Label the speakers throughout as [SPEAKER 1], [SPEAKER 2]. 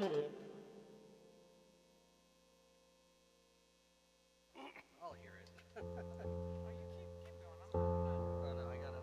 [SPEAKER 1] I'll hear it. Oh, you keep going. Oh, no, I got it.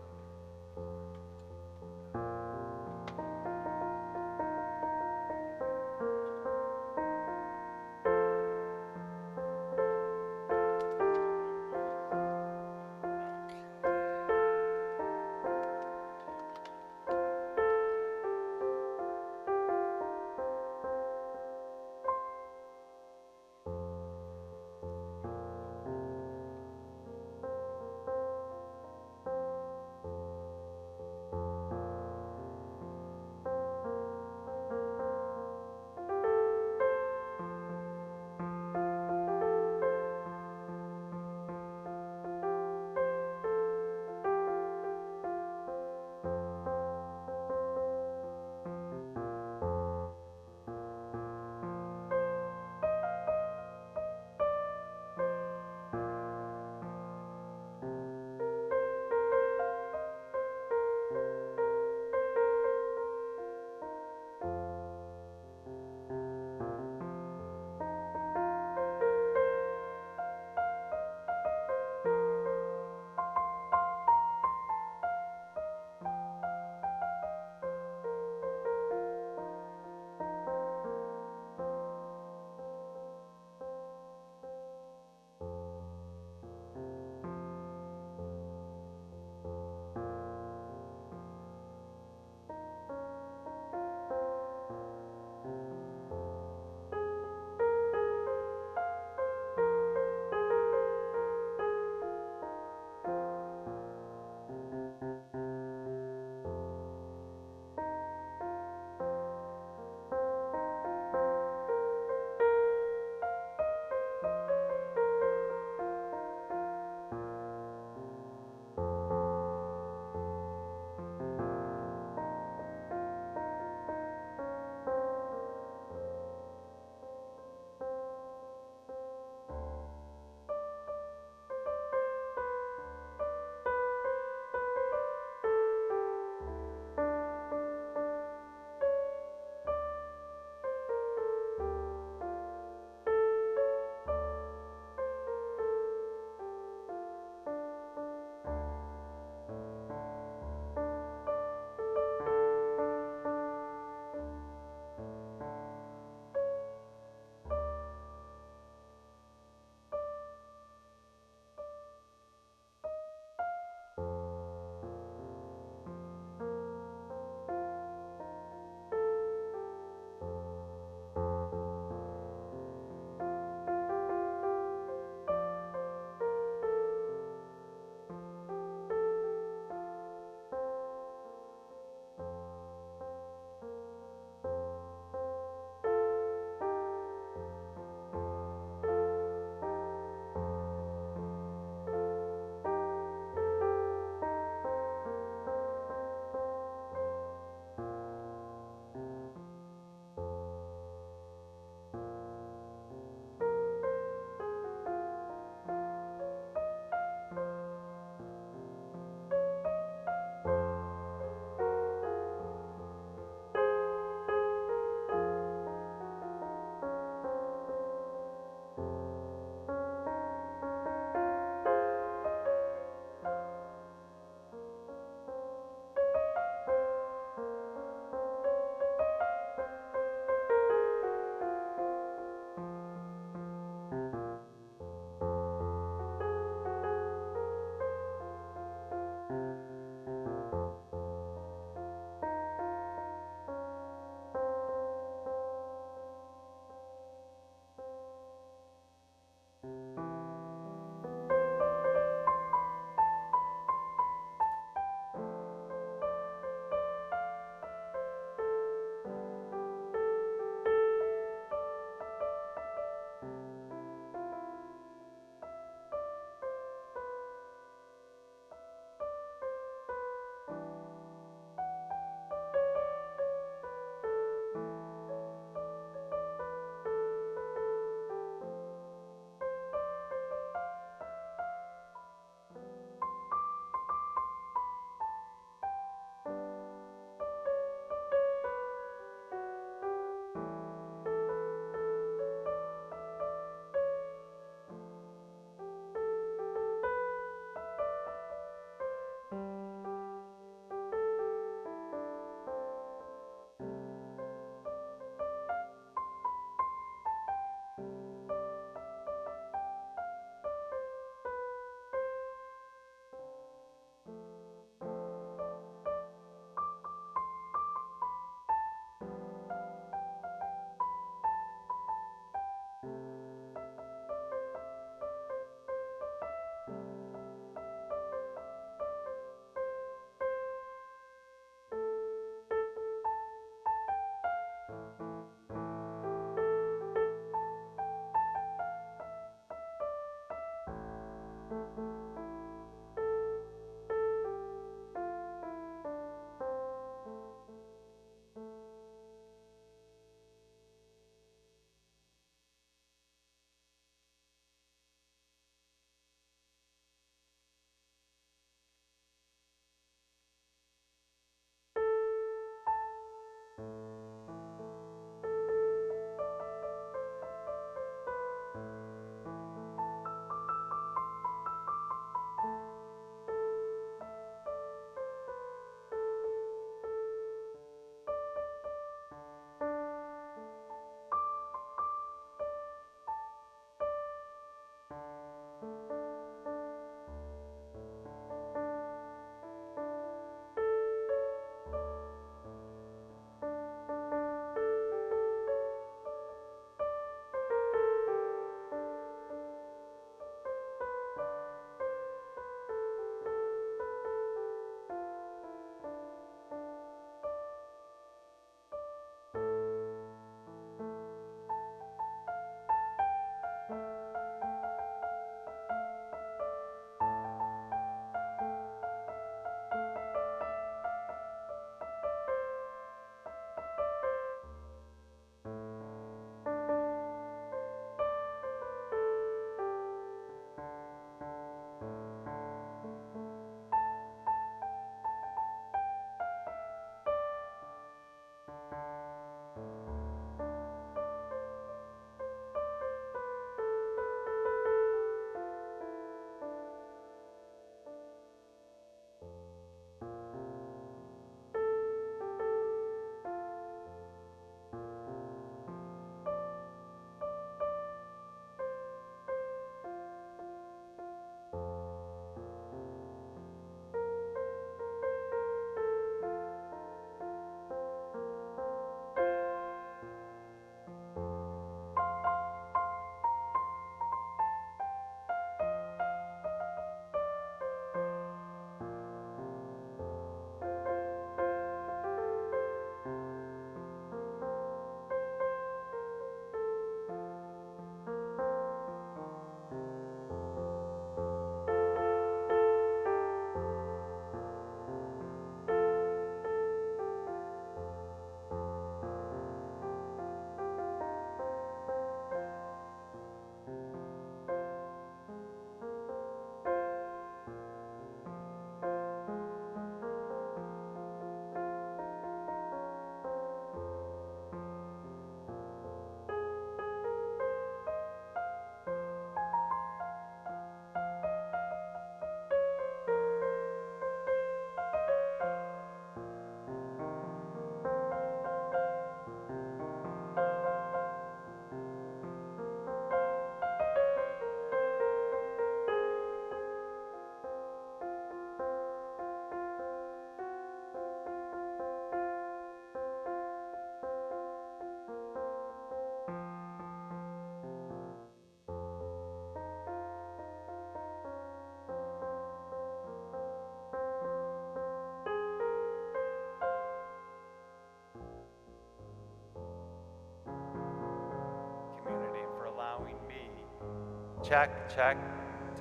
[SPEAKER 2] check, check.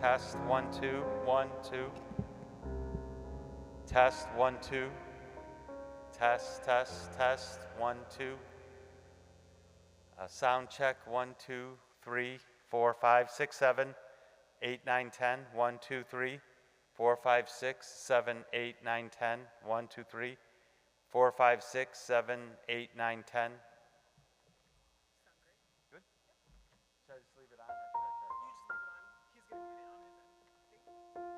[SPEAKER 2] Test, 1, 2, 1, 2. Test, 1, 2. Test, test, test, 1, 2. Sound check, 1, 2, 3, 4, 5, 6, 7, 8, 9, 10. 1, 2, 3, 4, 5, 6, 7, 8, 9, 10. 1, 2, 3, 4, 5, 6, 7, 8, 9, 10. Good? Should I just leave it on or should I turn it off?
[SPEAKER 1] You just leave it on. He's gonna mute it on his end.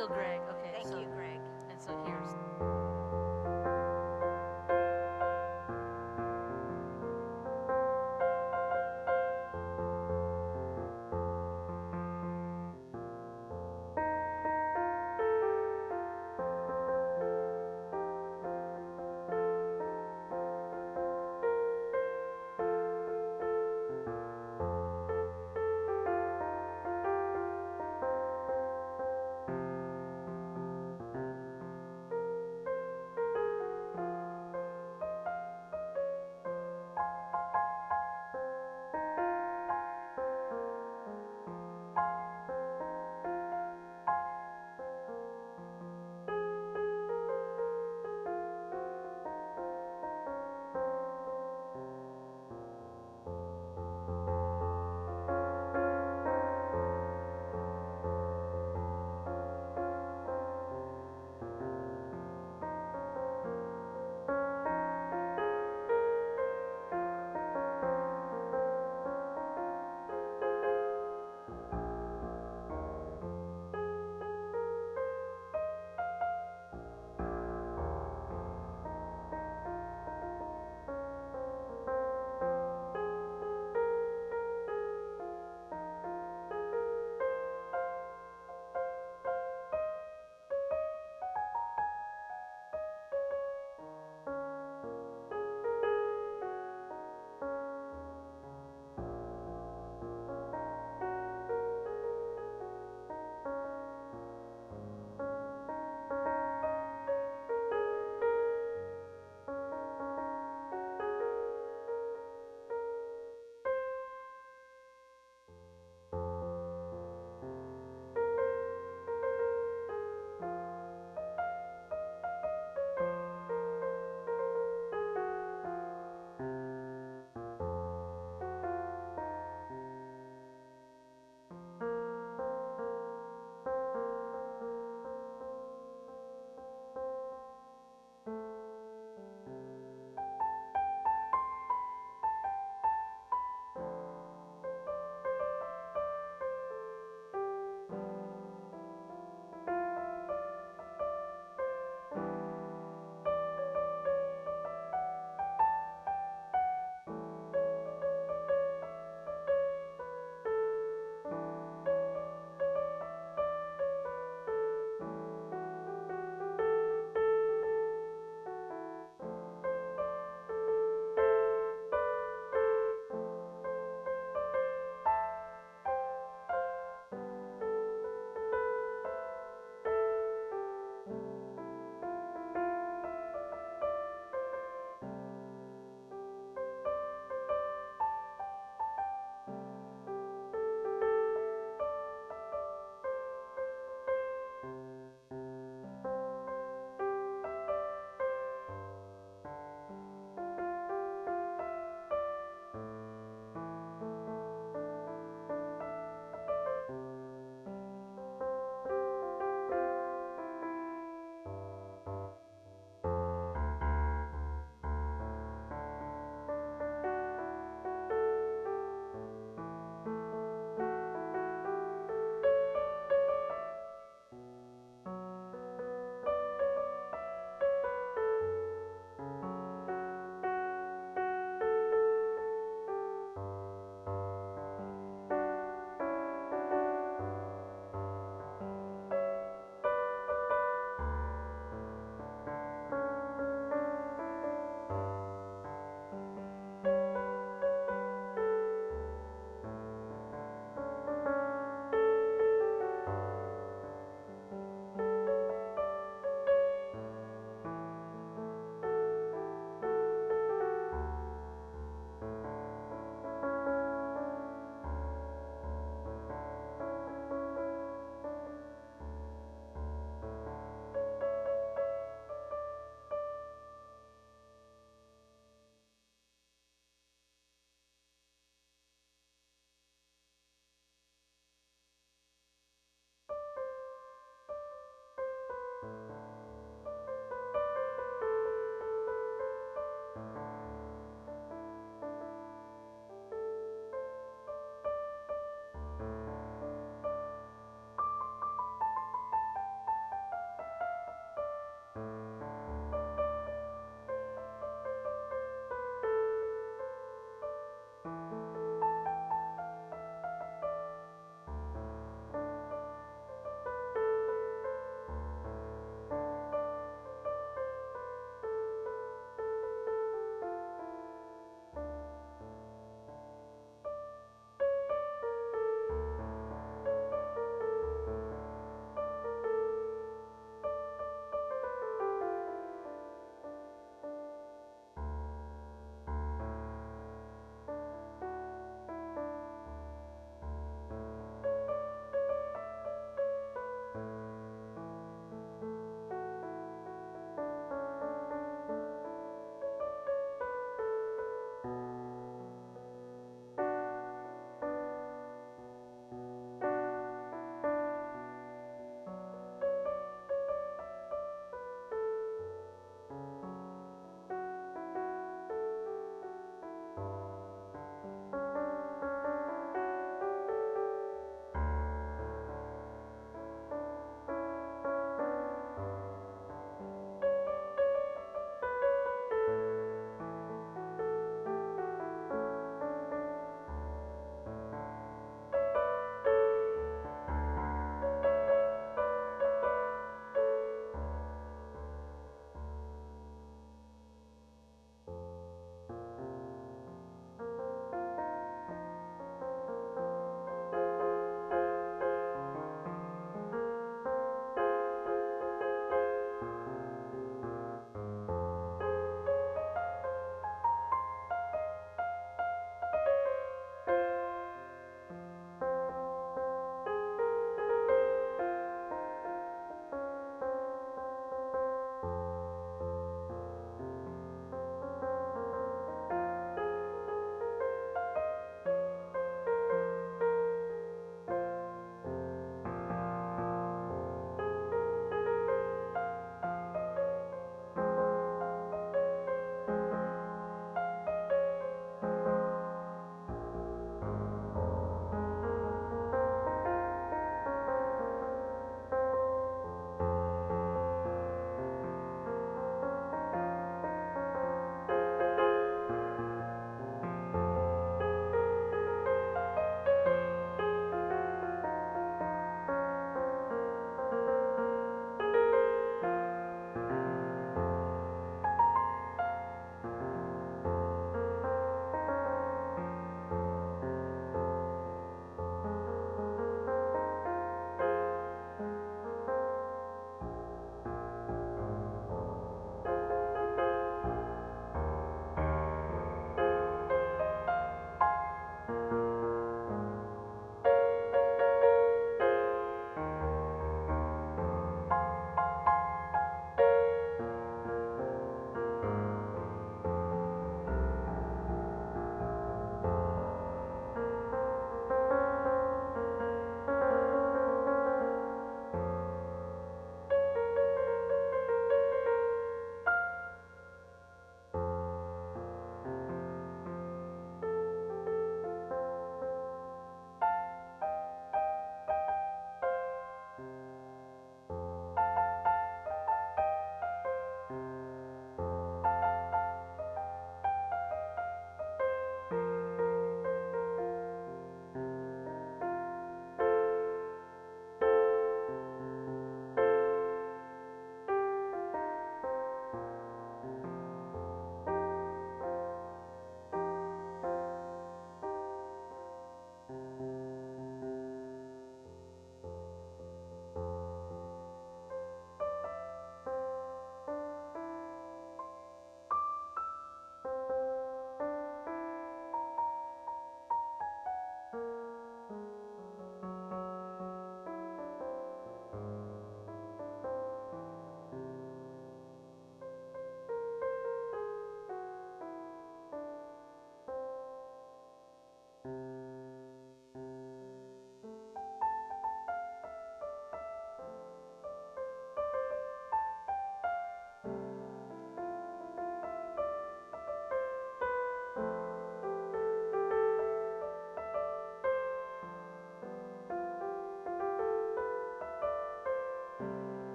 [SPEAKER 3] still Greg, okay.
[SPEAKER 4] Thank you, Greg.
[SPEAKER 3] And so here's,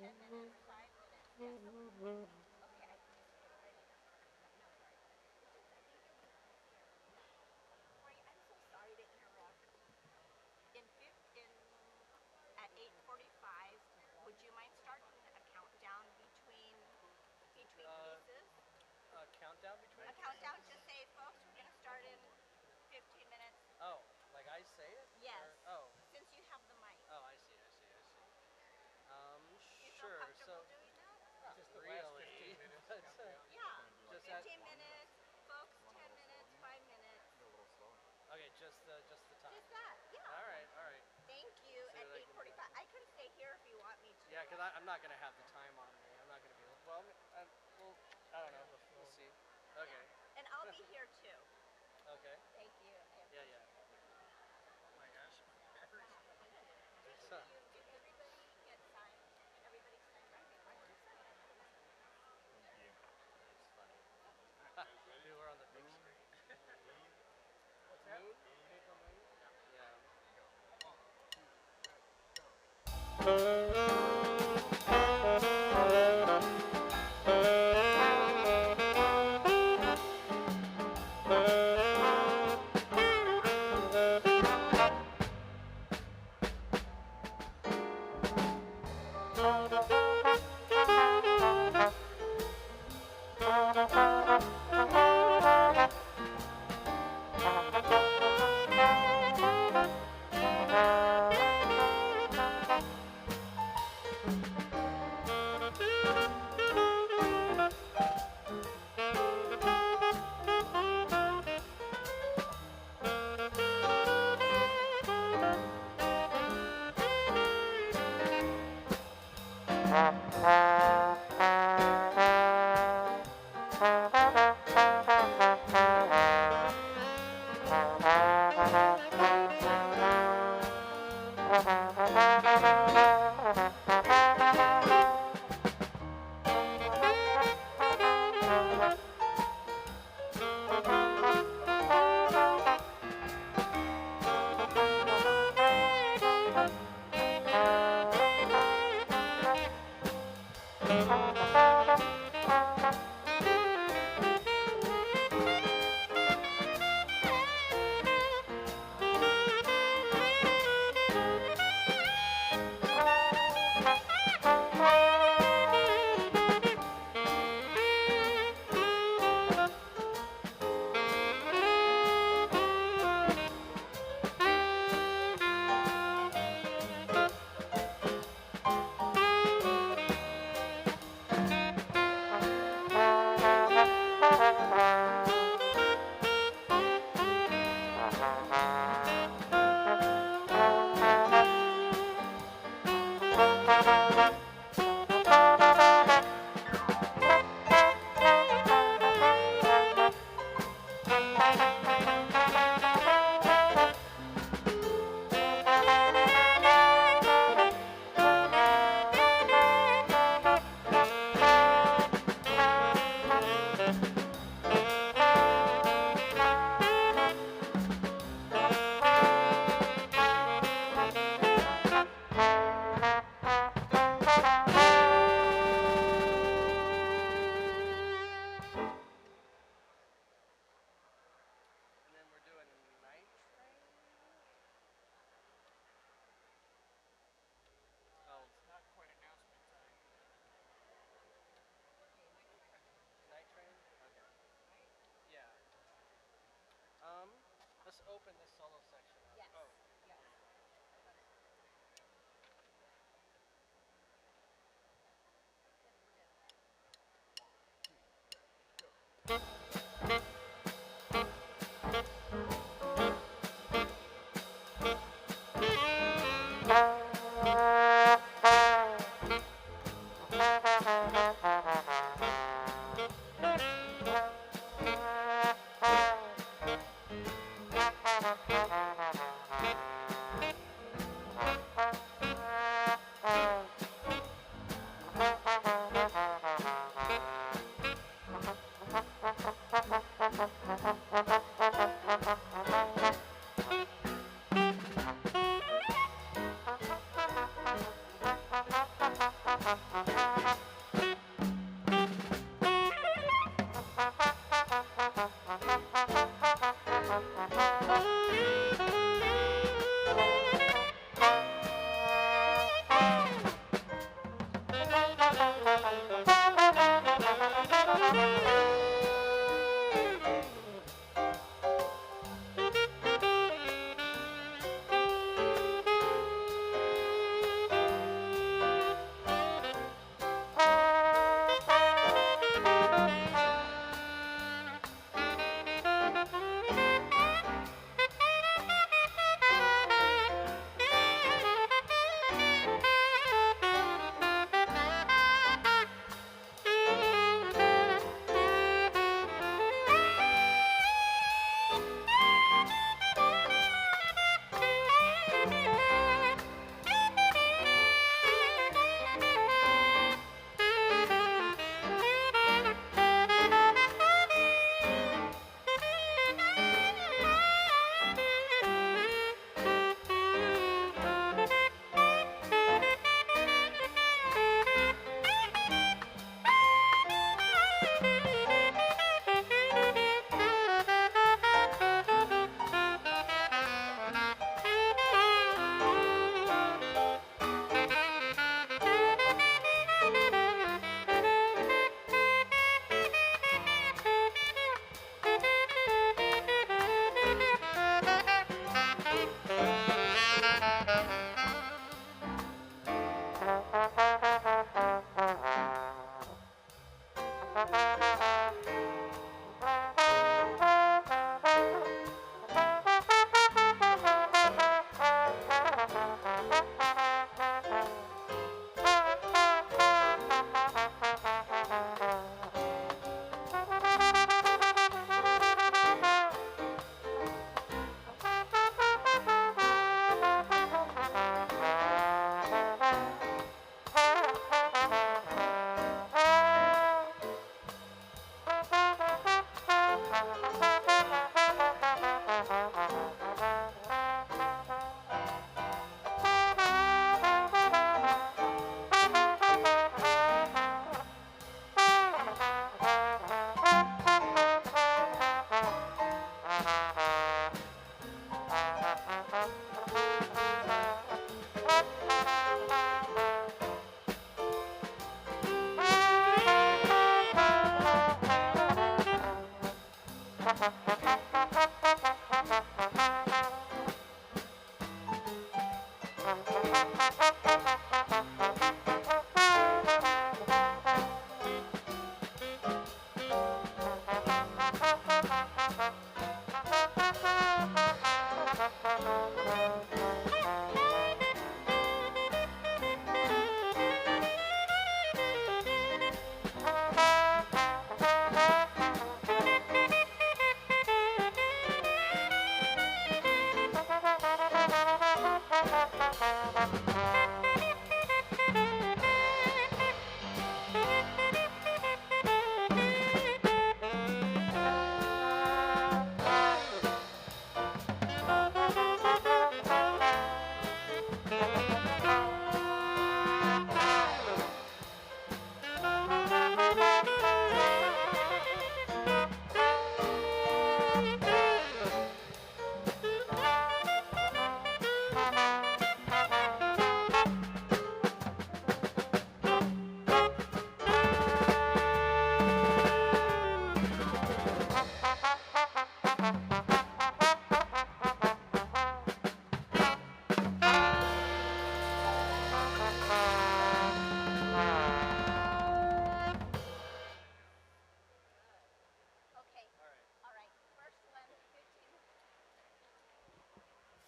[SPEAKER 3] At 8:45, would you mind starting a countdown between pieces?
[SPEAKER 1] Countdown between?
[SPEAKER 3] A countdown, just say, folks, we're going to start in 15 minutes.
[SPEAKER 1] Oh, like I say it?
[SPEAKER 3] Yes.
[SPEAKER 1] Or, oh.
[SPEAKER 3] Since you have the mic.
[SPEAKER 1] Oh, I see.
[SPEAKER 3] You feel
[SPEAKER 1] Sure.
[SPEAKER 3] comfortable
[SPEAKER 1] So,
[SPEAKER 3] doing that?
[SPEAKER 1] not
[SPEAKER 4] Just the
[SPEAKER 1] really.
[SPEAKER 4] last 15 minutes.
[SPEAKER 1] But,
[SPEAKER 3] Yeah.
[SPEAKER 1] just
[SPEAKER 3] 15 minutes, folks, 10 minutes, 5 minutes.
[SPEAKER 1] okay, just the time.
[SPEAKER 3] Just that, yeah.
[SPEAKER 1] All right.
[SPEAKER 3] Thank you
[SPEAKER 1] See
[SPEAKER 3] at
[SPEAKER 1] what I can do.
[SPEAKER 3] 8:45. I can stay here if you want me to.
[SPEAKER 1] Yeah, because I'm not going to have the time on me. I'm not going to be, well, I don't know. We'll see. Okay.
[SPEAKER 3] And I'll be here too.
[SPEAKER 1] Okay.
[SPEAKER 3] Thank you.
[SPEAKER 1] Yeah.
[SPEAKER 4] Oh my gosh, my battery's
[SPEAKER 1] So,
[SPEAKER 3] Did everybody get signed? Everybody signed right?
[SPEAKER 1] it's funny. We were on the big screen.
[SPEAKER 4] What's that?
[SPEAKER 1] Moon? Paper moon? Yeah.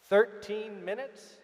[SPEAKER 5] 13 minutes.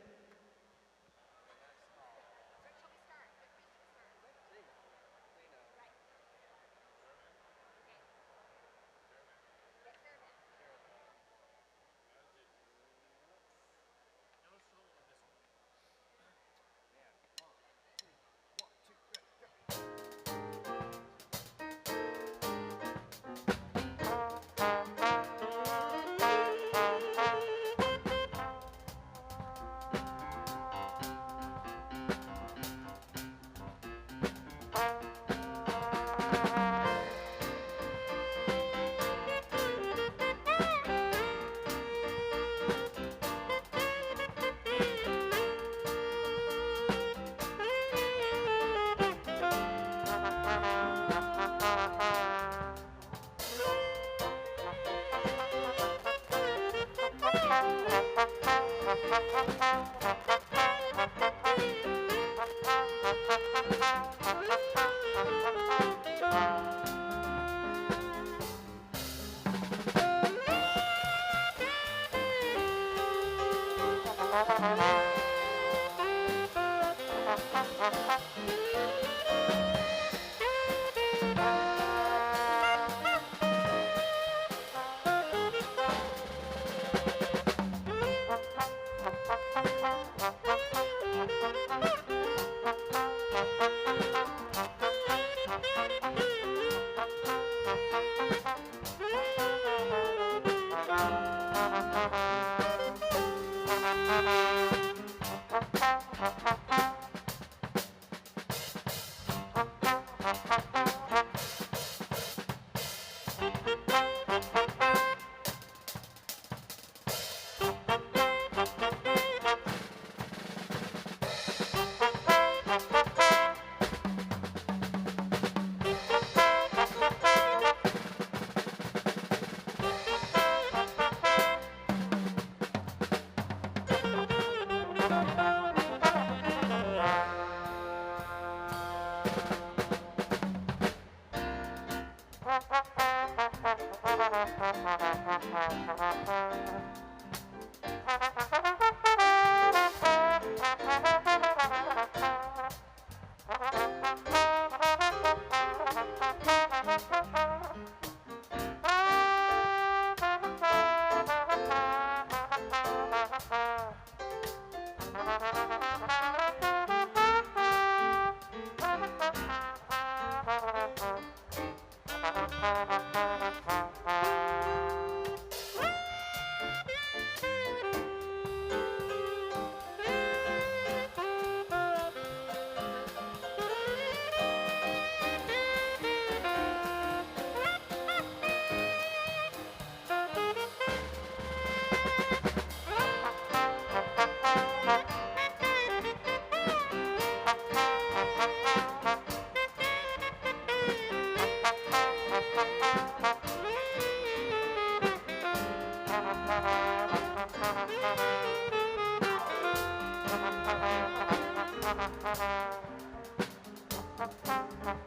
[SPEAKER 3] Okay.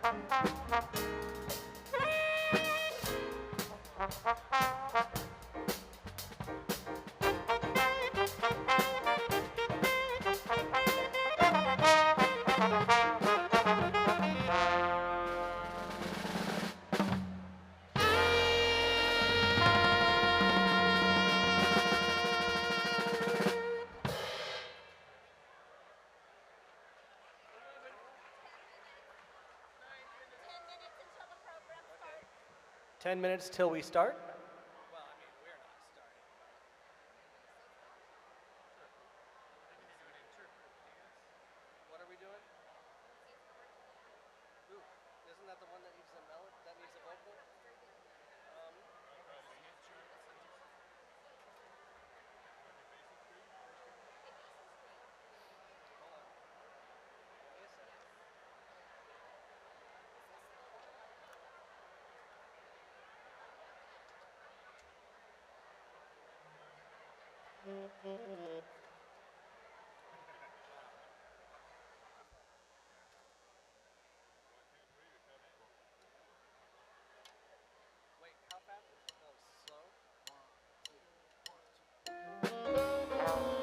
[SPEAKER 5] 10 minutes till we start.
[SPEAKER 1] Well, I mean, we're not starting. What are we doing? Ooh, isn't that the one that needs a melody? That needs a vocal? Hold on. Wait a second. Wait, how fast is it? Oh, slow? 1, 2, 1, 2.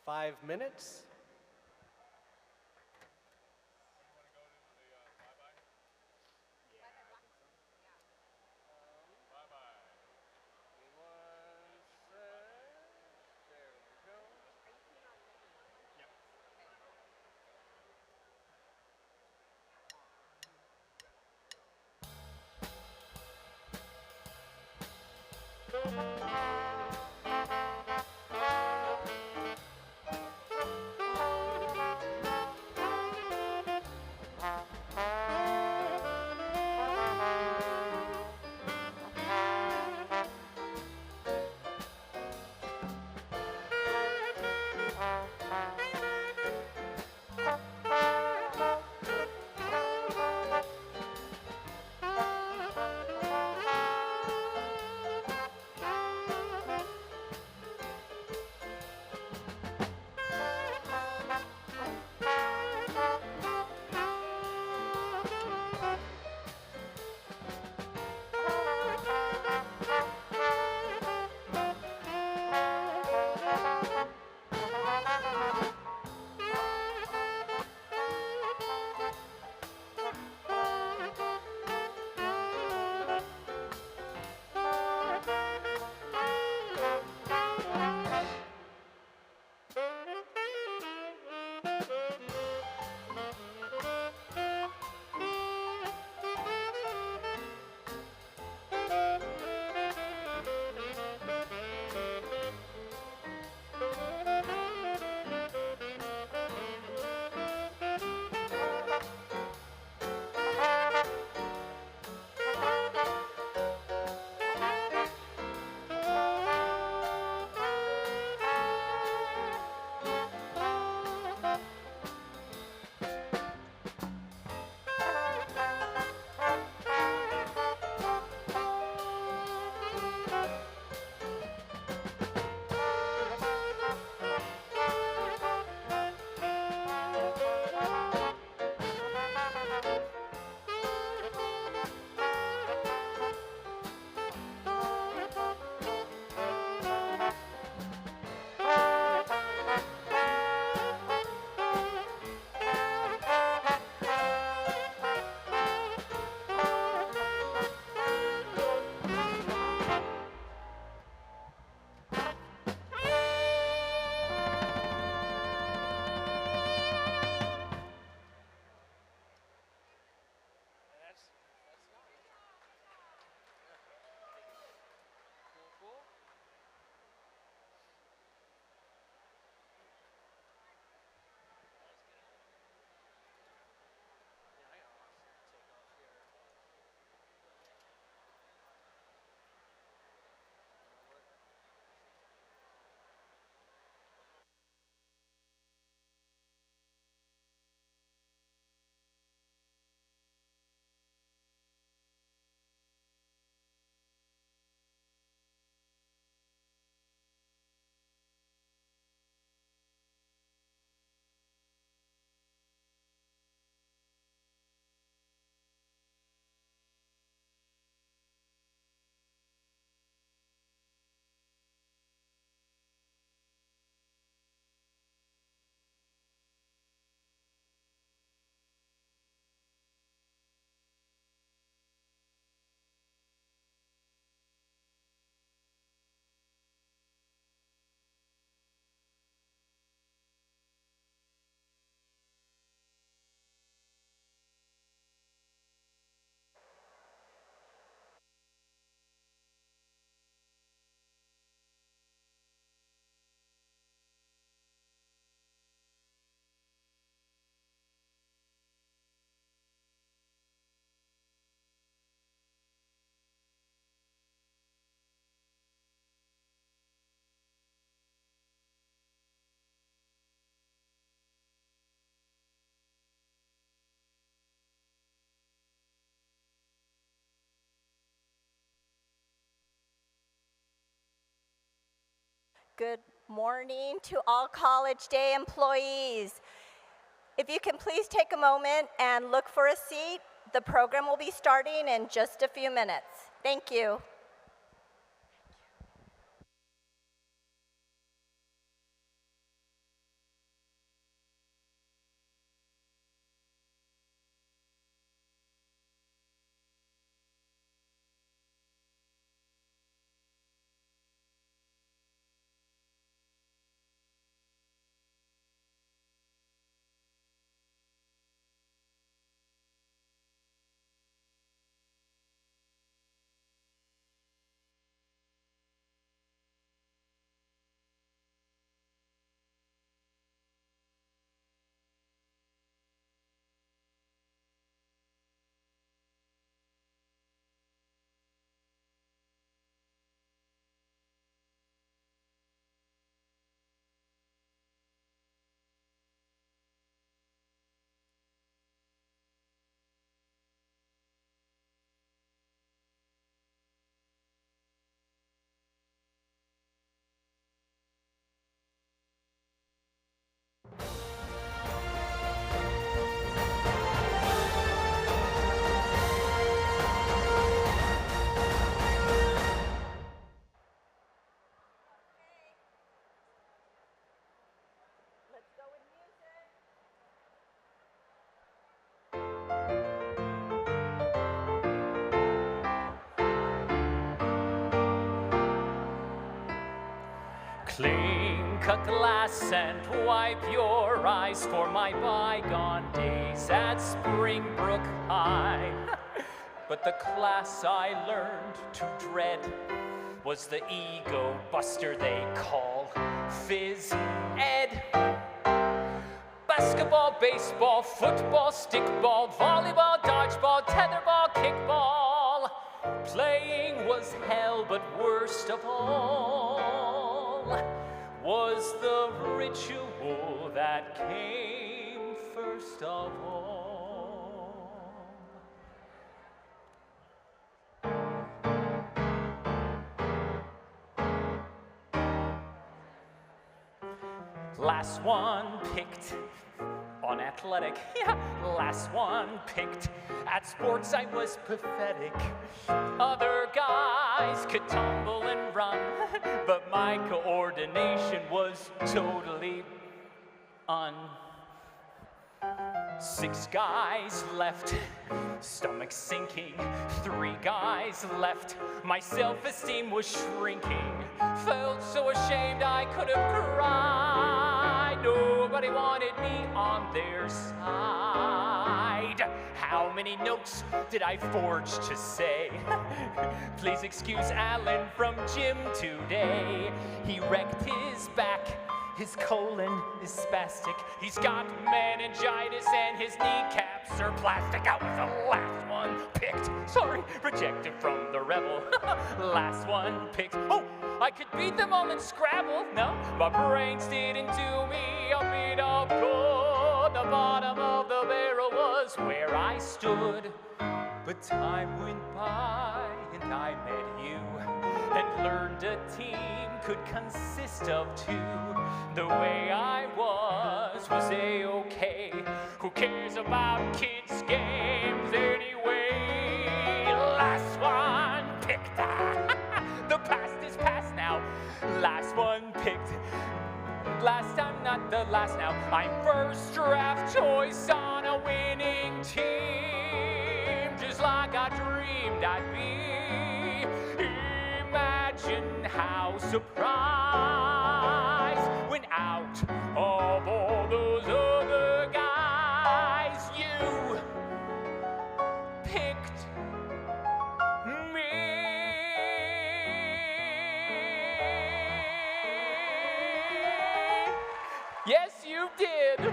[SPEAKER 5] 5 minutes.
[SPEAKER 3] Good morning to all College Day employees. If you can please take a moment and look for a seat, the program will be starting in just a few minutes. Thank you.
[SPEAKER 6] Clink a glass and wipe your eyes for my bygone days at Springbrook High. But the class I learned to dread was the ego buster they call phys ed. Basketball, baseball, football, stickball, volleyball, dodgeball, tetherball, kickball. Playing was hell, but worst of all was the ritual that came first of all. Last one picked on athletic, yeah, last one picked. At sports I was pathetic. Other guys could tumble and run, but my coordination was totally Six guys left, stomach sinking. 3 guys left, my self-esteem was shrinking. Felt so ashamed I could have cried. Nobody wanted me on their side. How many notes did I forge to say? Please excuse Alan from gym today. He wrecked his back. His colon is spastic. He's got meningitis and his kneecaps are plastic. I was the last one picked. Sorry, rejected from the rebel. Last one picked. Oh, I could beat them all in Scrabble. No, my brains didn't do me a bit of good. The bottom of the barrel was where I stood. But time went by and I met you and learned a team could consist of 2. The way I was A-okay. Who cares about kids' games anyway? Last one picked. The past is past now. Last one picked. Last time, not the last now. I'm first draft choice on a winning team. Just like I dreamed I'd be. Imagine how surprised when out of all those other guys, you picked me. Yes, you did.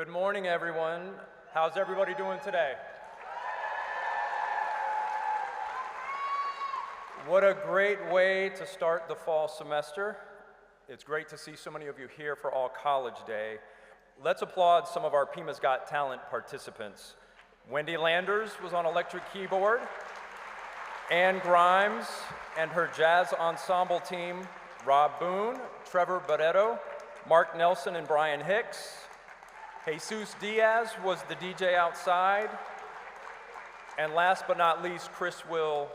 [SPEAKER 7] Good morning, everyone. How's everybody doing today? What a great way to start the fall semester. It's great to see so many of you here for All College Day. Let's applaud some of our Pima's Got Talent participants. Wendy Landers was on electric keyboard. Ann Grimes and her jazz ensemble team, Rob Boone, Trevor Barretto, Mark Nelson and Brian Hicks. Jesus Diaz was the DJ outside. And last but not least, Chris Will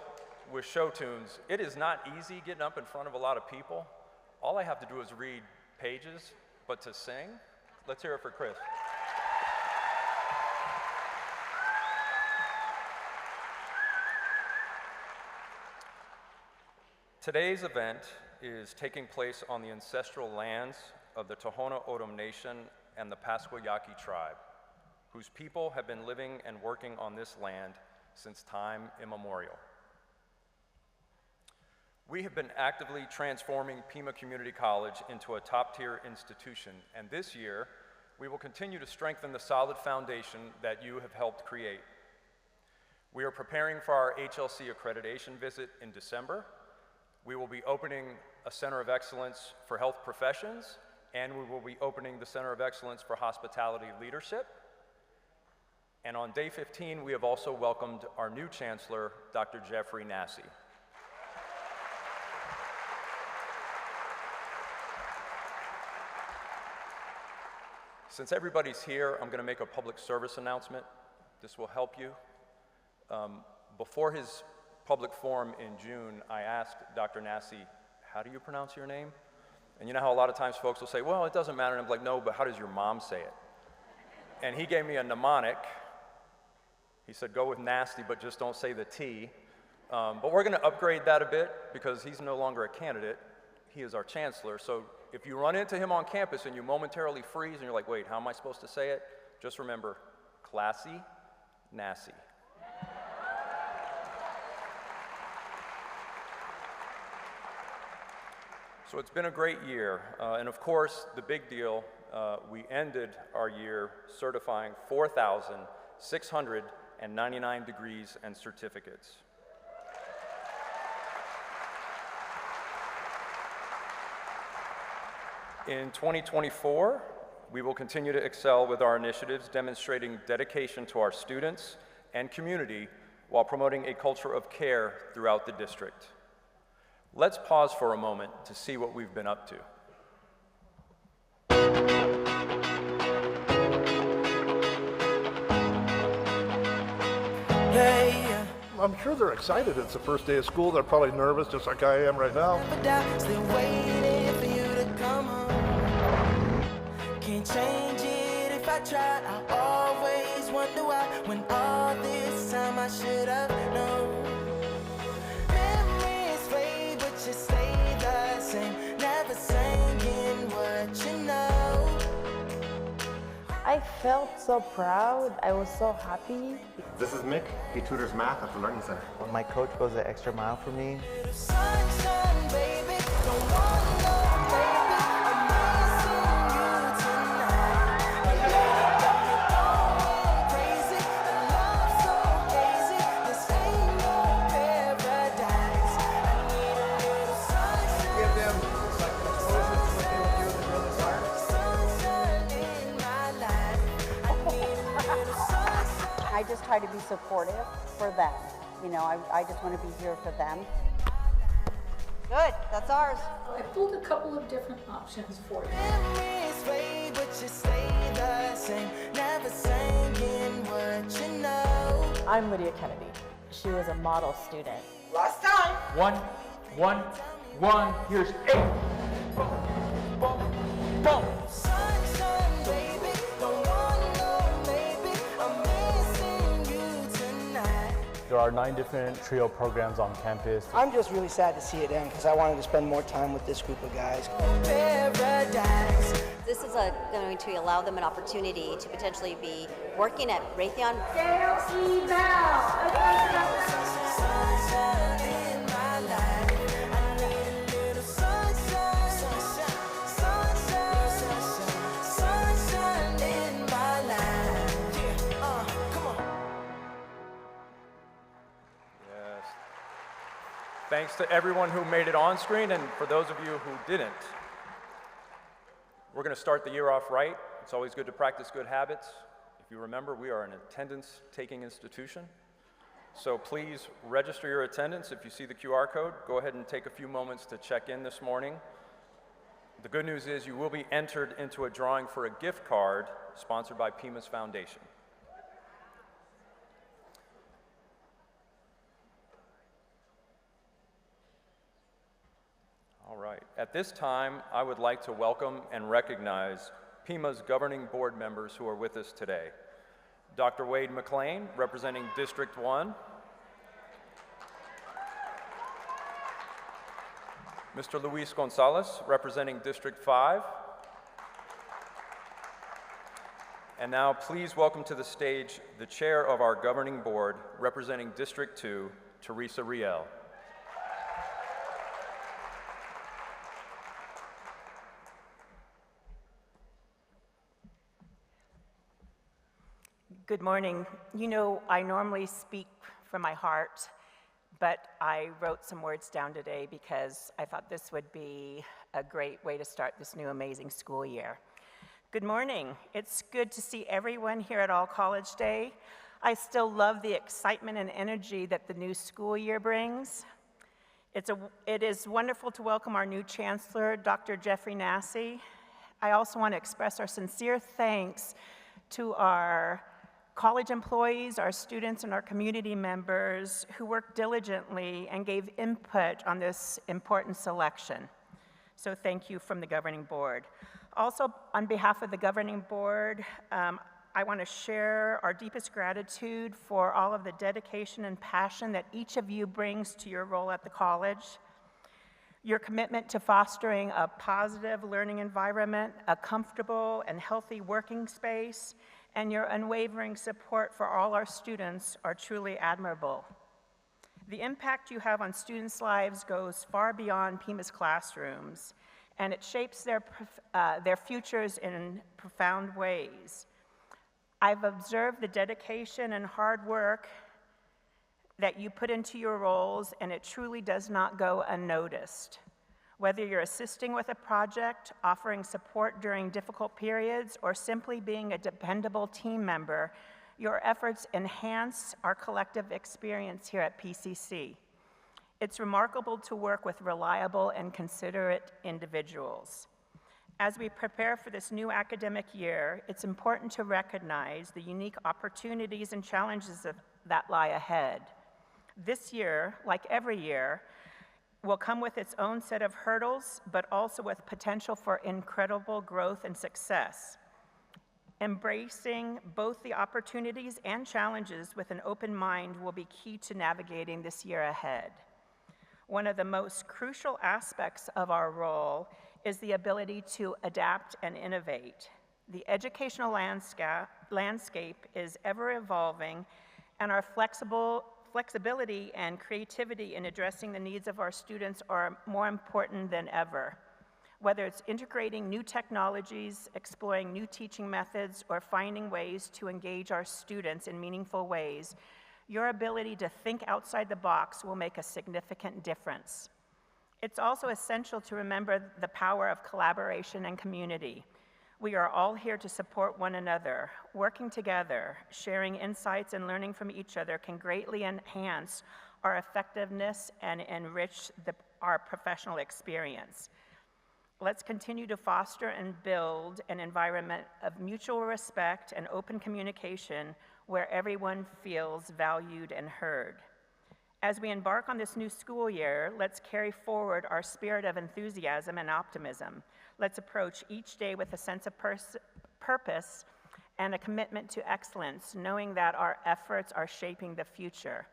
[SPEAKER 7] with show tunes. It is not easy getting up in front of a lot of people. All I have to do is read pages, but to sing, let's hear it for Chris. Today's event is taking place on the ancestral lands of the Tohono O'odham Nation and the Pascua Yaqui tribe, whose people have been living and working on this land since time immemorial. We have been actively transforming Pima Community College into a top-tier institution, and this year, we will continue to strengthen the solid foundation that you have helped create. We are preparing for our HLC accreditation visit in December. We will be opening a Center of Excellence for Health Professions, and we will be opening the Center of Excellence for Hospitality Leadership. And on day 15, we have also welcomed our new Chancellor, Dr. Jeffrey Nasse. Since everybody's here, I'm going to make a public service announcement. This will help you. Before his public forum in June, I asked Dr. Nasse, how do you pronounce your name? And you know how a lot of times folks will say, well, it doesn't matter. And I'm like, no, but how does your mom say it? And he gave me a mnemonic. He said, go with nasty, but just don't say the T. But we're going to upgrade that a bit because he's no longer a candidate. He is our chancellor. So if you run into him on campus and you momentarily freeze and you're like, wait, how am I supposed to say it? Just remember, classy, Nasse. So it's been a great year, and of course, the big deal, we ended our year certifying 4,699 degrees and certificates. In 2024, we will continue to excel with our initiatives, demonstrating dedication to our students and community while promoting a culture of care throughout the district. Let's pause for a moment to see what we've been up to.
[SPEAKER 8] I'm sure they're excited. It's the first day of school. They're probably nervous, just like I am right now.
[SPEAKER 9] Still waiting for you to come home. Can't change it if I try. I always wonder why. When all this time I should have known. You stay the same, never saying what you know.
[SPEAKER 10] I felt so proud. I was so happy.
[SPEAKER 11] This is Mick. He tutors math at the Learning Center.
[SPEAKER 12] When my coach goes the extra mile for me.
[SPEAKER 9] Sunshine, baby, don't want no baby. I'm missing you tonight. Going crazy, the love so hazy. This ain't no paradise. I need a little sunshine.
[SPEAKER 8] Give them like exposure to what they would do with their brother's heart.
[SPEAKER 9] Sunshine in my life. I need a little sunshine.
[SPEAKER 10] I just try to be supportive for them. You know, I just want to be here for them.
[SPEAKER 3] Good, that's ours.
[SPEAKER 13] I pulled a couple of different options for you.
[SPEAKER 9] Memories fade, but you stay the same. Never saying what you know.
[SPEAKER 10] I'm Lydia Kennedy. She was a model student.
[SPEAKER 9] Last time.
[SPEAKER 6] 1, 1, 1. Here's 8. Boom, boom, boom.
[SPEAKER 9] Sunshine, baby, don't want no maybe. I'm missing you tonight.
[SPEAKER 14] There are 9 different trio programs on campus.
[SPEAKER 15] I'm just really sad to see it end because I wanted to spend more time with this group of guys.
[SPEAKER 9] Paradise.
[SPEAKER 16] This is going to allow them an opportunity to potentially be working at Raytheon.
[SPEAKER 9] Sunshine in my life. I need a little sunshine. Sunshine, sunshine, sunshine in my life.
[SPEAKER 7] Thanks to everyone who made it on screen and for those of you who didn't. We're going to start the year off right. It's always good to practice good habits. If you remember, we are an attendance-taking institution. So please register your attendance. If you see the QR code, go ahead and take a few moments to check in this morning. The good news is you will be entered into a drawing for a gift card sponsored by Pima's Foundation. All right. At this time, I would like to welcome and recognize Pima's governing board members who are with us today. Dr. Wade McLean, representing District 1. Mr. Luis Gonzalez, representing District 5. And now please welcome to the stage the chair of our governing board, representing District 2, Teresa Riel.
[SPEAKER 17] Good morning. You know, I normally speak from my heart, but I wrote some words down today because I thought this would be a great way to start this new amazing school year. Good morning. It's good to see everyone here at All College Day. I still love the excitement and energy that the new school year brings. It is wonderful to welcome our new Chancellor, Dr. Jeffrey Nasse. I also want to express our sincere thanks to our college employees, our students, and our community members who worked diligently and gave input on this important selection. So thank you from the governing board. Also, on behalf of the governing board, I want to share our deepest gratitude for all of the dedication and passion that each of you brings to your role at the college. Your commitment to fostering a positive learning environment, a comfortable and healthy working space, and your unwavering support for all our students are truly admirable. The impact you have on students' lives goes far beyond Pima's classrooms, and it shapes their futures in profound ways. I've observed the dedication and hard work that you put into your roles, and it truly does not go unnoticed. Whether you're assisting with a project, offering support during difficult periods, or simply being a dependable team member, your efforts enhance our collective experience here at PCC. It's remarkable to work with reliable and considerate individuals. As we prepare for this new academic year, it's important to recognize the unique opportunities and challenges that lie ahead. This year, like every year, will come with its own set of hurdles, but also with potential for incredible growth and success. Embracing both the opportunities and challenges with an open mind will be key to navigating this year ahead. One of the most crucial aspects of our role is the ability to adapt and innovate. The educational landscape is ever evolving, and our flexibility and creativity in addressing the needs of our students are more important than ever. Whether it's integrating new technologies, exploring new teaching methods, or finding ways to engage our students in meaningful ways, your ability to think outside the box will make a significant difference. It's also essential to remember the power of collaboration and community. We are all here to support one another. Working together, sharing insights, and learning from each other can greatly enhance our effectiveness and enrich our professional experience. Let's continue to foster and build an environment of mutual respect and open communication where everyone feels valued and heard. As we embark on this new school year, let's carry forward our spirit of enthusiasm and optimism. Let's approach each day with a sense of purpose and a commitment to excellence, knowing that our efforts are shaping the future.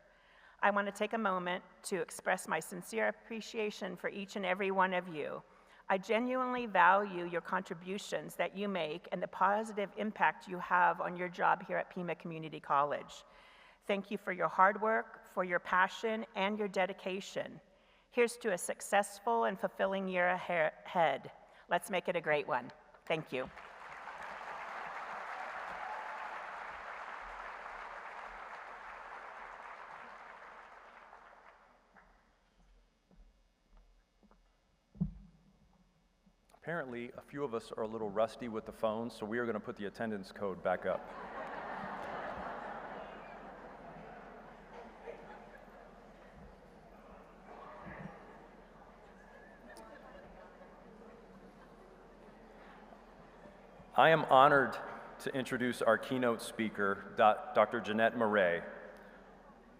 [SPEAKER 17] I want to take a moment to express my sincere appreciation for each and every one of you. I genuinely value your contributions that you make and the positive impact you have on your job here at Pima Community College. Thank you for your hard work, for your passion, and your dedication. Here's to a successful and fulfilling year ahead. Let's make it a great one. Thank you.
[SPEAKER 7] Apparently, a few of us are a little rusty with the phones, so we are going to put the attendance code back up. I am honored to introduce our keynote speaker, Dr. Jeannette Maré.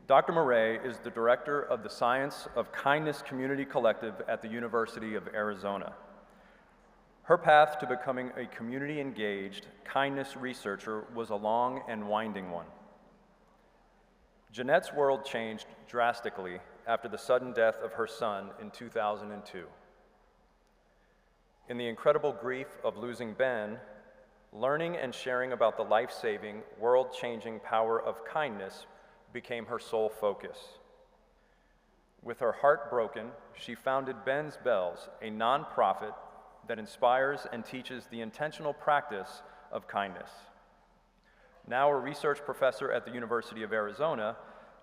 [SPEAKER 7] Dr. Maré is the director of the Science of Kindness Community Collective at the University of Arizona. Her path to becoming a community-engaged kindness researcher was a long and winding one. Jeannette's world changed drastically after the sudden death of her son in 2002. In the incredible grief of losing Ben, learning and sharing about the life-saving, world-changing power of kindness became her sole focus. With her heart broken, she founded Ben's Bells, a nonprofit that inspires and teaches the intentional practice of kindness. Now a research professor at the University of Arizona,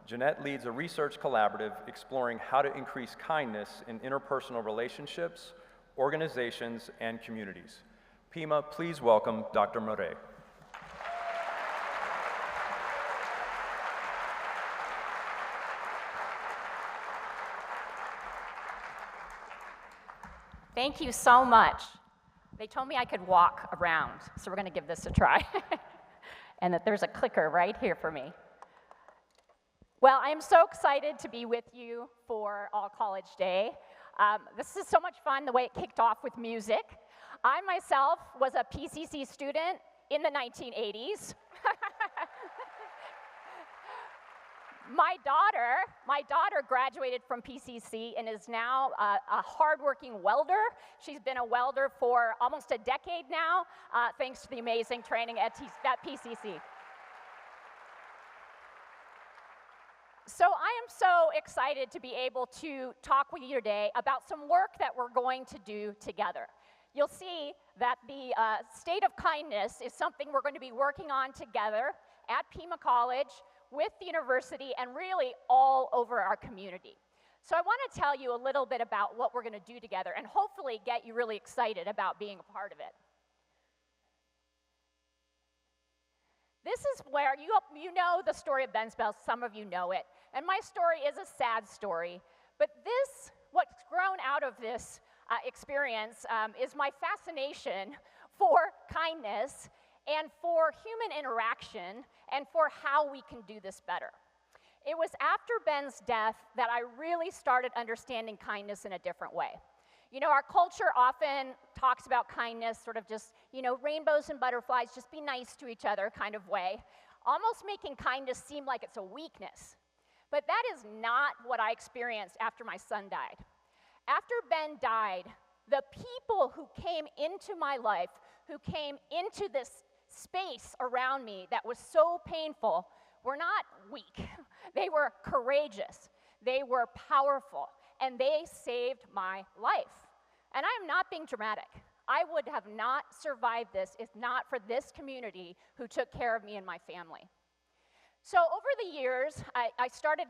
[SPEAKER 7] Jeannette leads a research collaborative exploring how to increase kindness in interpersonal relationships, organizations, and communities. Pima, please welcome Dr. Maré.
[SPEAKER 18] Thank you so much. They told me I could walk around, so we're going to give this a try. And that there's a clicker right here for me. Well, I am so excited to be with you for All College Day. This is so much fun, the way it kicked off with music. I myself was a PCC student in the 1980s. My daughter graduated from PCC and is now a hardworking welder. She's been a welder for almost a decade now, thanks to the amazing training at PCC. So I am so excited to be able to talk with you today about some work that we're going to do together. You'll see that the state of kindness is something we're going to be working on together at Pima College, with the university, and really all over our community. So I want to tell you a little bit about what we're going to do together and hopefully get you really excited about being a part of it. This is where you know the story of Ben's Bells, some of you know it, and my story is a sad story, but what's grown out of this experience is my fascination for kindness and for human interaction, and for how we can do this better. It was after Ben's death that I really started understanding kindness in a different way. You know, our culture often talks about kindness, sort of just, you know, rainbows and butterflies, just be nice to each other kind of way, almost making kindness seem like it's a weakness. But that is not what I experienced after my son died. After Ben died, the people who came into my life, who came into this space around me that was so painful, were not weak. They were courageous. They were powerful. And they saved my life. And I am not being dramatic. I would have not survived this if not for this community who took care of me and my family. So over the years, I started,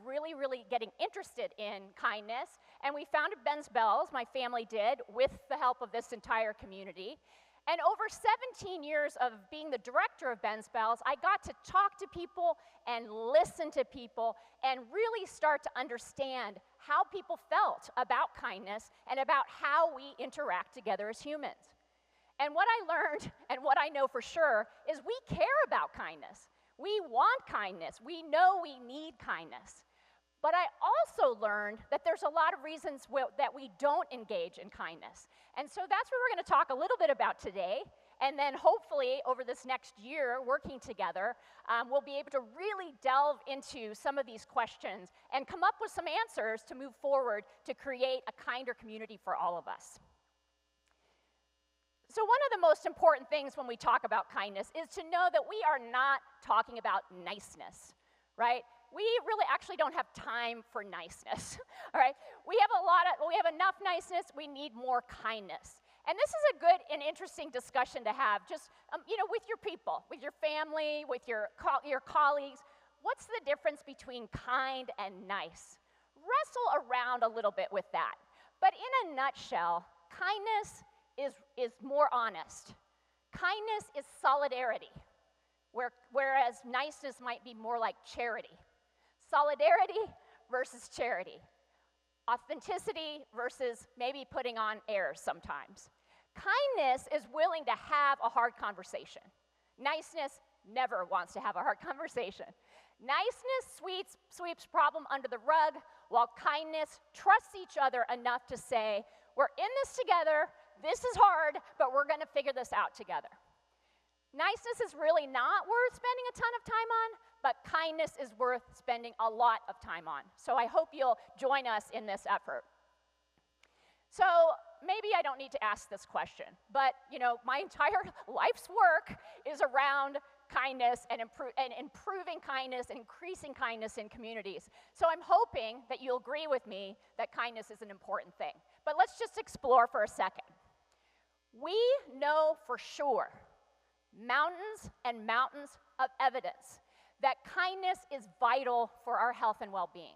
[SPEAKER 18] really getting interested in kindness. And we founded Ben's Bells, my family did, with the help of this entire community. And over 17 years of being the director of Ben's Bells, I got to talk to people and listen to people and really start to understand how people felt about kindness and about how we interact together as humans. And what I learned, and what I know for sure, is we care about kindness. We want kindness. We know we need kindness. But I also learned that there's a lot of reasons that we don't engage in kindness. And so that's what we're going to talk a little bit about today. And then hopefully over this next year, working together, we'll be able to really delve into some of these questions and come up with some answers to move forward to create a kinder community for all of us. So one of the most important things when we talk about kindness is to know that we are not talking about niceness, right? We really actually don't have time for niceness, all right? We have enough niceness, we need more kindness. And this is a good and interesting discussion to have, just, with your people, with your family, with your colleagues. What's the difference between kind and nice? Wrestle around a little bit with that. But in a nutshell, kindness is more honest. Kindness is solidarity, whereas niceness might be more like charity. Solidarity versus charity. Authenticity versus maybe putting on airs sometimes. Kindness is willing to have a hard conversation. Niceness never wants to have a hard conversation. Niceness sweeps problem under the rug, while kindness trusts each other enough to say, we're in this together, this is hard, but we're going to figure this out together. Niceness is really not worth spending a ton of time on, but kindness is worth spending a lot of time on. So I hope you'll join us in this effort. So maybe I don't need to ask this question, but my entire life's work is around kindness and improving kindness and increasing kindness in communities. So I'm hoping that you'll agree with me that kindness is an important thing. But let's just explore for a second. We know for sure, mountains and mountains of evidence, that kindness is vital for our health and well-being.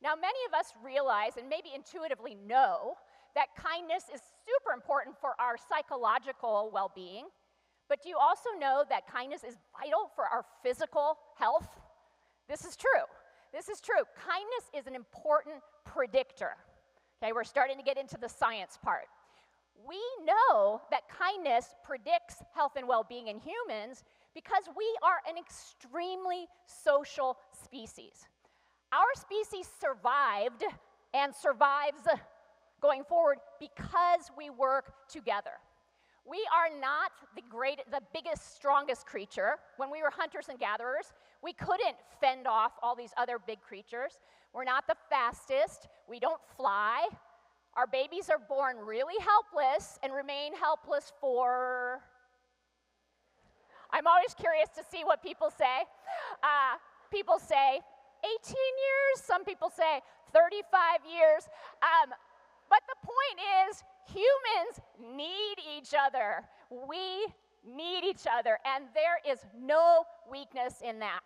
[SPEAKER 18] Now, many of us realize and maybe intuitively know that kindness is super important for our psychological well-being, but do you also know that kindness is vital for our physical health? This is true. This is true. Kindness is an important predictor. Okay, we're starting to get into the science part. We know that kindness predicts health and well-being in humans because we are an extremely social species. Our species survived and survives going forward because we work together. We are not the biggest, strongest creature. When we were hunters and gatherers, we couldn't fend off all these other big creatures. We're not the fastest. We don't fly. Our babies are born really helpless and remain helpless for... I'm always curious to see what people say. People say 18 years. Some people say 35 years. But the point is, humans need each other. We need each other, and there is no weakness in that.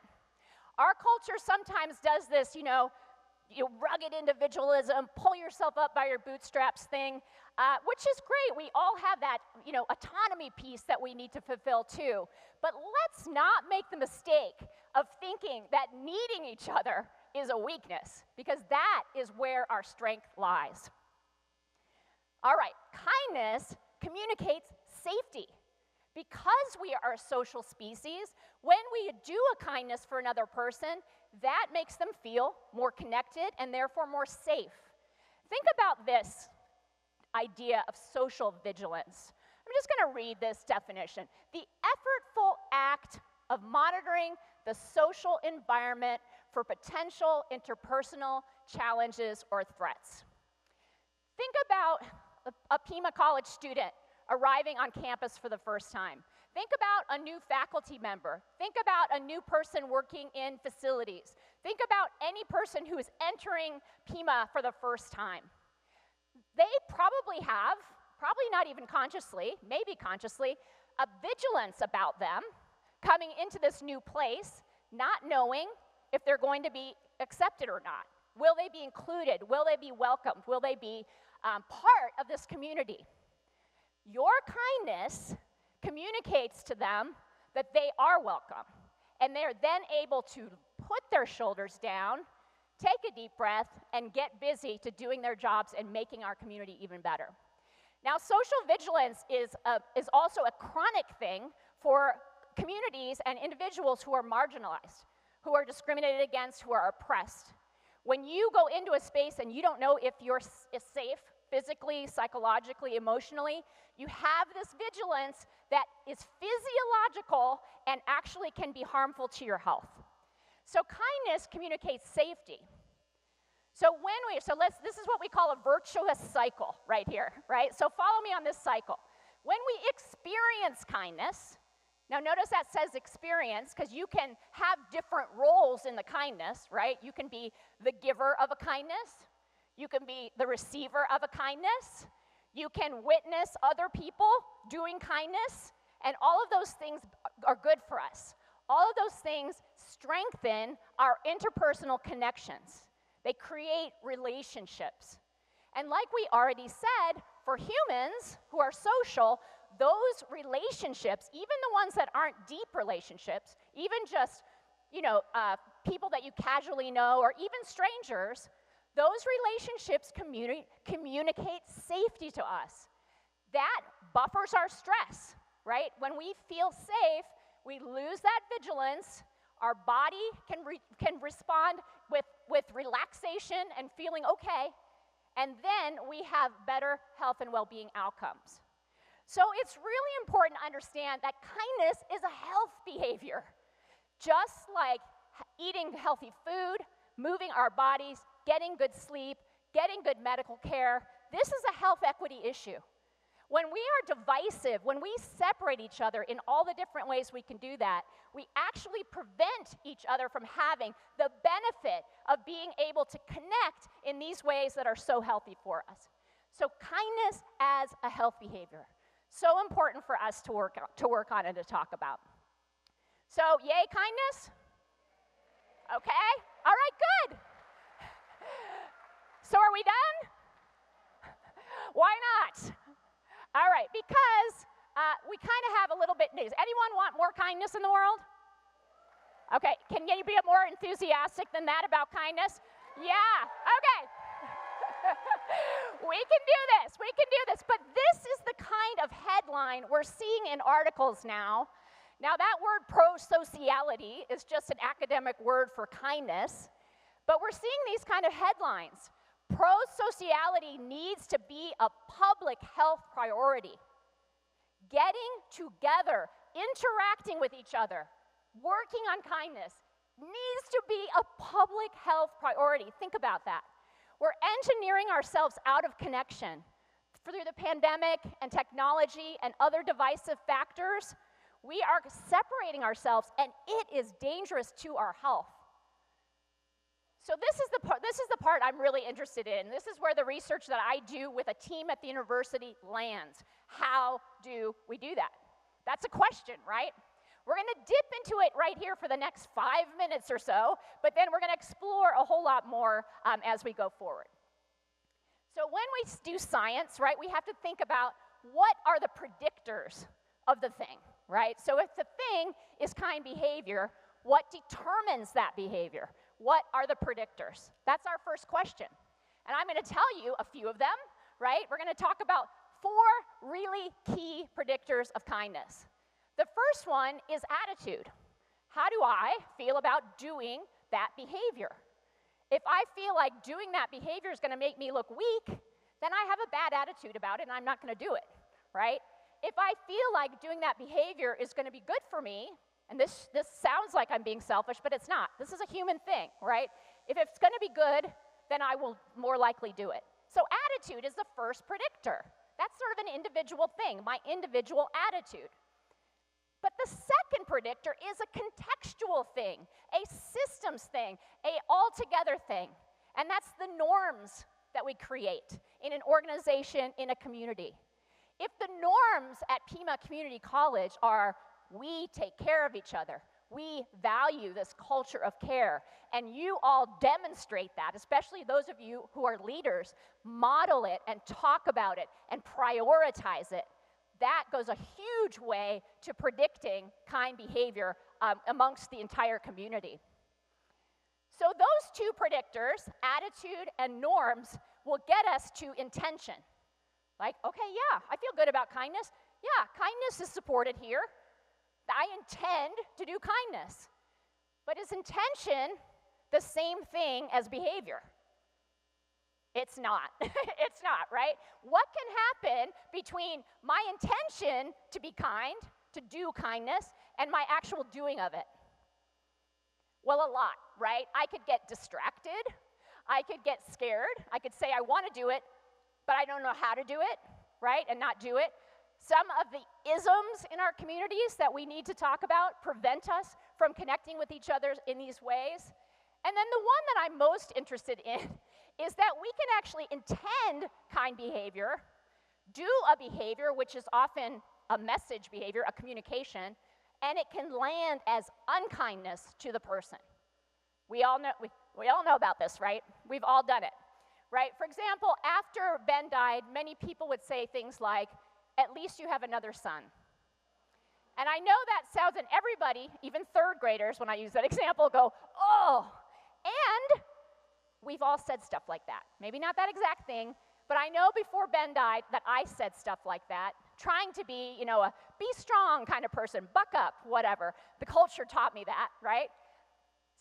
[SPEAKER 18] Our culture sometimes does this, rugged individualism, pull yourself up by your bootstraps thing, which is great. We all have that, autonomy piece that we need to fulfill too. But let's not make the mistake of thinking that needing each other is a weakness, because that is where our strength lies. All right, kindness communicates safety. Because we are a social species, when we do a kindness for another person, that makes them feel more connected and therefore more safe. Think about this idea of social vigilance. I'm just going to read this definition. The effortful act of monitoring the social environment for potential interpersonal challenges or threats. Think about a Pima College student arriving on campus for the first time. Think about a new faculty member. Think about a new person working in facilities. Think about any person who is entering Pima for the first time. They probably have, probably not even consciously, maybe consciously, a vigilance about them coming into this new place, not knowing if they're going to be accepted or not. Will they be included? Will they be welcomed? Will they be part of this community? Your kindness communicates to them that they are welcome, and they're then able to put their shoulders down, take a deep breath, and get busy to doing their jobs and making our community even better. Now, social vigilance is also a chronic thing for communities and individuals who are marginalized, who are discriminated against, who are oppressed. When you go into a space and you don't know if you're safe, physically, psychologically, emotionally, you have this vigilance that is physiological and actually can be harmful to your health. So kindness communicates safety. This is what we call a virtuous cycle right here, right? So follow me on this cycle. When we experience kindness, now notice that says experience because you can have different roles in the kindness, right? You can be the giver of a kindness. You can be the receiver of a kindness. You can witness other people doing kindness, and all of those things are good for us. All of those things strengthen our interpersonal connections. They create relationships. And like we already said, for humans who are social, those relationships, even the ones that aren't deep relationships, even just, people that you casually know or even strangers, those relationships communicate safety to us. That buffers our stress, right? When we feel safe, we lose that vigilance. Our body can respond with relaxation and feeling okay, and then we have better health and well-being outcomes. So it's really important to understand that kindness is a health behavior. Just like eating healthy food, moving our bodies, getting good sleep, getting good medical care, this is a health equity issue. When we are divisive, when we separate each other in all the different ways we can do that, we actually prevent each other from having the benefit of being able to connect in these ways that are so healthy for us. So kindness as a health behavior. So important for us to work on and to talk about. So, yay, kindness? Okay, all right, good. So are we done? Why not? All right, because we kind of have a little bit news. Anyone want more kindness in the world? Okay, can you be more enthusiastic than that about kindness? Yeah, okay. We can do this, we can do this. But this is the kind of headline we're seeing in articles now. Now that word pro-sociality is just an academic word for kindness, but we're seeing these kind of headlines. Pro-sociality needs to be a public health priority. Getting together, interacting with each other, working on kindness needs to be a public health priority. Think about that. We're engineering ourselves out of connection. Through the pandemic and technology and other divisive factors, we are separating ourselves, and it is dangerous to our health. So this is the part I'm really interested in. This is where the research that I do with a team at the university lands. How do we do that? That's a question, right? We're going to dip into it right here for the next 5 minutes or so, but then we're going to explore a whole lot more as we go forward. So when we do science, right, we have to think about what are the predictors of the thing, right? So if the thing is kind behavior, what determines that behavior? What are the predictors? That's our first question. And I'm going to tell you a few of them, right? We're going to talk about 4 really key predictors of kindness. The first one is attitude. How do I feel about doing that behavior? If I feel like doing that behavior is going to make me look weak, then I have a bad attitude about it and I'm not going to do it, right? If I feel like doing that behavior is going to be good for me, and this sounds like I'm being selfish, but it's not. This is a human thing, right? If it's going to be good, then I will more likely do it. So attitude is the first predictor. That's sort of an individual thing, my individual attitude. But the second predictor is a contextual thing, a systems thing, a altogether thing. And that's the norms that we create in an organization, in a community. If the norms at Pima Community College are, we take care of each other, we value this culture of care, and you all demonstrate that, especially those of you who are leaders, model it and talk about it and prioritize it, that goes a huge way to predicting kind behavior amongst the entire community. So those 2 predictors, attitude and norms, will get us to intention. Like, okay, yeah, I feel good about kindness. Yeah, kindness is supported here. I intend to do kindness. But is intention the same thing as behavior? It's not. It's not, right? What can happen between my intention to be kind, to do kindness, and my actual doing of it? Well, a lot, right? I could get distracted. I could get scared. I could say I want to do it, but I don't know how to do it, right? And not do it. Some of the isms in our communities that we need to talk about prevent us from connecting with each other in these ways. And then the one that I'm most interested in is that we can actually intend kind behavior, do a behavior, which is often a message behavior, a communication, and it can land as unkindness to the person. We all know about this, right? We've all done it. right? For example, after Ben died, many people would say things like, at least you have another son. And I know that sounds, and everybody, even third graders, when I use that example, go, oh. And we've all said stuff like that. Maybe not that exact thing, but I know before Ben died that I said stuff like that, trying to be, you know, a be strong kind of person, buck up, whatever. The culture taught me that, right?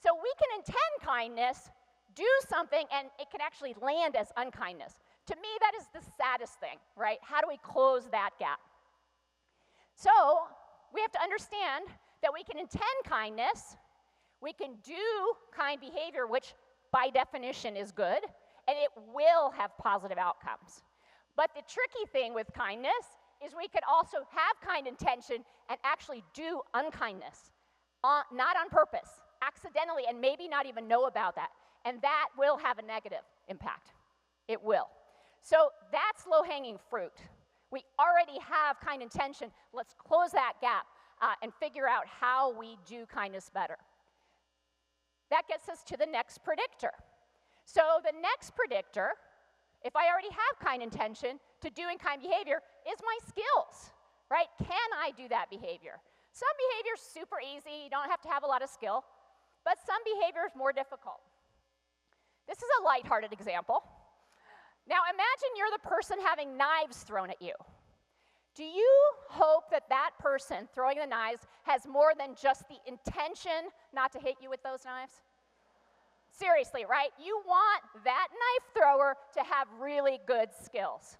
[SPEAKER 18] So we can intend kindness, do something, and it can actually land as unkindness. To me, that is the saddest thing, right? How do we close that gap? So we have to understand that we can intend kindness, we can do kind behavior, which by definition is good, and it will have positive outcomes. But the tricky thing with kindness is we could also have kind intention and actually do unkindness, not on purpose, accidentally, and maybe not even know about that. And that will have a negative impact. It will. So that's low-hanging fruit. We already have kind intention. Let's close that gap and figure out how we do kindness better. That gets us to the next predictor. So the next predictor, if I already have kind intention to doing kind behavior, is my skills, right? Can I do that behavior? Some behavior is super easy. You don't have to have a lot of skill. But some behavior is more difficult. This is a lighthearted example. Now imagine you're the person having knives thrown at you. Do you hope that that person throwing the knives has more than just the intention not to hit you with those knives? Seriously, right? You want that knife thrower to have really good skills.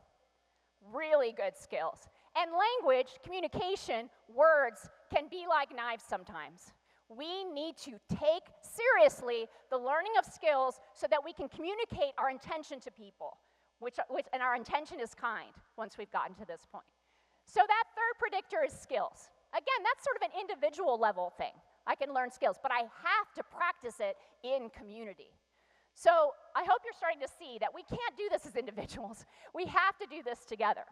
[SPEAKER 18] Really good skills. And language, communication, words can be like knives sometimes. We need to take seriously the learning of skills so that we can communicate our intention to people, and our intention is kind once we've gotten to this point. So that third predictor is skills. Again, that's sort of an individual level thing. I can learn skills, but I have to practice it in community. So I hope you're starting to see that we can't do this as individuals. We have to do this together.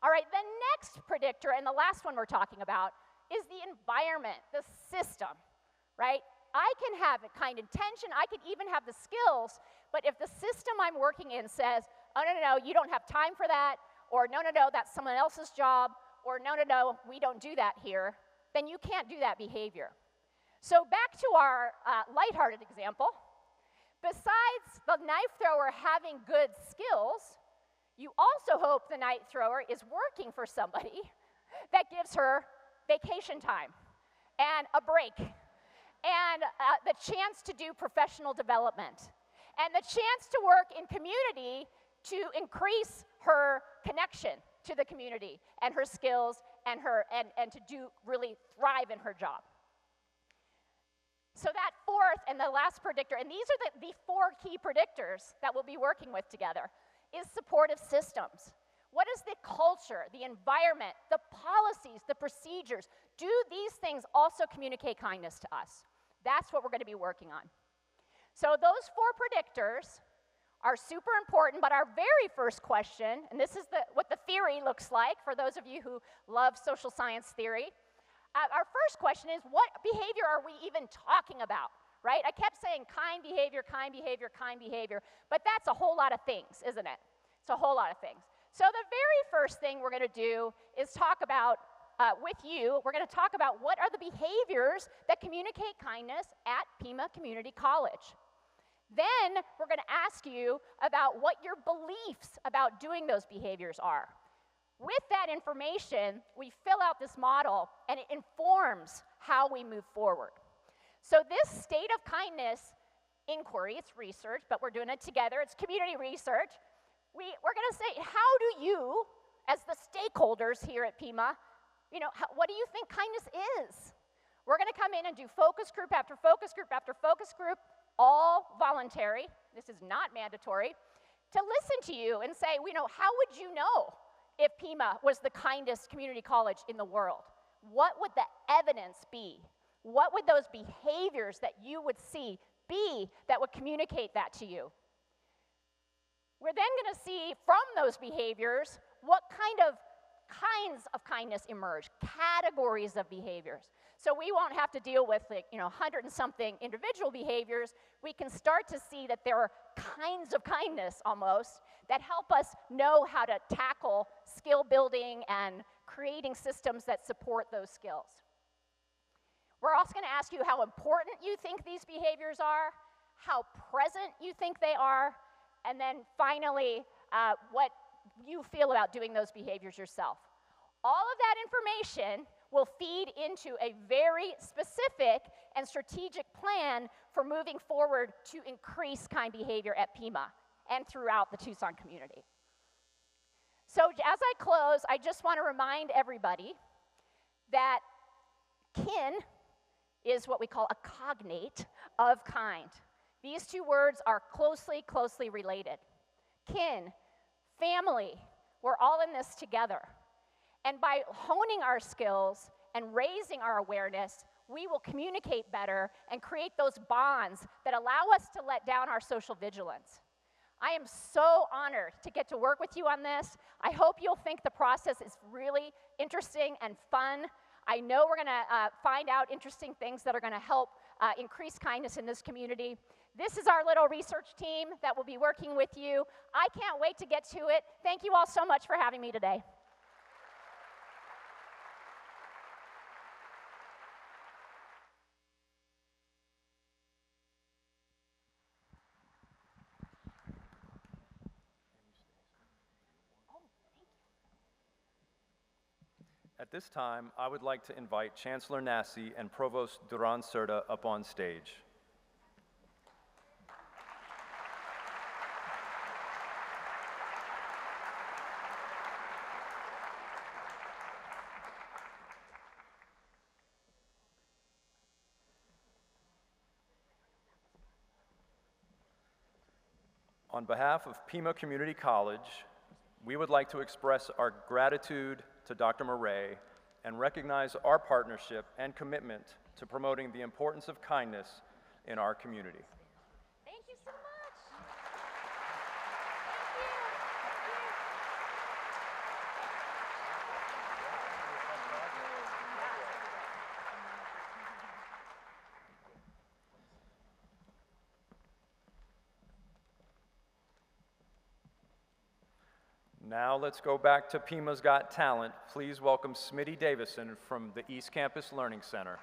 [SPEAKER 18] All right, the next predictor, and the last one we're talking about, is the environment, the system, right? I can have a kind intention, I could even have the skills, but if the system I'm working in says, oh, no, you don't have time for that, or no, that's someone else's job, or no, we don't do that here, then you can't do that behavior. So back to our lighthearted example. Besides the knife thrower having good skills, you also hope the knife thrower is working for somebody that gives her vacation time and a break and the chance to do professional development and the chance to work in community to increase her connection to the community and her skills and to do really thrive in her job. So that fourth and the last predictor, and these are the four key predictors that we'll be working with together, is supportive systems. What is the culture, the environment, the policies, the procedures? Do these things also communicate kindness to us? That's what we're going to be working on. So those four predictors are super important, but our very first question, and this is what the theory looks like for those of you who love social science theory, our first question is, what behavior are we even talking about, right? I kept saying kind behavior, kind behavior, kind behavior, but that's a whole lot of things, isn't it? It's a whole lot of things. So the very first thing we're going to do is talk about, with you, we're going to talk about what are the behaviors that communicate kindness at Pima Community College. Then we're going to ask you about what your beliefs about doing those behaviors are. With that information, we fill out this model, and it informs how we move forward. So this state of kindness inquiry, it's research, but we're doing it together, it's community research. We're going to say, how do you, as the stakeholders here at Pima, what do you think kindness is? We're going to come in and do focus group after focus group after focus group, all voluntary, this is not mandatory, to listen to you and say, how would you know if Pima was the kindest community college in the world? What would the evidence be? What would those behaviors that you would see be that would communicate that to you? We're then going to see from those behaviors what kind of kinds of kindness emerge, categories of behaviors. So we won't have to deal with 100 and something individual behaviors. We can start to see that there are kinds of kindness almost that help us know how to tackle skill building and creating systems that support those skills. We're also going to ask you how important you think these behaviors are, how present you think they are, and then finally, what you feel about doing those behaviors yourself. All of that information will feed into a very specific and strategic plan for moving forward to increase kind behavior at Pima and throughout the Tucson community. So as I close, I just want to remind everybody that kin is what we call a cognate of kind. These two words are closely, closely related. Kin, family, we're all in this together. And by honing our skills and raising our awareness, we will communicate better and create those bonds that allow us to let down our social vigilance. I am so honored to get to work with you on this. I hope you'll think the process is really interesting and fun. I know we're gonna find out interesting things that are gonna help increase kindness in this community. This is our little research team that will be working with you. I can't wait to get to it. Thank you all so much for having me today.
[SPEAKER 7] At this time, I would like to invite Chancellor Nasse and Provost Durán-Cerda up on stage. On behalf of Pima Community College, we would like to express our gratitude to Dr. Maré and recognize our partnership and commitment to promoting the importance of kindness in our community.
[SPEAKER 18] Thank you so much.
[SPEAKER 7] Now let's go back to Pima's Got Talent. Please welcome Smitty Davison from the East Campus Learning Center.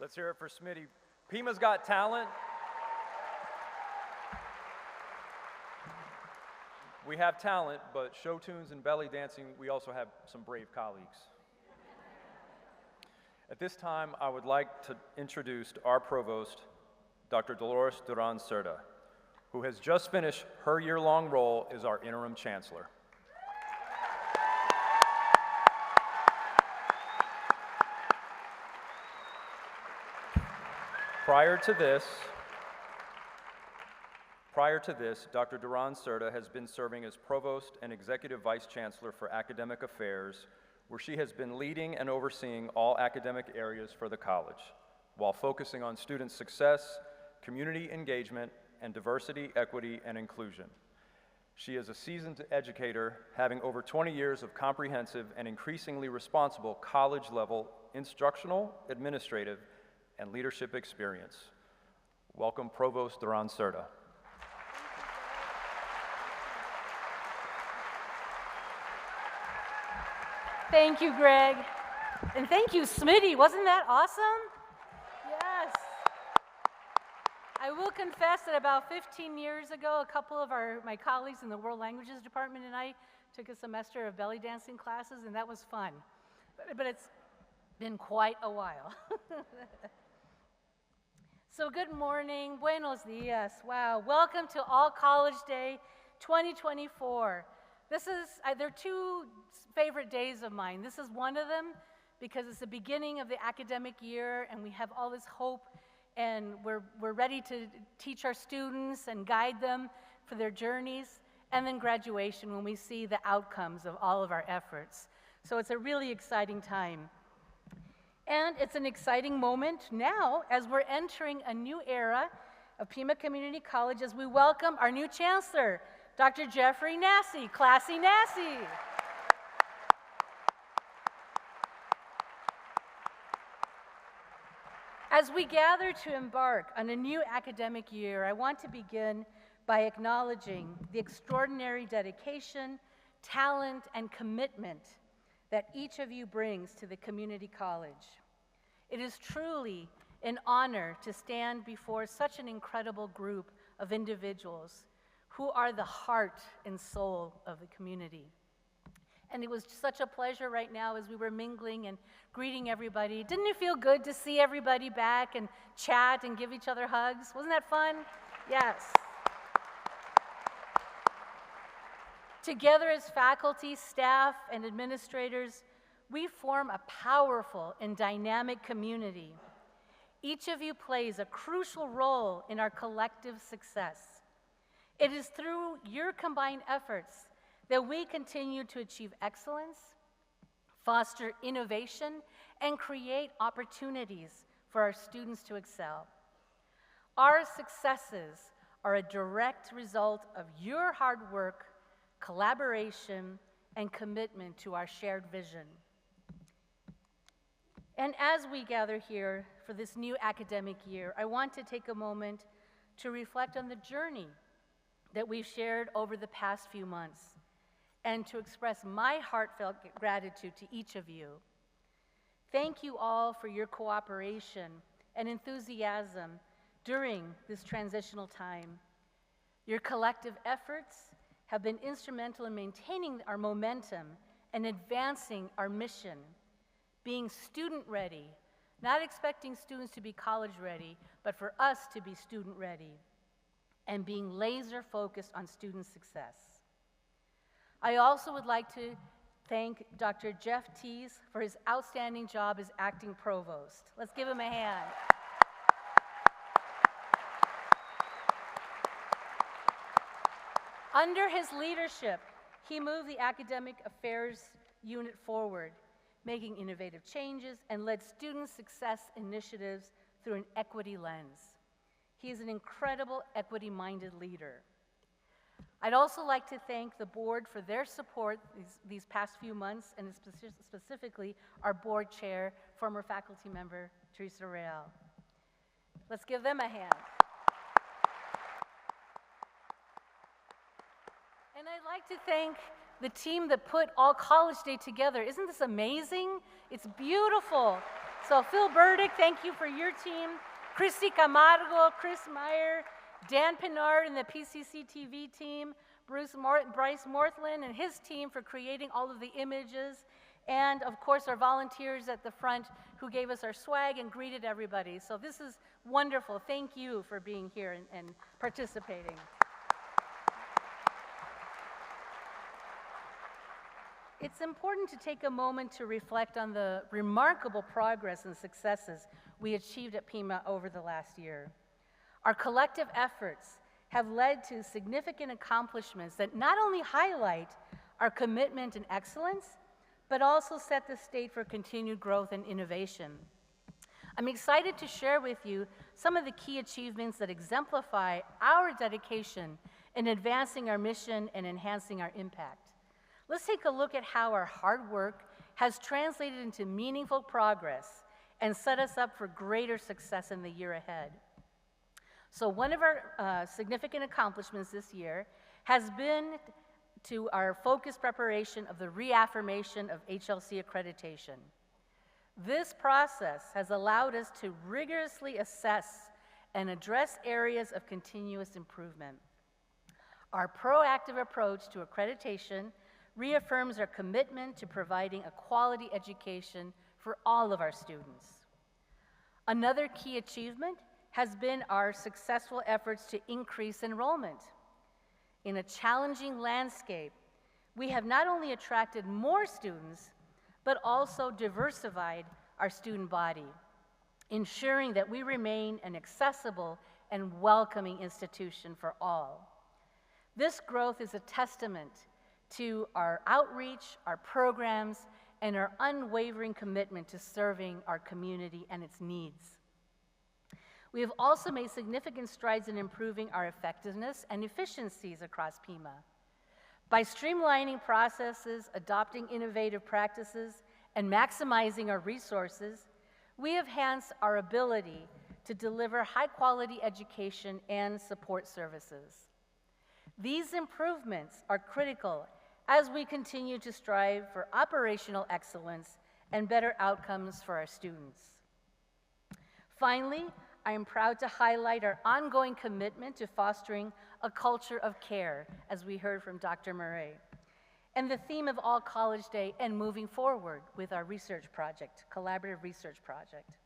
[SPEAKER 7] Let's hear it for Smitty. Pima's got talent. We have talent, but show tunes and belly dancing, we also have some brave colleagues. At this time, I would like to introduce our Provost, Dr. Dolores Durán-Cerda, who has just finished her year-long role as our interim Chancellor. Prior to this, Dr. Durán-Cerda has been serving as Provost and Executive Vice Chancellor for Academic Affairs, where she has been leading and overseeing all academic areas for the college, while focusing on student success, community engagement, and diversity, equity, and inclusion. She is a seasoned educator, having over 20 years of comprehensive and increasingly responsible college-level instructional, administrative, and leadership experience. Welcome, Provost Durán-Cerda.
[SPEAKER 19] Thank you, Greg. And thank you, Smitty. Wasn't that awesome? Yes. I will confess that about 15 years ago, a couple of my colleagues in the World Languages Department and I took a semester of belly dancing classes, and that was fun. But it's been quite a while. So good morning, buenos dias. Wow, welcome to All College Day 2024. There are two favorite days of mine. This is one of them because it's the beginning of the academic year and we have all this hope and we're ready to teach our students and guide them for their journeys. And then graduation when we see the outcomes of all of our efforts. So it's a really exciting time. And it's an exciting moment now as we're entering a new era of Pima Community College as we welcome our new Chancellor, Dr. Jeffrey Nasse, Classy Nasse. As we gather to embark on a new academic year, I want to begin by acknowledging the extraordinary dedication, talent, and commitment that each of you brings to the community college. It is truly an honor to stand before such an incredible group of individuals who are the heart and soul of the community. And it was such a pleasure right now as we were mingling and greeting everybody. Didn't it feel good to see everybody back and chat and give each other hugs? Wasn't that fun? Yes. Together as faculty, staff, and administrators, we form a powerful and dynamic community. Each of you plays a crucial role in our collective success. It is through your combined efforts that we continue to achieve excellence, foster innovation, and create opportunities for our students to excel. Our successes are a direct result of your hard work, collaboration, and commitment to our shared vision. And as we gather here for this new academic year, I want to take a moment to reflect on the journey that we've shared over the past few months and to express my heartfelt gratitude to each of you. Thank you all for your cooperation and enthusiasm during this transitional time. Your collective efforts have been instrumental in maintaining our momentum and advancing our mission, being student-ready, not expecting students to be college-ready, but for us to be student-ready, and being laser-focused on student success. I also would like to thank Dr. Jeff Tees for his outstanding job as acting provost. Let's give him a hand. Under his leadership, he moved the academic affairs unit forward, making innovative changes and led student success initiatives through an equity lens. He is an incredible equity-minded leader. I'd also like to thank the board for their support these past few months, and specifically our board chair, former faculty member, Teresa. Let's give them a hand. And I'd like to thank the team that put All College Day together. Isn't this amazing? It's beautiful. So Phil Burdick, thank you for your team. Christy Camargo, Chris Meyer, Dan Pinard and the PCC TV team, Bryce Morthland and his team for creating all of the images, and of course our volunteers at the front who gave us our swag and greeted everybody. So this is wonderful. Thank you for being here and participating. It's important to take a moment to reflect on the remarkable progress and successes we achieved at Pima over the last year. Our collective efforts have led to significant accomplishments that not only highlight our commitment and excellence, but also set the stage for continued growth and innovation. I'm excited to share with you some of the key achievements that exemplify our dedication in advancing our mission and enhancing our impact. Let's take a look at how our hard work has translated into meaningful progress and set us up for greater success in the year ahead. So one of our significant accomplishments this year has been to our focused preparation of the reaffirmation of HLC accreditation. This process has allowed us to rigorously assess and address areas of continuous improvement. Our proactive approach to accreditation reaffirms our commitment to providing a quality education for all of our students. Another key achievement has been our successful efforts to increase enrollment. In a challenging landscape, we have not only attracted more students, but also diversified our student body, ensuring that we remain an accessible and welcoming institution for all. This growth is a testament to our outreach, our programs, and our unwavering commitment to serving our community and its needs. We have also made significant strides in improving our effectiveness and efficiencies across Pima. By streamlining processes, adopting innovative practices, and maximizing our resources, we have enhanced our ability to deliver high-quality education and support services. These improvements are critical as we continue to strive for operational excellence and better outcomes for our students. Finally, I am proud to highlight our ongoing commitment to fostering a culture of care, as we heard from Dr. Maré, and the theme of All College Day and moving forward with our research project, collaborative research project.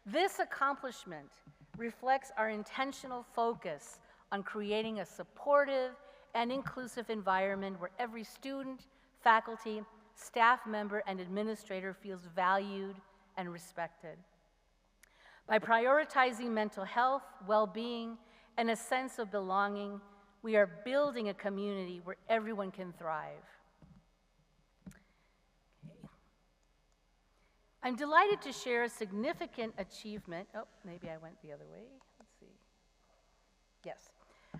[SPEAKER 19] This accomplishment reflects our intentional focus on creating a supportive and inclusive environment where every student, faculty, staff member, and administrator feels valued and respected. By prioritizing mental health, well-being, and a sense of belonging, we are building a community where everyone can thrive. I'm delighted to share a significant achievement. Oh, maybe I went the other way. Let's see. Yes.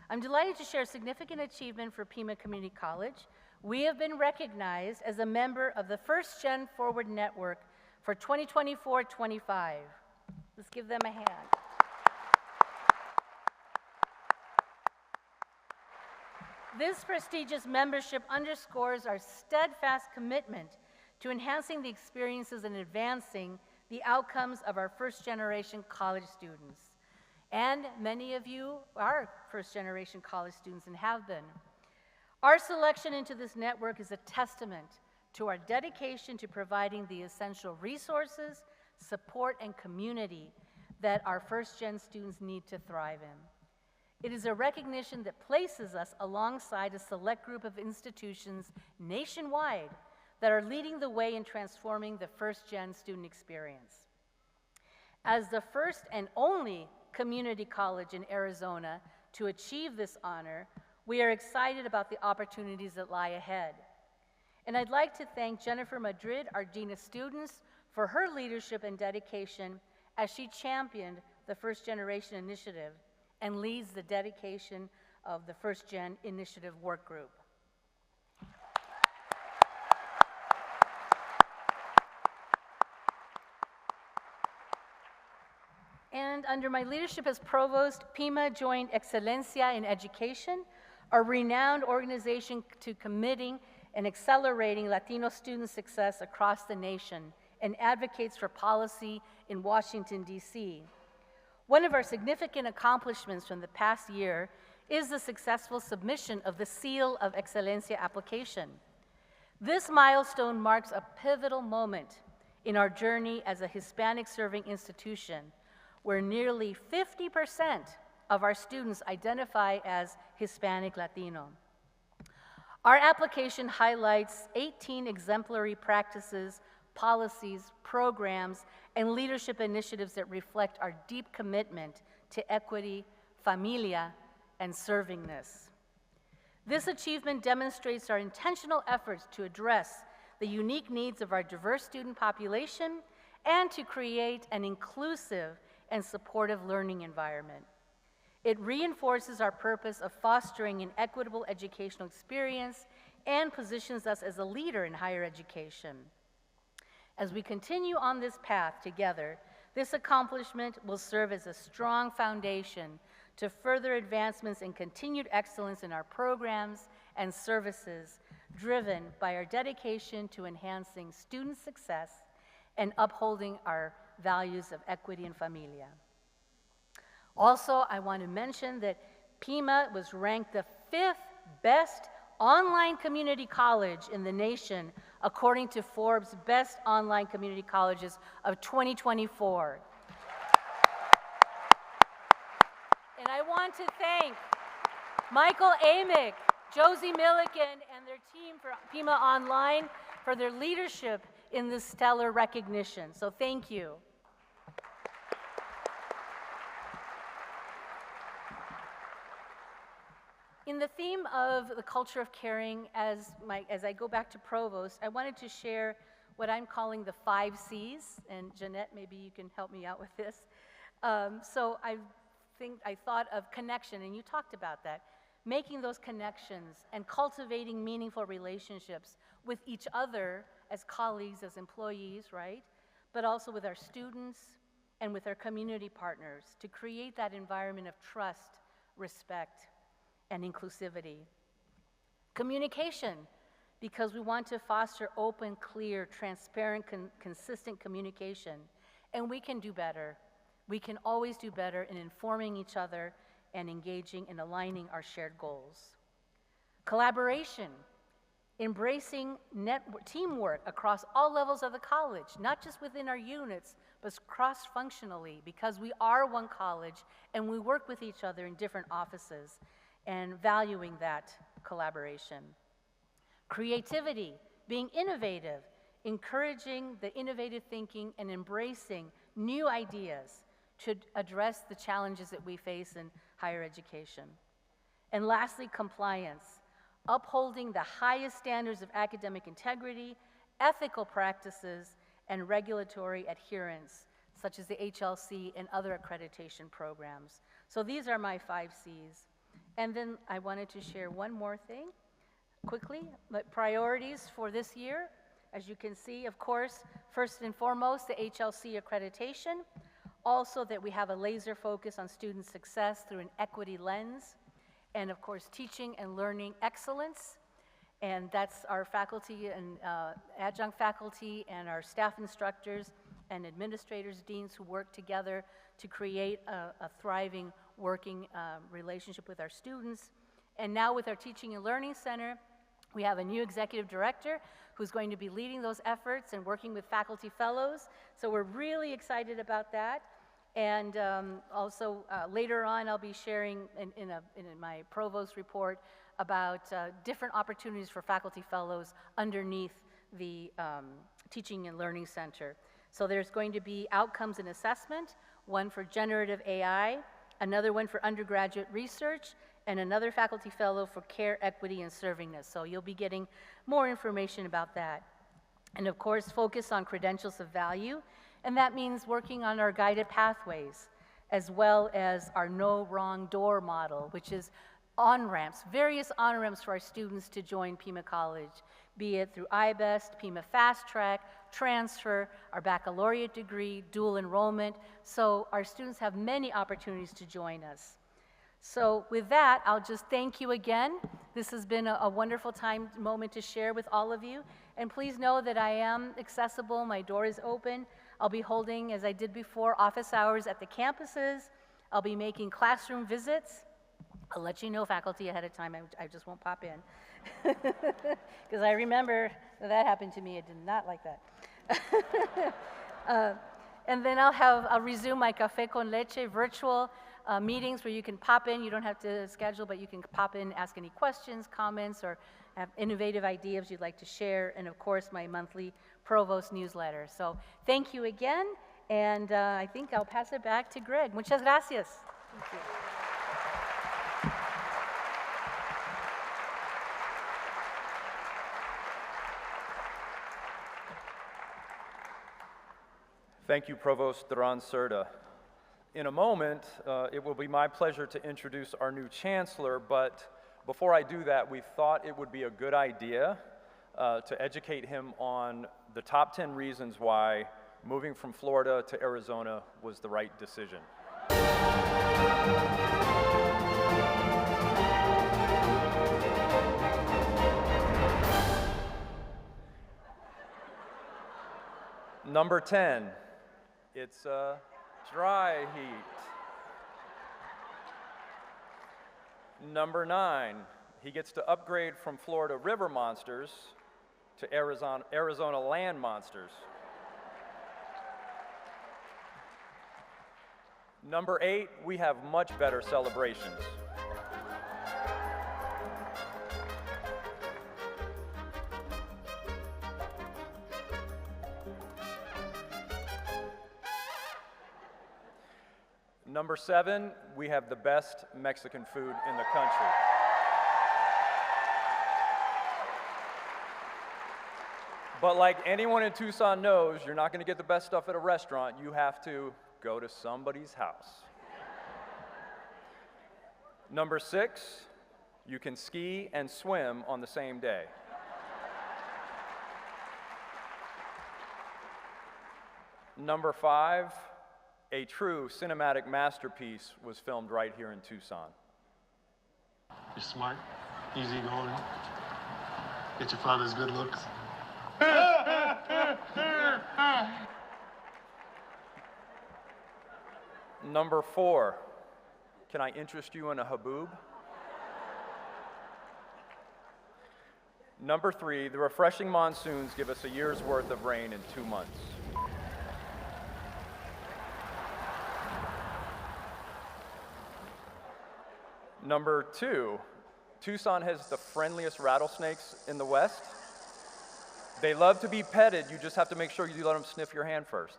[SPEAKER 19] I'm delighted to share a significant achievement for Pima Community College. We have been recognized as a member of the First Gen Forward Network for 2024-25. Let's give them a hand. This prestigious membership underscores our steadfast commitment to enhancing the experiences and advancing the outcomes of our first-generation college students. And many of you are first-generation college students and have been. Our selection into this network is a testament to our dedication to providing the essential resources, support, and community that our first-gen students need to thrive in. It is a recognition that places us alongside a select group of institutions nationwide that are leading the way in transforming the first-gen student experience. As the first and only community college in Arizona to achieve this honor, we are excited about the opportunities that lie ahead. And I'd like to thank Jennifer Madrid, our Dean of Students, for her leadership and dedication as she championed the First Generation Initiative and leads the dedication of the First Gen Initiative Work Group. And under my leadership as Provost, Pima joined Excelencia in Education, a renowned organization to committing and accelerating Latino student success across the nation and advocates for policy in Washington, D.C. One of our significant accomplishments from the past year is the successful submission of the Seal of Excelencia application. This milestone marks a pivotal moment in our journey as a Hispanic-serving institution, where nearly 50% of our students identify as Hispanic Latino. Our application highlights 18 exemplary practices, policies, programs, and leadership initiatives that reflect our deep commitment to equity, familia, and servingness. This achievement demonstrates our intentional efforts to address the unique needs of our diverse student population and to create an inclusive and supportive learning environment. It reinforces our purpose of fostering an equitable educational experience and positions us as a leader in higher education. As we continue on this path together, this accomplishment will serve as a strong foundation to further advancements and continued excellence in our programs and services, driven by our dedication to enhancing student success and upholding our values of equity and familia. Also, I want to mention that Pima was ranked the 5th best online community college in the nation, according to Forbes' Best Online Community Colleges of 2024. And I want to thank Michael Amick, Josie Milliken, and their team for Pima Online for their leadership in this stellar recognition. So thank you. In the theme of the culture of caring, as I go back to Provost, I wanted to share what I'm calling the 5 C's, and Jeannette, maybe you can help me out with this. So I thought of connection, and you talked about that, making those connections and cultivating meaningful relationships with each other as colleagues, as employees, right? But also with our students and with our community partners to create that environment of trust, respect, and inclusivity. Communication, because we want to foster open, clear, transparent, consistent communication. And we can do better. We can always do better in informing each other and engaging and aligning our shared goals. Collaboration, embracing teamwork across all levels of the college, not just within our units, but cross-functionally, because we are one college and we work with each other in different offices, and valuing that collaboration. Creativity, being innovative, encouraging the innovative thinking and embracing new ideas to address the challenges that we face in higher education. And lastly, compliance, upholding the highest standards of academic integrity, ethical practices, and regulatory adherence, such as the HLC and other accreditation programs. So these are my 5 C's. And then I wanted to share one more thing quickly, but priorities for this year. As you can see, of course, first and foremost, the HLC accreditation. Also that we have a laser focus on student success through an equity lens. And of course, teaching and learning excellence. And that's our faculty and adjunct faculty and our staff instructors and administrators, deans who work together to create a thriving working relationship with our students. And now with our Teaching and Learning Center, we have a new executive director who's going to be leading those efforts and working with faculty fellows. So we're really excited about that. And also later on, I'll be sharing in my Provost report about different opportunities for faculty fellows underneath the Teaching and Learning Center. So there's going to be outcomes and assessment, one for generative AI, another one for undergraduate research, and another faculty fellow for care, equity, and servingness. So you'll be getting more information about that. And of course, focus on credentials of value, and that means working on our guided pathways, as well as our no wrong door model, which is on-ramps, various on-ramps for our students to join Pima College, be it through iBest, Pima Fast Track, transfer, our baccalaureate degree, dual enrollment. So our students have many opportunities to join us. So with that, I'll just thank you again. This has been a wonderful moment to share with all of you. And please know that I am accessible. My door is open. I'll be holding, as I did before, office hours at the campuses. I'll be making classroom visits. I'll let you know, faculty, ahead of time. I just won't pop in. Because I remember that happened to me. I did not like that. And then I'll resume my Café con Leche virtual meetings where you can pop in. You don't have to schedule, but you can pop in, ask any questions, comments, or have innovative ideas you'd like to share. And of course, my monthly Provost newsletter. So thank you again. And I think I'll pass it back to Greg. Muchas gracias. Thank you.
[SPEAKER 7] Thank you, Provost Durán-Cerda. In a moment, it will be my pleasure to introduce our new Chancellor, but before I do that, we thought it would be a good idea to educate him on the top 10 reasons why moving from Florida to Arizona was the right decision. Number 10, it's dry heat. Number 9, he gets to upgrade from Florida river monsters to Arizona land monsters. Number 8, we have much better celebrations. Number 7, we have the best Mexican food in the country. But like anyone in Tucson knows, you're not going to get the best stuff at a restaurant. You have to go to somebody's house. Number 6, you can ski and swim on the same day. Number 5, a true cinematic masterpiece was filmed right here in Tucson.
[SPEAKER 20] You're smart, easygoing, get your father's good looks.
[SPEAKER 7] Number 4, can I interest you in a haboob? Number 3, the refreshing monsoons give us a year's worth of rain in 2 months. Number 2, Tucson has the friendliest rattlesnakes in the West. They love to be petted, you just have to make sure you let them sniff your hand first.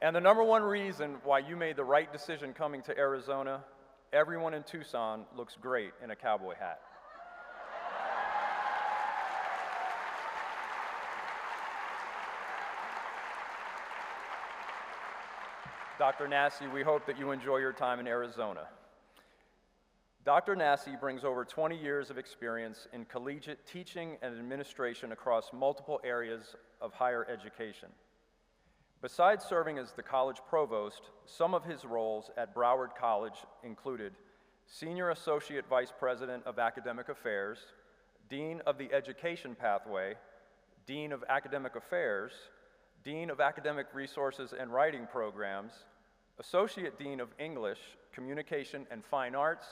[SPEAKER 7] And the number 1 reason why you made the right decision coming to Arizona, everyone in Tucson looks great in a cowboy hat. Dr. Nasse, we hope that you enjoy your time in Arizona. Dr. Nasse brings over 20 years of experience in collegiate teaching and administration across multiple areas of higher education. Besides serving as the college provost, some of his roles at Broward College included Senior Associate Vice President of Academic Affairs, Dean of the Education Pathway, Dean of Academic Affairs, Dean of Academic Resources and Writing Programs, Associate Dean of English, Communication and Fine Arts,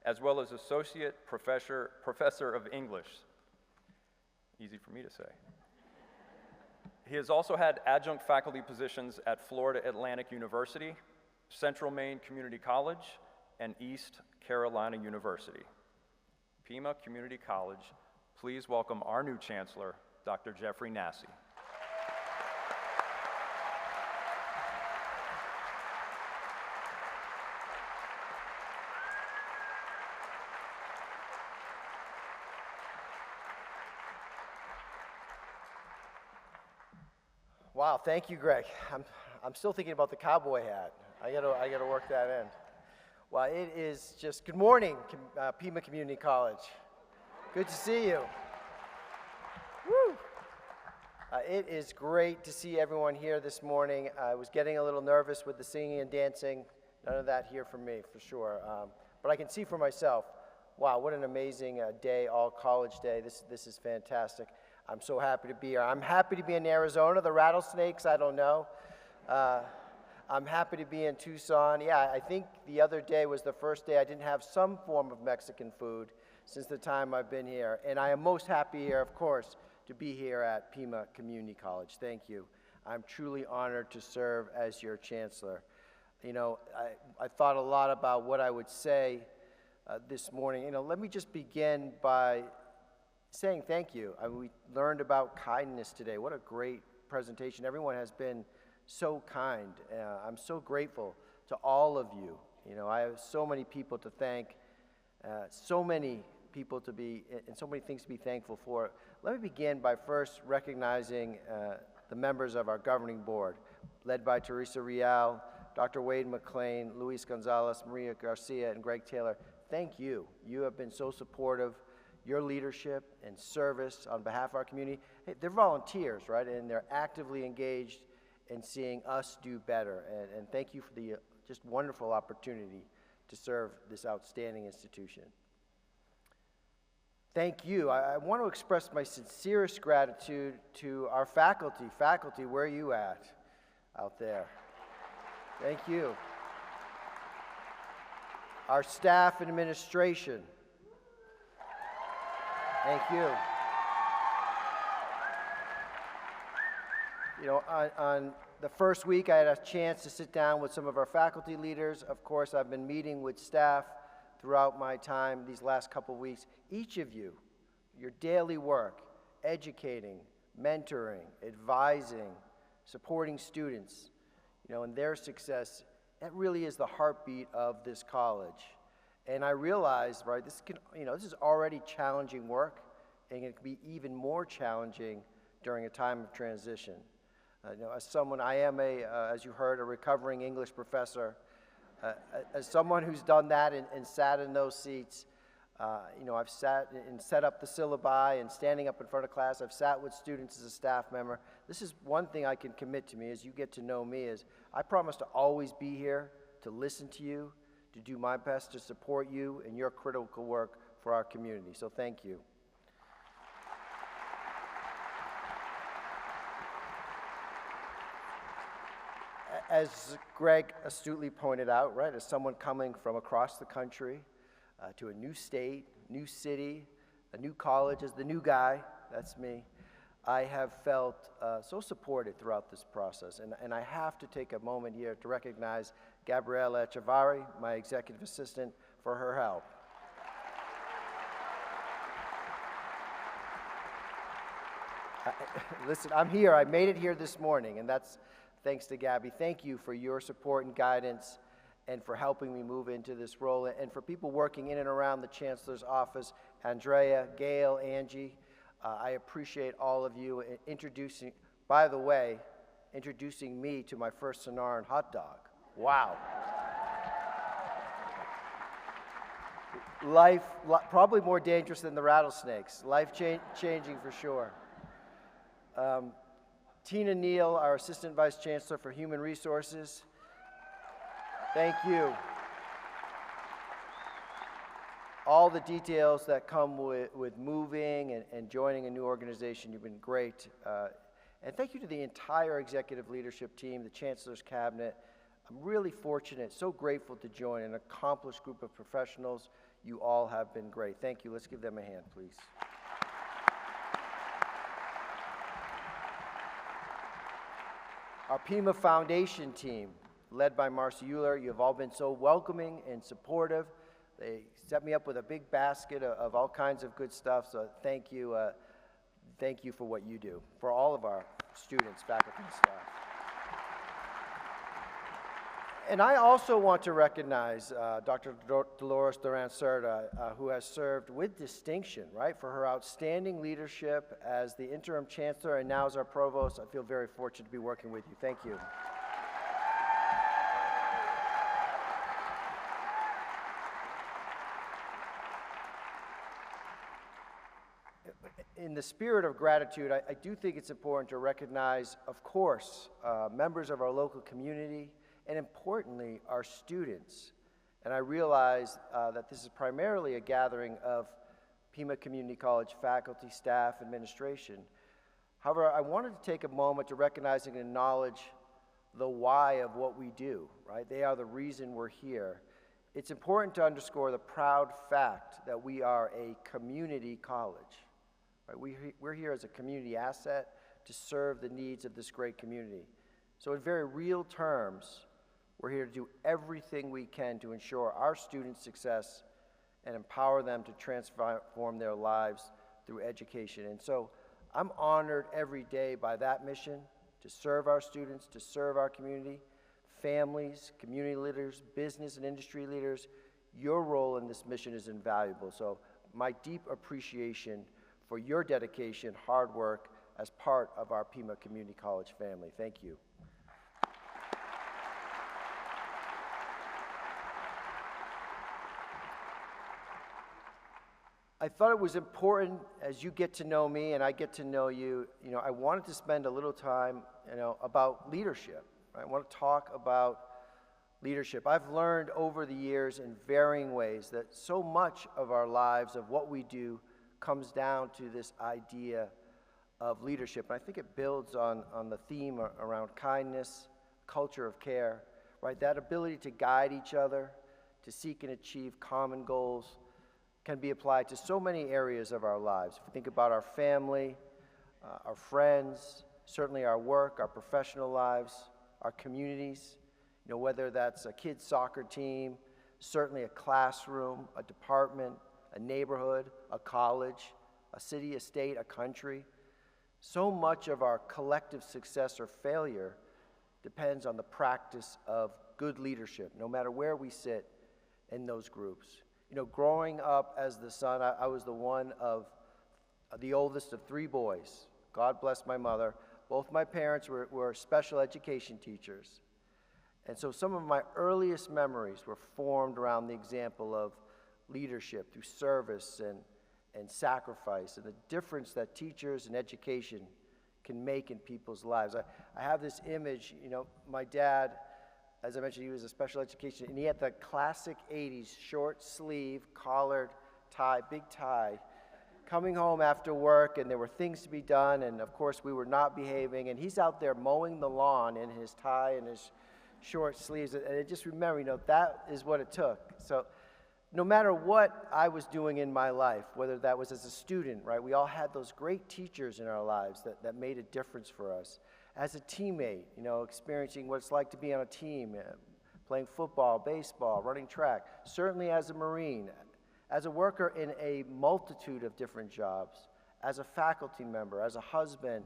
[SPEAKER 7] as well as Associate Professor of English. Easy for me to say. He has also had adjunct faculty positions at Florida Atlantic University, Central Maine Community College, and East Carolina University. Pima Community College, please welcome our new Chancellor, Dr. Jeffrey Nasse.
[SPEAKER 21] Wow, thank you, Greg. I'm still thinking about the cowboy hat. I gotta work that in. Well, it is just good morning, Pima Community College. Good to see you. Woo! It is great to see everyone here this morning. I was getting a little nervous with the singing and dancing None of that here for me, for sure. But I can see for myself, wow, what an amazing day, all college day. This is fantastic. I'm so happy to be here. I'm happy to be in Arizona. The rattlesnakes, I don't know. I'm happy to be in Tucson. Yeah, I think the other day was the first day I didn't have some form of Mexican food since the time I've been here. And I am most happy here, of course, to be here at Pima Community College. Thank you. I'm truly honored to serve as your chancellor. You know, I thought a lot about what I would say this morning. You know, let me just begin by saying thank you. We learned about kindness today. What a great presentation. Everyone has been so kind. I'm so grateful to all of you. You know, I have so many people to thank, so many people to be, and so many things to be thankful for. Let me begin by first recognizing the members of our governing board, led by Teresa Rial, Dr. Wade McLean, Luis Gonzalez, Maria Garcia, and Greg Taylor. Thank you. You have been so supportive. Your leadership and service on behalf of our community, hey, they're volunteers, right? And they're actively engaged in seeing us do better. And thank you for the just wonderful opportunity to serve this outstanding institution. Thank you. I want to express my sincerest gratitude to our faculty. Faculty, where are you at out there? Thank you. Our staff and administration. Thank you. You know, on the first week, I had a chance to sit down with some of our faculty leaders. Of course, I've been meeting with staff throughout my time these last couple of weeks. Each of you, your daily work, educating, mentoring, advising, supporting students, you know, and their success, that really is the heartbeat of this college. And I realized, right, this is already challenging work, and it can be even more challenging during a time of transition. You know, as someone, I am as you heard, a recovering English professor. As someone who's done that and sat in those seats, you know, I've sat and set up the syllabi and standing up in front of class. I've sat with students as a staff member. This is one thing I can commit to me as you get to know me is I promise to always be here to listen to you, to do my best to support you in your critical work for our community. So thank you. As Greg astutely pointed out, right, as someone coming from across the country to a new state, new city, a new college, as the new guy, that's me, I have felt so supported throughout this process. And I have to take a moment here to recognize Gabriela Chavari, my executive assistant, for her help. Listen, I'm here. I made it here this morning, and that's thanks to Gabby. Thank you for your support and guidance and for helping me move into this role. And for people working in and around the Chancellor's office, Andrea, Gail, Angie, I appreciate all of you introducing, by the way, introducing me to my first Sonoran hot dog. Wow. Life, probably more dangerous than the rattlesnakes. Life-changing for sure. Tina Neal, our Assistant Vice Chancellor for Human Resources. Thank you. All the details that come with moving and joining a new organization, you've been great. And thank you to the entire executive leadership team, the Chancellor's Cabinet. I'm really fortunate, so grateful to join an accomplished group of professionals. You all have been great. Thank you. Let's give them a hand, please. Our Pima Foundation team, led by Marcy Euler, you have all been so welcoming and supportive. They set me up with a big basket of all kinds of good stuff, so thank you for what you do, for all of our students, faculty, and staff. And I also want to recognize Dr. Dolores Durán-Cerda, who has served with distinction, right, for her outstanding leadership as the interim chancellor and now as our provost. I feel very fortunate to be working with you. Thank you. In the spirit of gratitude, I do think it's important to recognize, of course, members of our local community and importantly, our students. And I realize that this is primarily a gathering of Pima Community College faculty, staff, administration. However, I wanted to take a moment to recognize and acknowledge the why of what we do, right? They are the reason we're here. It's important to underscore the proud fact that we are a community college. Right? We're here as a community asset to serve the needs of this great community. So in very real terms, we're here to do everything we can to ensure our students' success and empower them to transform their lives through education. And so I'm honored every day by that mission, to serve our students, to serve our community, families, community leaders, business and industry leaders. Your role in this mission is invaluable. So my deep appreciation for your dedication, hard work as part of our Pima Community College family. Thank you. I thought it was important as you get to know me and I get to know you, I wanted to spend a little time, about leadership. I want to talk about leadership. I've learned over the years in varying ways that so much of our lives, of what we do, comes down to this idea of leadership. And I think it builds on the theme around kindness, culture of care, right? That ability to guide each other, to seek and achieve common goals, can be applied to so many areas of our lives. If we think about our family, our friends, certainly our work, our professional lives, our communities, whether that's a kid's soccer team, certainly a classroom, a department, a neighborhood, a college, a city, a state, a country. So much of our collective success or failure depends on the practice of good leadership, no matter where we sit in those groups. Growing up as the son, I was the one of the oldest of three boys. God bless my mother. Both my parents were special education teachers. And so some of my earliest memories were formed around the example of leadership through service and sacrifice, and the difference that teachers and education can make in people's lives. I have this image, my dad, as I mentioned, he was a special education, and he had the classic 80s short sleeve, collared tie, big tie, coming home after work, and there were things to be done, and of course we were not behaving, and he's out there mowing the lawn in his tie and his short sleeves, and I just remember, that is what it took. So no matter what I was doing in my life, whether that was as a student, right, we all had those great teachers in our lives that made a difference for us. As a teammate, experiencing what it's like to be on a team, playing football, baseball, running track, certainly as a Marine, as a worker in a multitude of different jobs, as a faculty member, as a husband,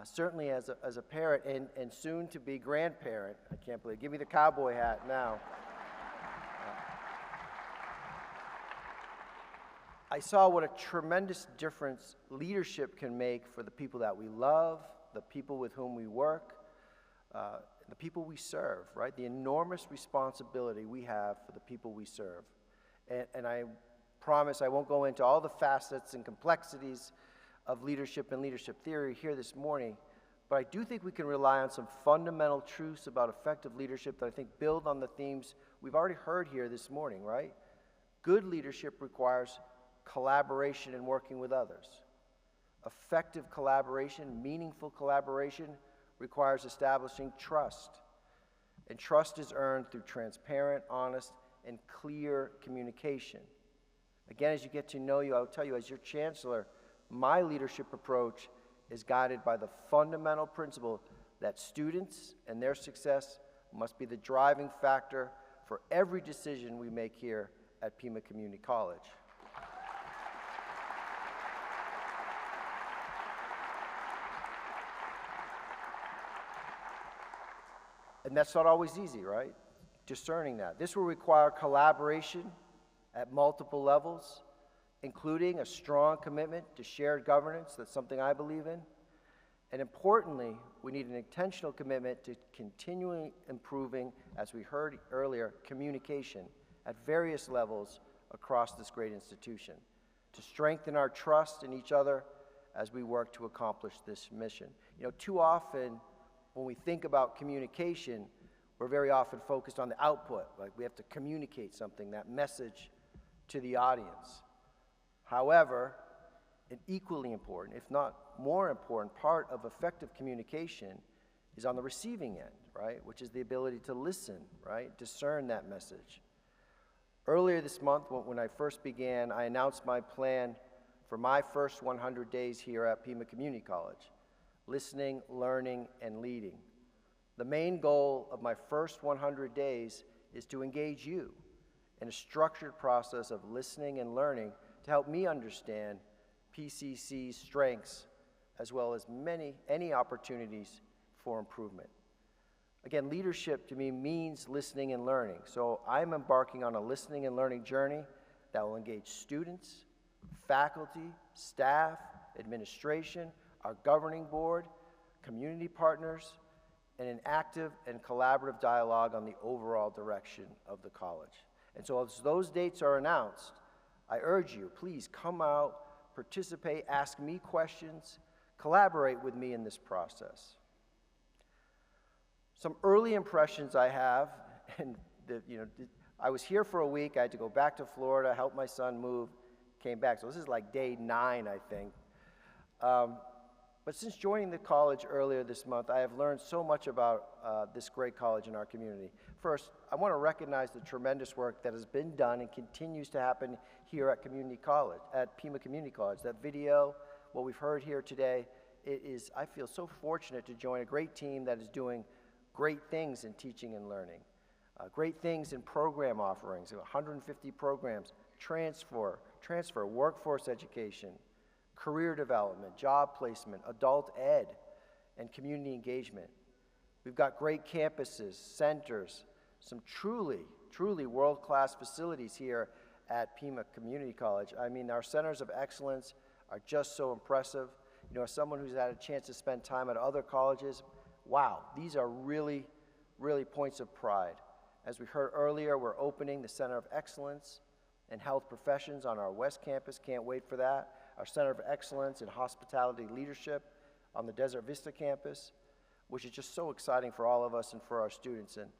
[SPEAKER 21] certainly as a parent, and soon to be grandparent. I can't believe, give me the cowboy hat now. I saw what a tremendous difference leadership can make for the people that we love, the people with whom we work, the people we serve, right? The enormous responsibility we have for the people we serve. And I promise I won't go into all the facets and complexities of leadership and leadership theory here this morning, but I do think we can rely on some fundamental truths about effective leadership that I think build on the themes we've already heard here this morning, right? Good leadership requires collaboration and working with others. Effective collaboration, meaningful collaboration, requires establishing trust. And trust is earned through transparent, honest, and clear communication. Again, as you get to know you, I'll tell you, as your chancellor, my leadership approach is guided by the fundamental principle that students and their success must be the driving factor for every decision we make here at Pima Community College. And that's not always easy, right? Discerning that. This will require collaboration at multiple levels, including a strong commitment to shared governance. That's something I believe in. And importantly, we need an intentional commitment to continually improving, as we heard earlier, communication at various levels across this great institution, to strengthen our trust in each other as we work to accomplish this mission. Too often, when we think about communication, we're very often focused on the output, like we have to communicate something, that message to the audience. However, an equally important, if not more important, part of effective communication is on the receiving end, right? Which is the ability to listen, right? Discern that message. Earlier this month, when I first began, I announced my plan for my first 100 days here at Pima Community College: listening, learning, and leading. The main goal of my first 100 days is to engage you in a structured process of listening and learning to help me understand PCC's strengths as well as any opportunities for improvement. Again, leadership to me means listening and learning. So I'm embarking on a listening and learning journey that will engage students, faculty, staff, administration, our governing board, community partners, and an active and collaborative dialogue on the overall direction of the college. And so as those dates are announced, I urge you, please come out, participate, ask me questions, collaborate with me in this process. Some early impressions I have, and I was here for a week. I had to go back to Florida, help my son move, came back. So this is like day 9, I think. But since joining the college earlier this month, I have learned so much about this great college in our community. First, I want to recognize the tremendous work that has been done and continues to happen here at Pima Community College. That video, what we've heard here today, I feel so fortunate to join a great team that is doing great things in teaching and learning, great things in program offerings, 150 programs, transfer, workforce education, career development, job placement, adult ed, and community engagement. We've got great campuses, centers, some truly world-class facilities here at Pima Community College. I mean, our centers of excellence are just so impressive. As someone who's had a chance to spend time at other colleges, wow, these are really, really points of pride. As we heard earlier, we're opening the Center of Excellence in Health Professions on our West Campus. Can't wait for that. Our Center of Excellence in Hospitality Leadership on the Desert Vista campus, which is just so exciting for all of us and for our students. And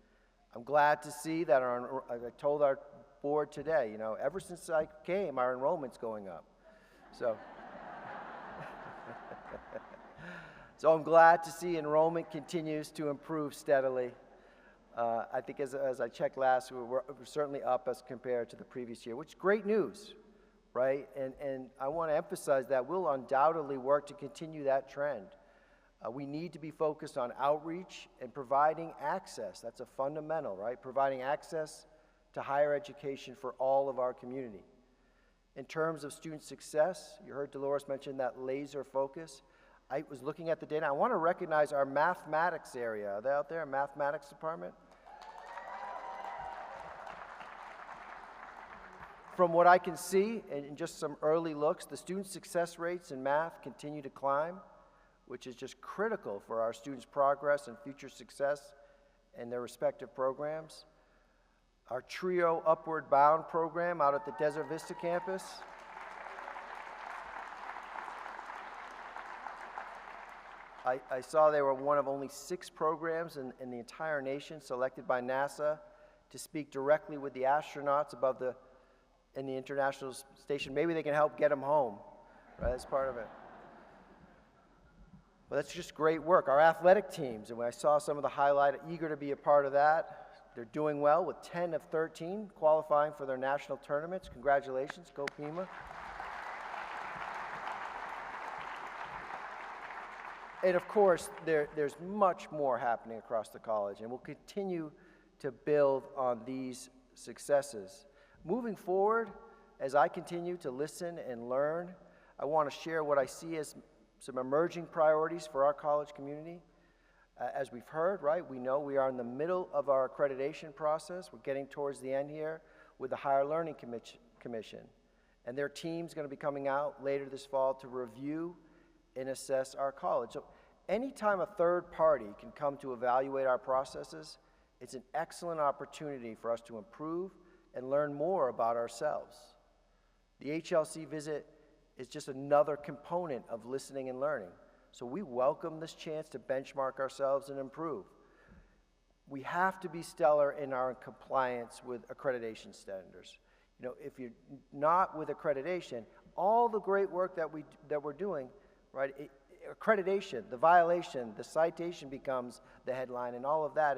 [SPEAKER 21] I'm glad to see that I told our board today, ever since I came, our enrollment's going up. So I'm glad to see enrollment continues to improve steadily. I think as I checked last, we're certainly up as compared to the previous year, which is great news, right? And I want to emphasize that we'll undoubtedly work to continue that trend. We need to be focused on outreach and providing access. That's a fundamental, right? Providing access to higher education for all of our community. In terms of student success, you heard Dolores mention that laser focus. I was looking at the data. I want to recognize our mathematics area. Are they out there, mathematics department? From what I can see, and in just some early looks, the student success rates in math continue to climb, which is just critical for our students' progress and future success in their respective programs. Our TRIO Upward Bound program out at the Desert Vista campus. I saw they were one of only 6 programs in the entire nation selected by NASA to speak directly with the astronauts in the International Station. Maybe they can help get them home, right? That's part of it. But that's just great work. Our athletic teams, and when I saw some of the highlight, eager to be a part of that. They're doing well with 10 of 13 qualifying for their national tournaments. Congratulations, go Pima. And of course, there's much more happening across the college, and we'll continue to build on these successes. Moving forward, as I continue to listen and learn, I want to share what I see as some emerging priorities for our college community. As we've heard, right, we know we are in the middle of our accreditation process. We're getting towards the end here with the Higher Learning Commission. And their team's going to be coming out later this fall to review and assess our college. So anytime a third party can come to evaluate our processes, it's an excellent opportunity for us to improve and learn more about ourselves. The HLC visit is just another component of listening and learning. So we welcome this chance to benchmark ourselves and improve. We have to be stellar in our compliance with accreditation standards. You know, if you're not with accreditation, all the great work that we're doing, right, accreditation, the violation, the citation becomes the headline, and all of that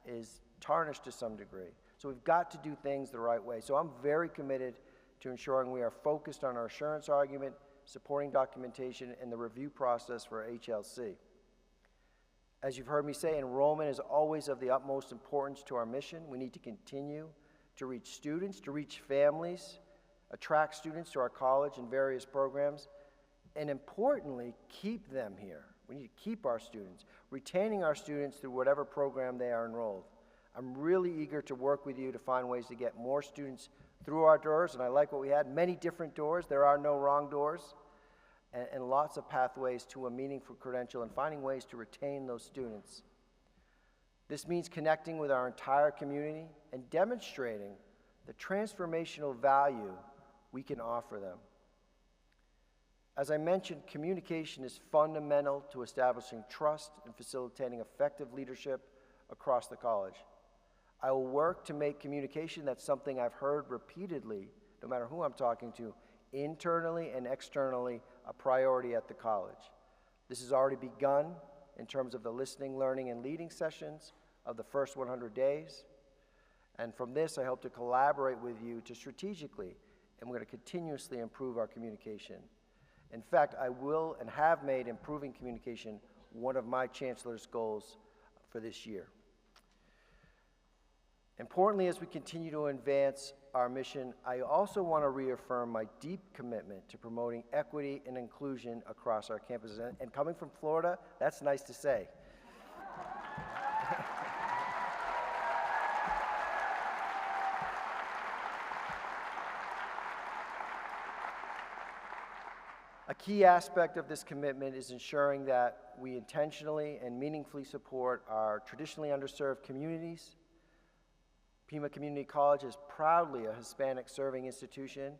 [SPEAKER 21] is tarnished to some degree. So we've got to do things the right way. So I'm very committed to ensuring we are focused on our assurance argument, supporting documentation, and the review process for HLC. As you've heard me say, enrollment is always of the utmost importance to our mission. We need to continue to reach students, to reach families, attract students to our college and various programs, and importantly, keep them here. We need to keep our students, retaining our students through whatever program they are enrolled. I'm really eager to work with you to find ways to get more students through our doors, and I like what we had, many different doors. There are no wrong doors, and lots of pathways to a meaningful credential and finding ways to retain those students. This means connecting with our entire community and demonstrating the transformational value we can offer them. As I mentioned, communication is fundamental to establishing trust and facilitating effective leadership across the college. I will work to make communication, that's something I've heard repeatedly, no matter who I'm talking to, internally and externally, a priority at the college. This has already begun in terms of the listening, learning, and leading sessions of the first 100 days. And from this, I hope to collaborate with you to strategically, and we're going to continuously improve our communication. In fact, I will and have made improving communication one of my Chancellor's goals for this year. Importantly, as we continue to advance our mission, I also want to reaffirm my deep commitment to promoting equity and inclusion across our campuses. And coming from Florida, that's nice to say. A key aspect of this commitment is ensuring that we intentionally and meaningfully support our traditionally underserved communities. Pima Community College is proudly a Hispanic serving institution,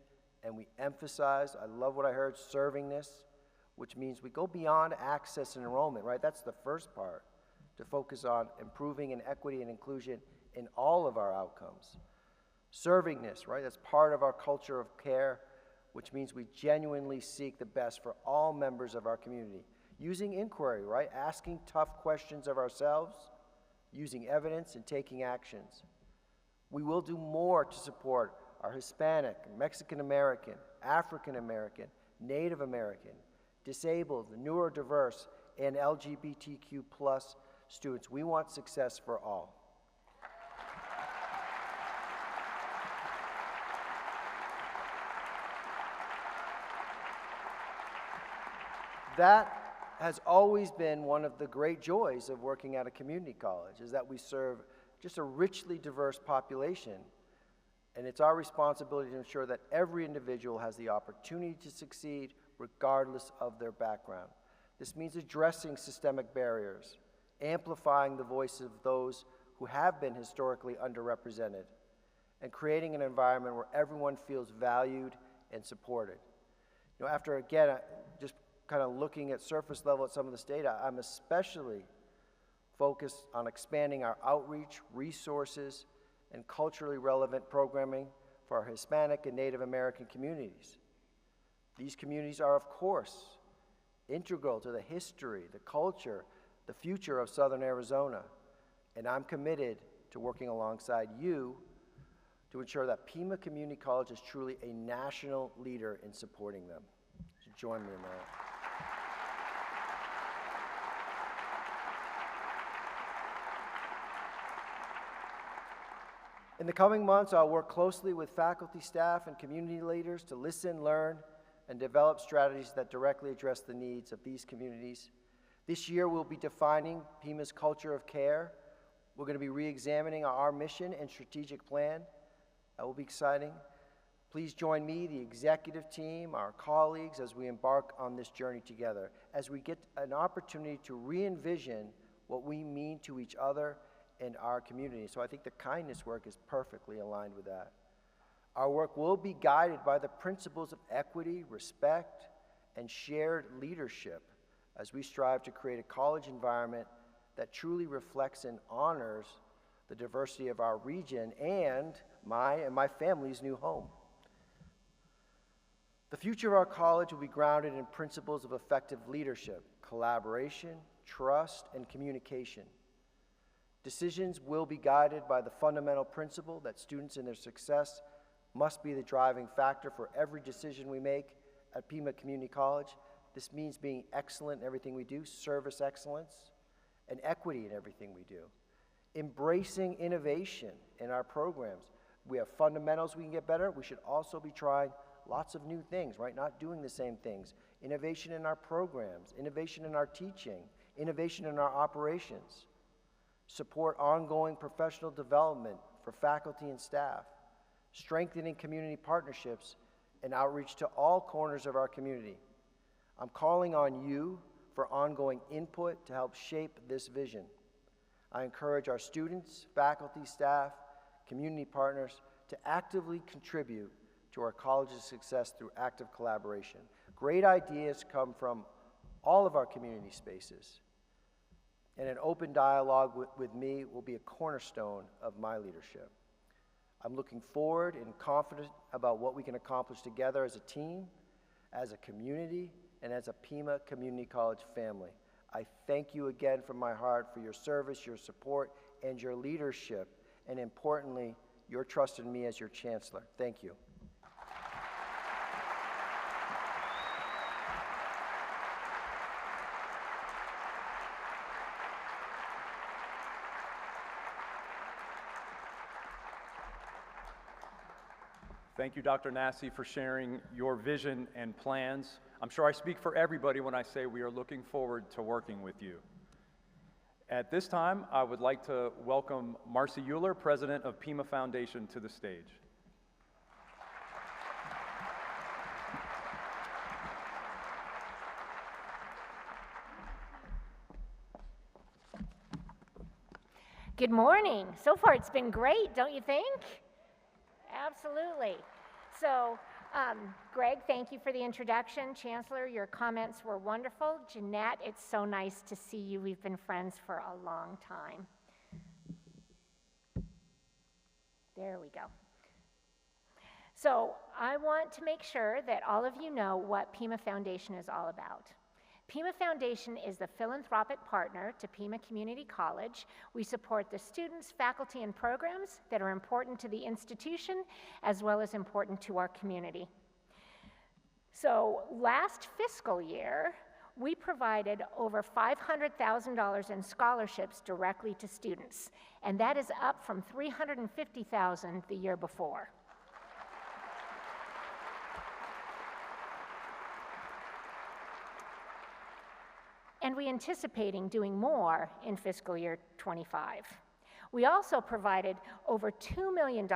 [SPEAKER 21] and we emphasize, I love what I heard, servingness, which means we go beyond access and enrollment, right? That's the first part, to focus on improving in equity and inclusion in all of our outcomes. Servingness, right? That's part of our culture of care, which means we genuinely seek the best for all members of our community. Using inquiry, right? Asking tough questions of ourselves, using evidence, and taking actions. We will do more to support our Hispanic, Mexican American, African American, Native American, disabled, neurodiverse, and LGBTQ+ students. We want success for all. That has always been one of the great joys of working at a community college, is that we serve just a richly diverse population, and it's our responsibility to ensure that every individual has the opportunity to succeed regardless of their background. This means addressing systemic barriers, amplifying the voices of those who have been historically underrepresented, and creating an environment where everyone feels valued and supported. You know, after, again, just kind of looking at surface level at some of this data, I'm especially focused on expanding our outreach, resources, and culturally relevant programming for our Hispanic and Native American communities. These communities are, of course, integral to the history, the culture, the future of Southern Arizona, and I'm committed to working alongside you to ensure that Pima Community College is truly a national leader in supporting them. So join me in that. In the coming months, I'll work closely with faculty, staff, and community leaders to listen, learn, and develop strategies that directly address the needs of these communities. This year, we'll be defining Pima's culture of care. We're going to be re-examining our mission and strategic plan. That will be exciting. Please join me, the executive team, our colleagues, as we embark on this journey together, as we get an opportunity to re-envision what we mean to each other and our community. So I think the kindness work is perfectly aligned with that. Our work will be guided by the principles of equity, respect, and shared leadership as we strive to create a college environment that truly reflects and honors the diversity of our region, and my family's new home. The future of our college will be grounded in principles of effective leadership, collaboration, trust, and communication. Decisions will be guided by the fundamental principle that students and their success must be the driving factor for every decision we make at Pima Community College. This means being excellent in everything we do, service excellence, and equity in everything we do. Embracing innovation in our programs. We have fundamentals we can get better. We should also be trying lots of new things, right? Not doing the same things. Innovation in our programs, innovation in our teaching, innovation in our operations. Support ongoing professional development for faculty and staff. Strengthening community partnerships and outreach to all corners of our community. I'm calling on you for ongoing input to help shape this vision. I encourage our students, faculty, staff, community partners to actively contribute to our college's success through active collaboration. Great ideas come from all of our community spaces, and an open dialogue with me will be a cornerstone of my leadership. I'm looking forward and confident about what we can accomplish together as a team, as a community, and as a Pima Community College family. I thank you again from my heart for your service, your support, and your leadership, and importantly, your trust in me as your Chancellor. Thank you.
[SPEAKER 7] Thank you, Dr. Nasse, for sharing your vision and plans. I'm sure I speak for everybody when I say we are looking forward to working with you. At this time, I would like to welcome Marcy Euler, President of Pima Foundation, to the stage.
[SPEAKER 2] Good morning. So far it's been great, don't you think? Absolutely. So, Greg, thank you for the introduction. Chancellor, your comments were wonderful. Jeannette, it's so nice to see you. We've been friends for a long time. There we go. So, I want to make sure that all of you know what Pima Foundation is all about. Pima Foundation is the philanthropic partner to Pima Community College. We support the students, faculty, and programs that are important to the institution as well as important to our community. So last fiscal year, we provided over $500,000 in scholarships directly to students, and that is up from $350,000 the year before. And we're anticipating doing more in fiscal year 25. We also provided over $2 million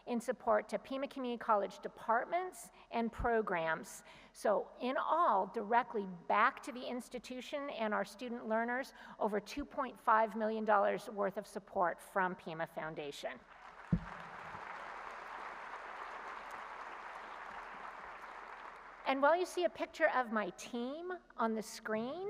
[SPEAKER 2] in support to Pima Community College departments and programs. So in all, directly back to the institution and our student learners, over $2.5 million worth of support from Pima Foundation. And while you see a picture of my team on the screen,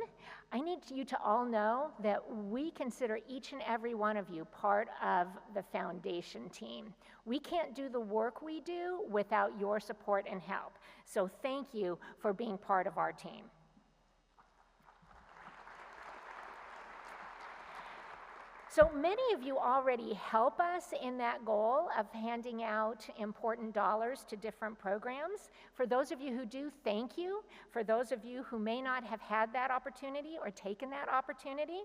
[SPEAKER 2] I need you to all know that we consider each and every one of you part of the foundation team. We can't do the work we do without your support and help. So thank you for being part of our team. So many of you already help us in that goal of handing out important dollars to different programs. For those of you who do, thank you. For those of you who may not have had that opportunity or taken that opportunity,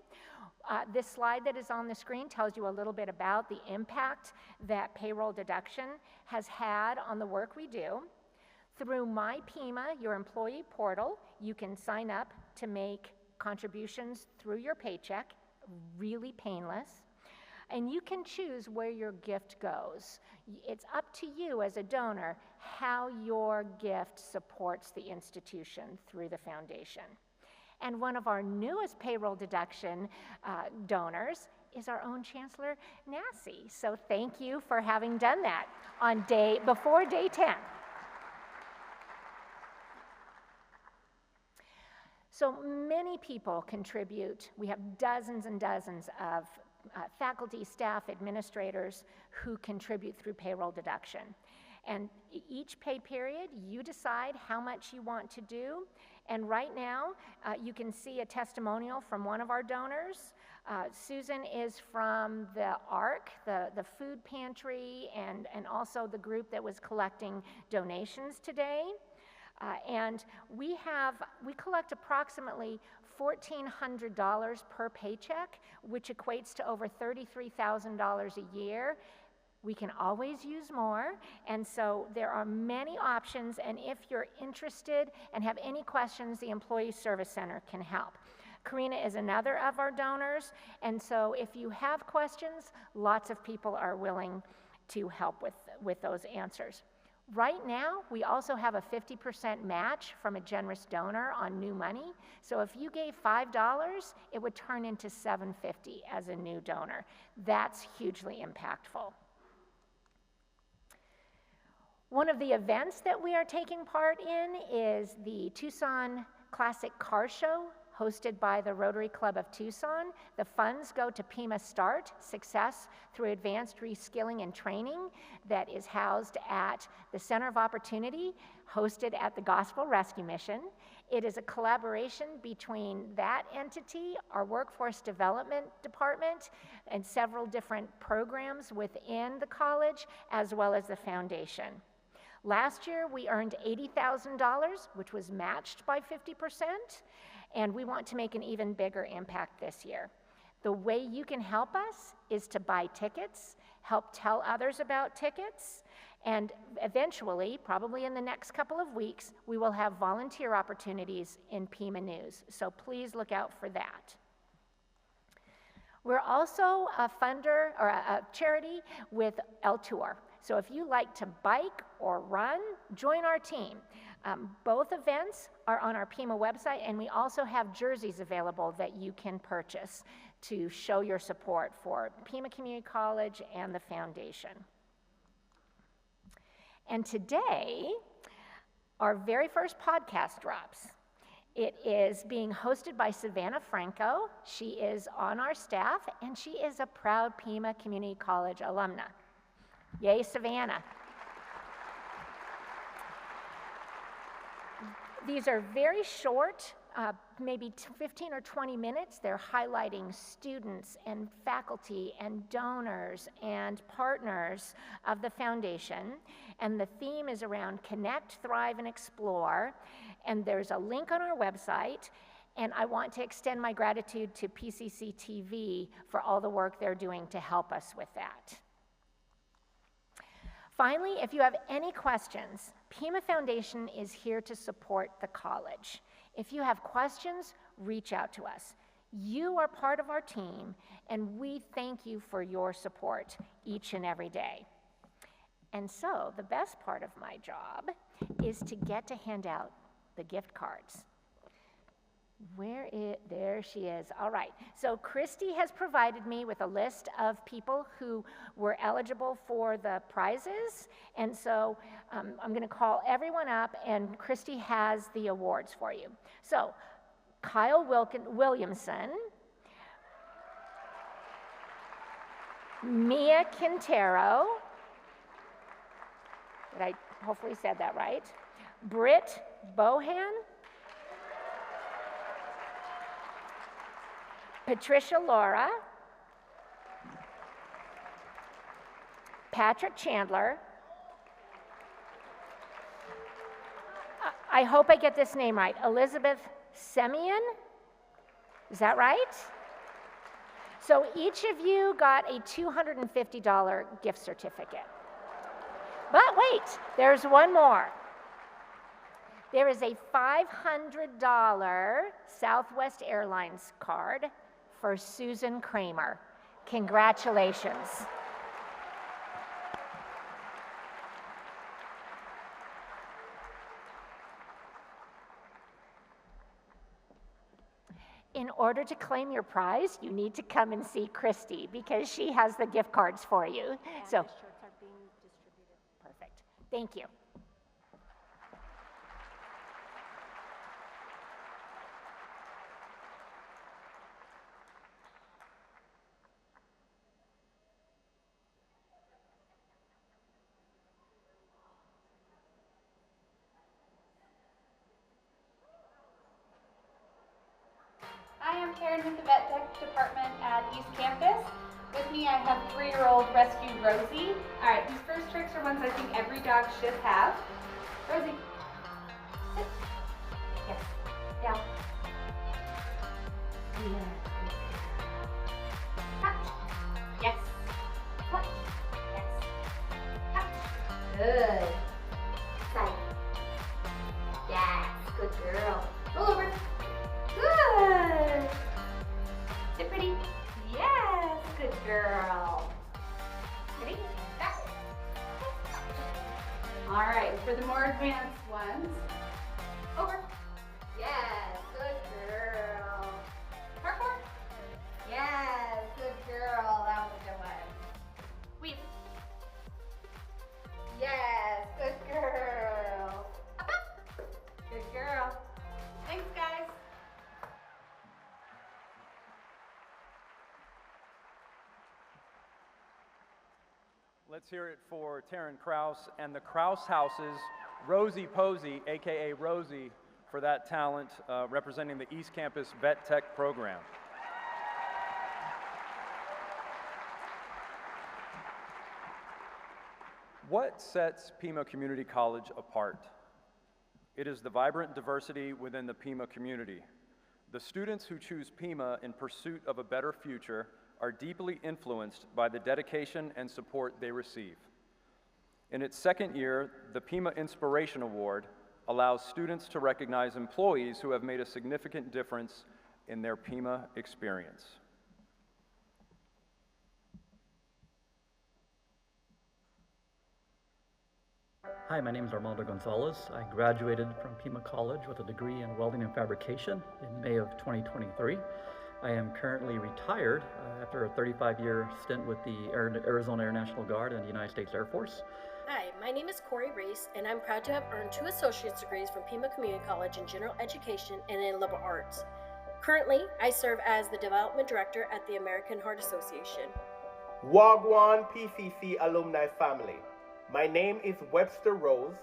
[SPEAKER 2] this slide that is on the screen tells you a little bit about the impact that payroll deduction has had on the work we do. Through My Pima, your employee portal, you can sign up to make contributions through your paycheck. Really painless, and you can choose where your gift goes. It's up to you as a donor how your gift supports the institution through the foundation. And one of our newest payroll deduction donors is our own Chancellor, Nasse. So thank you for having done that on before day 10. So many people contribute. We have dozens and dozens of faculty, staff, administrators who contribute through payroll deduction. And each pay period, you decide how much you want to do. And right now, you can see a testimonial from one of our donors. Susan is from the ARC, the food pantry, and also the group that was collecting donations today. And we collect approximately $1,400 per paycheck, which equates to over $33,000 a year. We can always use more, and so there are many options, and if you're interested and have any questions, the Employee Service Center can help. Karina is another of our donors, and so if you have questions, lots of people are willing to help with those answers. Right now, we also have a 50% match from a generous donor on new money. So if you gave $5, it would turn into $7.50 as a new donor. That's hugely impactful. One of the events that we are taking part in is the Tucson Classic Car Show, hosted by the Rotary Club of Tucson. The funds go to Pima Start, Success Through Advanced Reskilling and Training, that is housed at the Center of Opportunity, hosted at the Gospel Rescue Mission. It is a collaboration between that entity, our Workforce Development Department, and several different programs within the college, as well as the foundation. Last year, we earned $80,000, which was matched by 50%, and we want to make an even bigger impact this year. The way you can help us is to buy tickets, help tell others about tickets, and eventually, probably in the next couple of weeks, we will have volunteer opportunities in Pima News, so please look out for that. We're also a funder, or a charity with El Tour. So if you like to bike or run, join our team. Both events are on our Pima website, and we also have jerseys available that you can purchase to show your support for Pima Community College and the foundation. And today, our very first podcast drops. It is being hosted by Savannah Franco. She is on our staff, and she is a proud Pima Community College alumna. Yay, Savannah. These are very short, maybe 15 or 20 minutes. They're highlighting students and faculty and donors and partners of the foundation. And the theme is around Connect, Thrive, and Explore. And there's a link on our website. And I want to extend my gratitude to PCC TV for all the work they're doing to help us with that. Finally, if you have any questions, Pima Foundation is here to support the college. If you have questions, reach out to us. You are part of our team, and we thank you for your support each and every day. And so, the best part of my job is to get to hand out the gift cards. There she is. All right, so Christy has provided me with a list of people who were eligible for the prizes, and so I'm gonna call everyone up, and Christy has the awards for you. So, Kyle Williamson, Mia Quintero, did I hopefully said that right? Britt Bohan, Patricia Laura, Patrick Chandler, I hope I get this name right, Elizabeth Semyon, is that right? So each of you got a $250 gift certificate. But wait, there's one more. There is a $500 Southwest Airlines card for Susan Kramer. Congratulations. In order to claim your prize, you need to come and see Christy because she has the gift cards for you. And so, the shirts are being distributed. Perfect. Thank you.
[SPEAKER 4] Karen with the Vet Tech Department at East Campus. With me I have 3-year-old rescue Rosie. Alright, these first tricks are ones I think every dog should have. Rosie, sit. Yes, down. Yeah. Touch. Yes. Touch. Yes. Touch. Good. Side. Yes, good girl. Roll over. Good. Sit pretty. Yes, good girl. Ready? Back. All right, for the more advanced ones, over. Yes, good girl. Parkour. Yes, good girl. That was a good one. Weave. Yes, good girl. Up, up. Good girl. Thanks, guys.
[SPEAKER 7] Let's hear it for Taryn Kraus and the Kraus House's Rosie Posey, aka Rosie, for that talent representing the East Campus Vet Tech program. What sets Pima Community College apart? It is the vibrant diversity within the Pima community. The students who choose Pima in pursuit of a better future are deeply influenced by the dedication and support they receive. In its second year, the Pima Inspiration Award allows students to recognize employees who have made a significant difference in their Pima experience.
[SPEAKER 22] Hi, my name is Armando Gonzalez. I graduated from Pima College with a degree in welding and fabrication in May of 2023. I am currently retired after a 35-year stint with the Arizona Air National Guard and the United States Air Force.
[SPEAKER 23] Hi, my name is Corey Reese, and I'm proud to have earned 2 associate's degrees from Pima Community College in General Education and in Liberal Arts. Currently, I serve as the Development Director at the American Heart Association.
[SPEAKER 24] Wagwan PCC alumni family. My name is Webster Rose.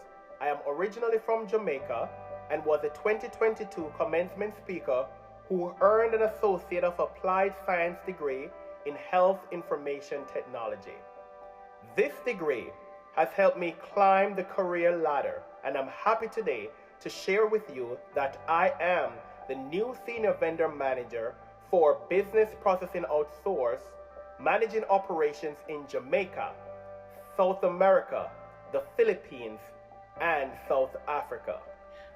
[SPEAKER 24] I am originally from Jamaica and was a 2022 commencement speaker who earned an Associate of Applied Science degree in Health Information Technology. This degree has helped me climb the career ladder, and I'm happy today to share with you that I am the new Senior Vendor Manager for Business Processing Outsource, managing operations in Jamaica, South America, the Philippines, and South Africa.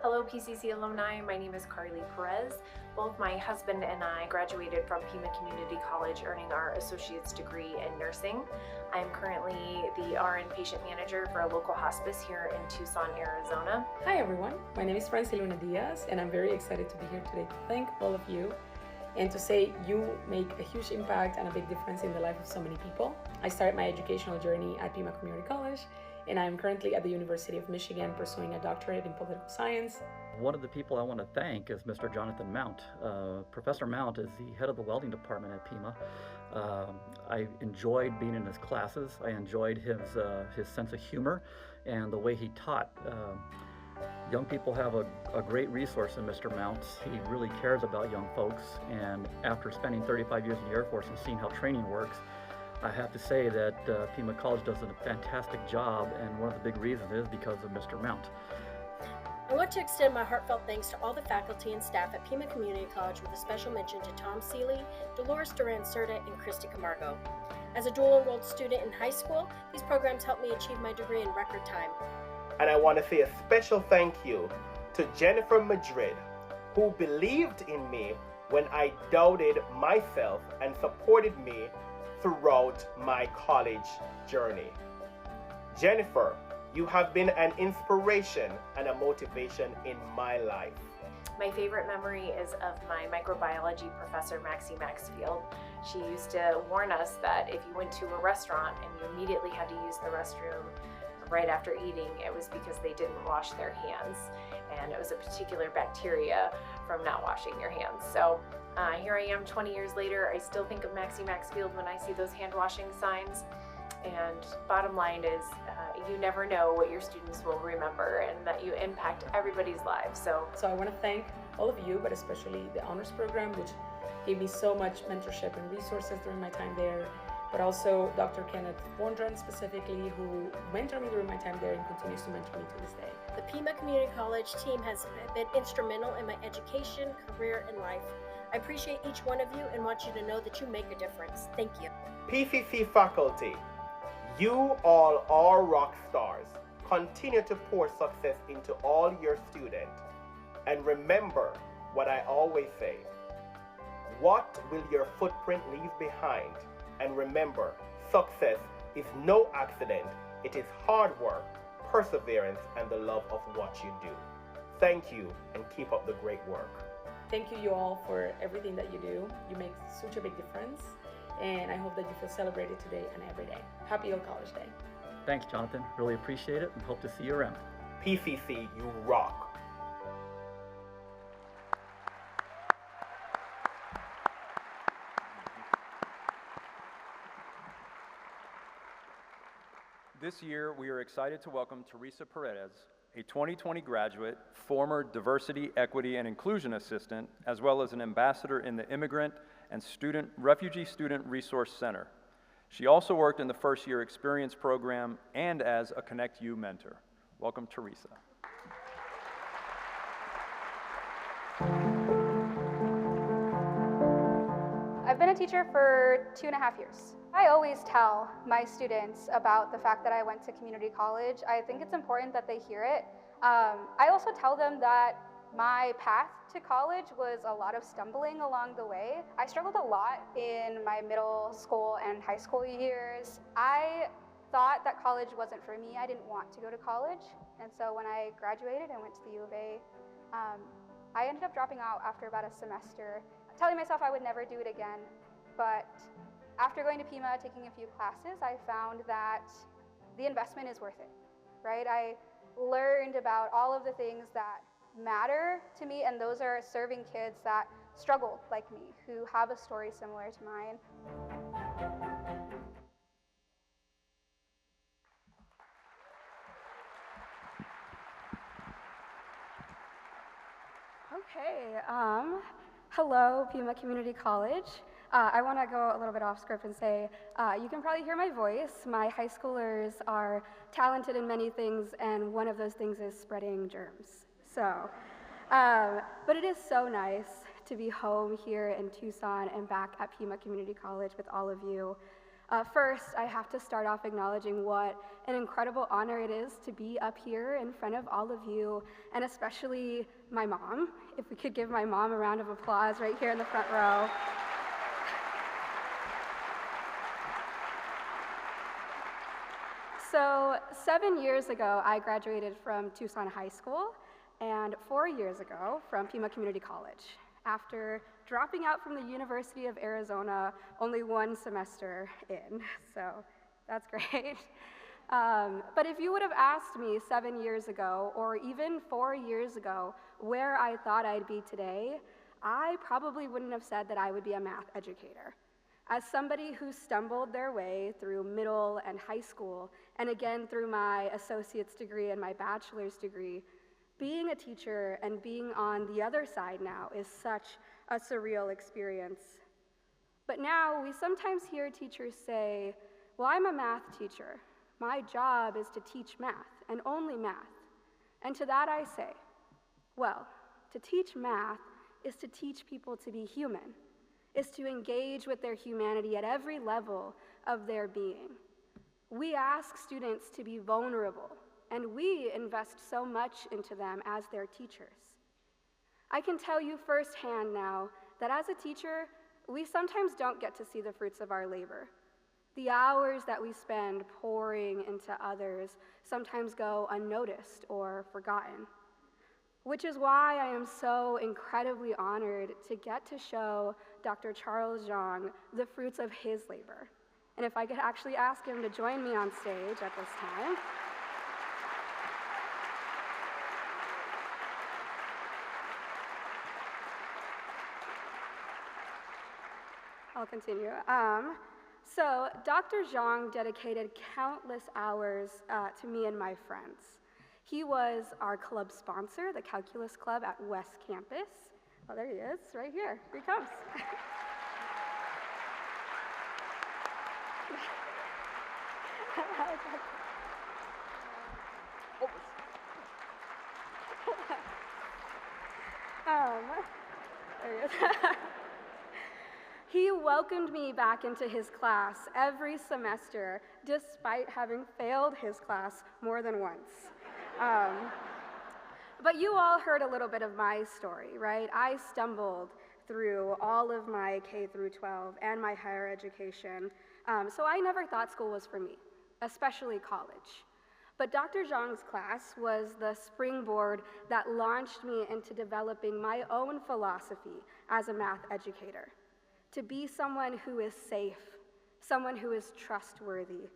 [SPEAKER 25] Hello PCC alumni, my name is Carly Perez. Both my husband and I graduated from Pima Community College earning our associate's degree in nursing. I'm currently the RN patient manager for a local hospice here in Tucson, Arizona.
[SPEAKER 26] Hi everyone, my name is Franciluna Diaz and I'm very excited to be here today to thank all of you and to say you make a huge impact and a big difference in the life of so many people. I started my educational journey at Pima Community College, and I'm currently at the University of Michigan pursuing a doctorate in political science.
[SPEAKER 22] One of the people I want to thank is Mr. Jonathan Mount. Professor Mount is the head of the welding department at Pima. I enjoyed being in his classes. I enjoyed his sense of humor and the way he taught. Young people have a great resource in Mr. Mount. He really cares about young folks, and after spending 35 years in the Air Force and seeing how training works, I have to say that Pima College does a fantastic job, and one of the big reasons is because of Mr. Mount.
[SPEAKER 23] I want to extend my heartfelt thanks to all the faculty and staff at Pima Community College, with a special mention to Tom Seeley, Dolores Durán-Cerda, and Christy Camargo. As a dual-enrolled student in high school, these programs helped me achieve my degree in record time.
[SPEAKER 24] And I want to say a special thank you to Jennifer Madrid, who believed in me when I doubted myself and supported me throughout my college journey. Jennifer, you have been an inspiration and a motivation in my life.
[SPEAKER 25] My favorite memory is of my microbiology professor, Marcy Maxfield. She used to warn us that if you went to a restaurant and you immediately had to use the restroom right after eating, it was because they didn't wash their hands, and it was a particular bacteria from not washing your hands. So here I am 20 years later, I still think of Marcy Maxfield when I see those hand washing signs. And bottom line is, you never know what your students will remember, and that you impact everybody's lives. So
[SPEAKER 26] I want to thank all of you, but especially the honors program, which gave me so much mentorship and resources during my time there, but also Dr. Kenneth Wondren specifically, who mentored me during my time there and continues to mentor me to this day.
[SPEAKER 23] The Pima Community College team has been instrumental in my education, career, and life. I appreciate each one of you and want you to know that you make a difference. Thank you.
[SPEAKER 24] PCC faculty, you all are rock stars. Continue to pour success into all your students. And remember what I always say, what will your footprint leave behind? And remember, success is no accident. It is hard work, perseverance, and the love of what you do. Thank you, and keep up the great work.
[SPEAKER 26] Thank you all for everything that you do. You make such a big difference, and I hope that you feel celebrated today and every day. Happy All College Day.
[SPEAKER 22] Thanks, Jonathan. Really appreciate it and hope to see you around.
[SPEAKER 24] PCC, you rock.
[SPEAKER 7] This year, we are excited to welcome Teresa Perez, a 2020 graduate, former Diversity, Equity, and Inclusion Assistant, as well as an ambassador in the Immigrant and Refugee Student Resource Center. She also worked in the First Year Experience Program and as a Connect You mentor. Welcome, Teresa.
[SPEAKER 1] I've been a teacher for 2.5 years. I always tell my students about the fact that I went to community college. I think it's important that they hear it. I also tell them that my path to college was a lot of stumbling along the way. I struggled a lot in my middle school and high school years. I thought that college wasn't for me. I didn't want to go to college. And so when I graduated and went to the U of A, I ended up dropping out after about a semester, telling myself I would never do it again. But after going to Pima, taking a few classes, I found that the investment is worth it, right? I learned about all of the things that matter to me, and those are serving kids that struggled like me, who have a story similar to mine. Okay, hello, Pima Community College. I want to go a little bit off script and say, you can probably hear my voice. My high schoolers are talented in many things, and one of those things is spreading germs. So, but it is so nice to be home here in Tucson and back at Pima Community College with all of you. First, I have to start off acknowledging what an incredible honor it is to be up here in front of all of you, and especially my mom. If we could give my mom a round of applause right here in the front row. So 7 years ago, I graduated from Tucson High School, and 4 years ago from Pima Community College, after dropping out from the University of Arizona only one semester in, so that's great. But if you would have asked me 7 years ago, or even 4 years ago, where I thought I'd be today, I probably wouldn't have said that I would be a math educator. As somebody who stumbled their way through middle and high school, and again through my associate's degree and my bachelor's degree, being a teacher and being on the other side now is such a surreal experience. But now we sometimes hear teachers say, well, I'm a math teacher. My job is to teach math, and only math. And to that I say, well, to teach math is to teach people to be human, is to engage with their humanity at every level of their being. We ask students to be vulnerable, and we invest so much into them as their teachers. I can tell you firsthand now that as a teacher, we sometimes don't get to see the fruits of our labor. The hours that we spend pouring into others sometimes go unnoticed or forgotten, which is why I am so incredibly honored to get to show Dr. Charles Zhang the fruits of his labor. And if I could actually ask him to join me on stage at this time. I'll continue. So Dr. Zhang dedicated countless hours to me and my friends. He was our club sponsor, the Calculus Club at West Campus. Oh, there he is, right here. Here he comes. There he is. He welcomed me back into his class every semester, despite having failed his class more than once. But you all heard a little bit of my story, right? I stumbled through all of my K through 12 and my higher education, so I never thought school was for me, especially college. But Dr. Zhang's class was the springboard that launched me into developing my own philosophy as a math educator, to be someone who is safe, someone who is trustworthy,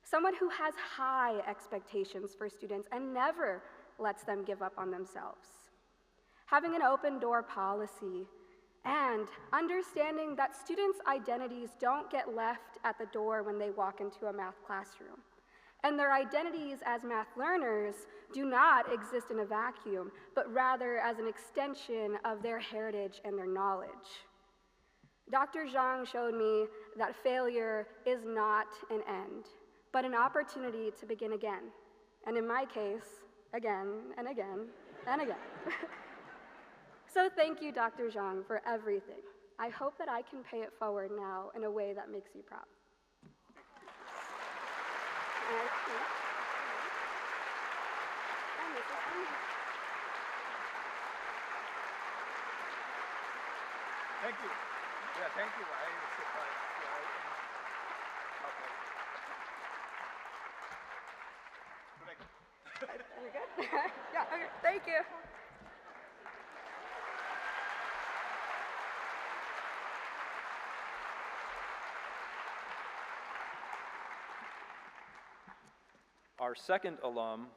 [SPEAKER 1] someone who has high expectations for students and never lets them give up on themselves. Having an open door policy and understanding that students' identities don't get left at the door when they walk into a math classroom. And their identities as math learners do not exist in a vacuum, but rather as an extension of their heritage and their knowledge. Dr. Zhang showed me that failure is not an end, but an opportunity to begin again. And in my case, again and again and again. So thank you, Dr. Zhang, for everything. I hope that I can pay it forward now in a way that makes you proud.
[SPEAKER 7] Thank you. Yeah, thank you. I sit by.
[SPEAKER 1] Are we good? Yeah, okay, thank you.
[SPEAKER 7] Our second alum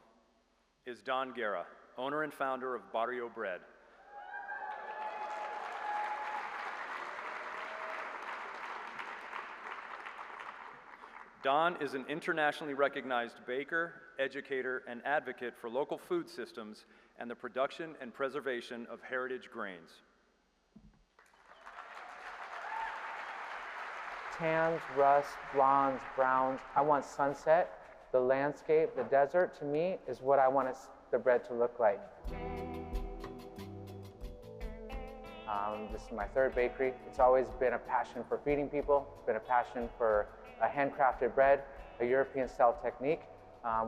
[SPEAKER 7] is Don Guerra, owner and founder of Barrio Bread. Don is an internationally recognized baker, educator, and advocate for local food systems and the production and preservation of heritage grains.
[SPEAKER 3] Tans, rust, blondes, browns. I want sunset. The landscape, the desert, to me, is what I want the bread to look like. This is my third bakery. It's always been a passion for feeding people. It's been a passion for a handcrafted bread, a European-style technique,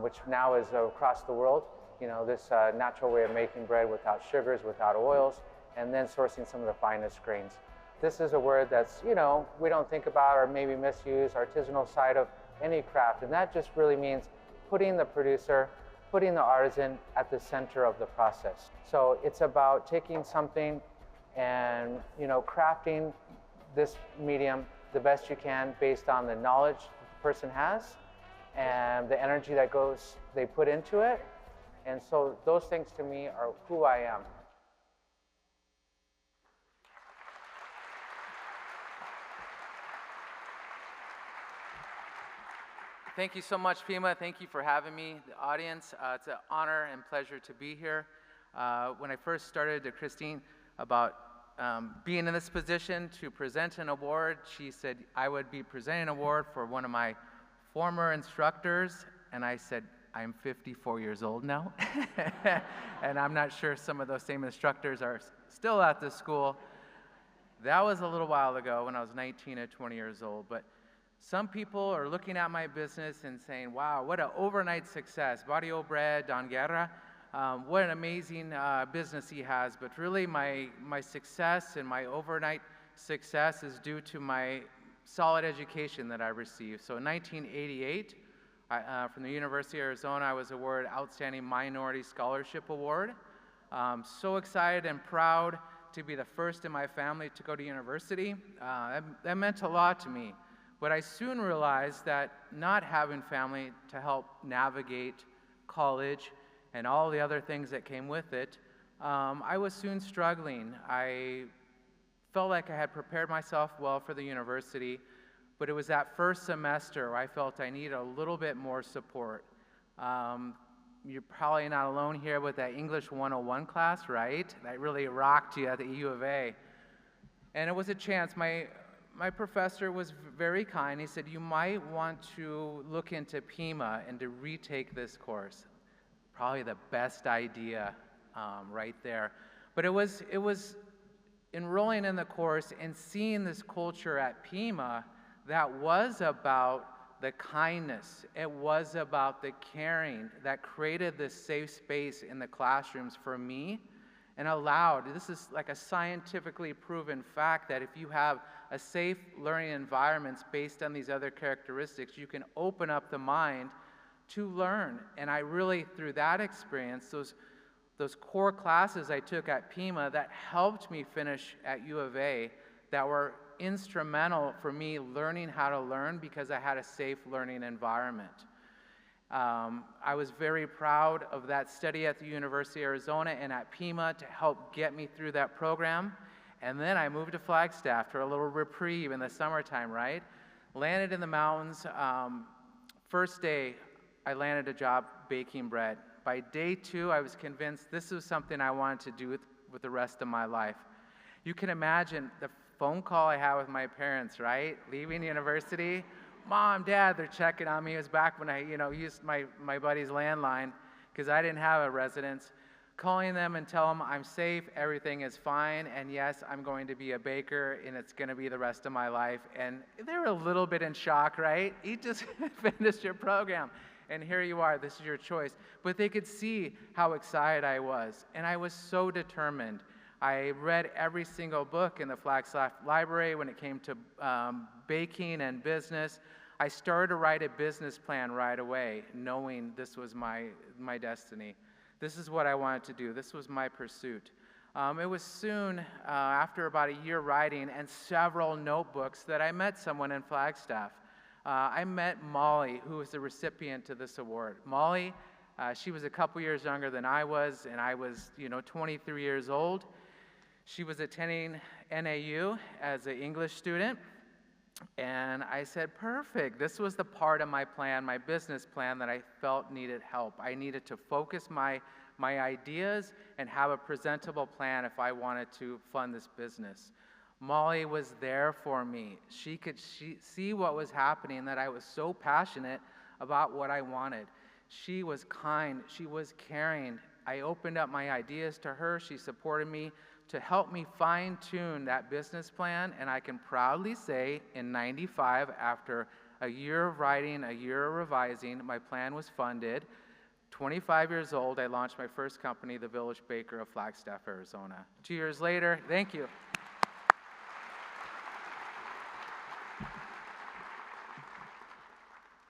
[SPEAKER 3] which now is across the world. You know, this natural way of making bread without sugars, without oils, and then sourcing some of the finest grains. This is a word that's, you know, we don't think about or maybe misuse, artisanal side of any craft, and that just really means putting the producer, putting the artisan at the center of the process. So it's about taking something and, you know, crafting this medium the best you can based on the knowledge the person has and the energy that they put into it. And so those things to me are who I am.
[SPEAKER 5] Thank you so much, Pima. Thank you for having me, the audience. It's an honor and pleasure to be here. When I first started to Christine about being in this position to present an award, she said I would be presenting an award for one of my former instructors, and I said, I'm 54 years old now, and I'm not sure some of those same instructors are still at the school. That was a little while ago when I was 19 or 20 years old, but some people are looking at my business and saying, wow, what an overnight success. Barrio Bread, Don Guerra, what an amazing business he has. But really my success and my overnight success is due to my solid education that I received. So in 1988, from the University of Arizona, I was awarded Outstanding Minority Scholarship Award. So excited and proud to be the first in my family to go to university. That meant a lot to me. But I soon realized that not having family to help navigate college and all the other things that came with it, I was soon struggling. I felt like I had prepared myself well for the university, but it was that first semester where I felt I needed a little bit more support. you're probably not alone here with that English 101 class, right? That really rocked you at the U of A. And it was a chance. My professor was very kind. He said, you might want to look into Pima and to retake this course. Probably the best idea right there. But it was enrolling in the course and seeing this culture at Pima that was about the kindness. It was about the caring that created this safe space in the classrooms for me and allowed, this is like a scientifically proven fact, that if you have a safe learning environment based on these other characteristics, you can open up the mind to learn. And I really, through that experience, those core classes I took at Pima that helped me finish at U of A, that were instrumental for me learning how to learn because I had a safe learning environment. I was very proud of that study at the University of Arizona and at Pima to help get me through that program. And then I moved to Flagstaff for a little reprieve in the summertime, right? Landed in the mountains. First day, I landed a job baking bread. By day 2, I was convinced this was something I wanted to do with the rest of my life. You can imagine the phone call I had with my parents, right? Leaving university. Mom, Dad, they're checking on me. It was back when I, used my buddy's landline because I didn't have a residence. Calling them and tell them I'm safe, everything is fine, and yes, I'm going to be a baker, and it's going to be the rest of my life. And they were a little bit in shock, right? You just finished your program, and here you are. This is your choice. But they could see how excited I was, and I was so determined. I read every single book in the Flagstaff Library when it came to baking and business. I started to write a business plan right away, knowing this was my destiny. This is what I wanted to do. This was my pursuit. It was soon, after about a year writing and several notebooks, that I met someone in Flagstaff. I met Molly, who was the recipient to this award. Molly, she was a couple years younger than I was, and I was, 23 years old. She was attending NAU as an English student, and I said, perfect. This was the part of my plan, my business plan, that I felt needed help. I needed to focus my ideas and have a presentable plan if I wanted to fund this business. Molly was there for me. She could see what was happening, that I was so passionate about what I wanted. She was kind. She was caring. I opened up my ideas to her. She supported me to help me fine-tune that business plan, and I can proudly say in '95, after a year of writing, a year of revising, my plan was funded. 25 years old, I launched my first company, the Village Baker of Flagstaff, Arizona. 2 years later, thank you.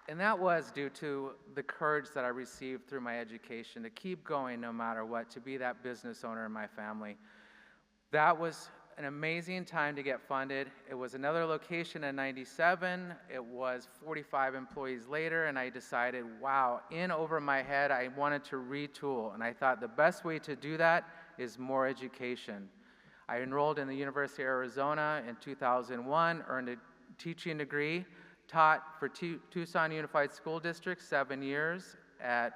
[SPEAKER 5] And that was due to the courage that I received through my education to keep going no matter what, to be that business owner in my family. That was an amazing time to get funded. It was another location in '97. It was 45 employees later, and I decided, wow, in over my head, I wanted to retool. And I thought the best way to do that is more education. I enrolled in the University of Arizona in 2001, earned a teaching degree, taught for Tucson Unified School District 7 years at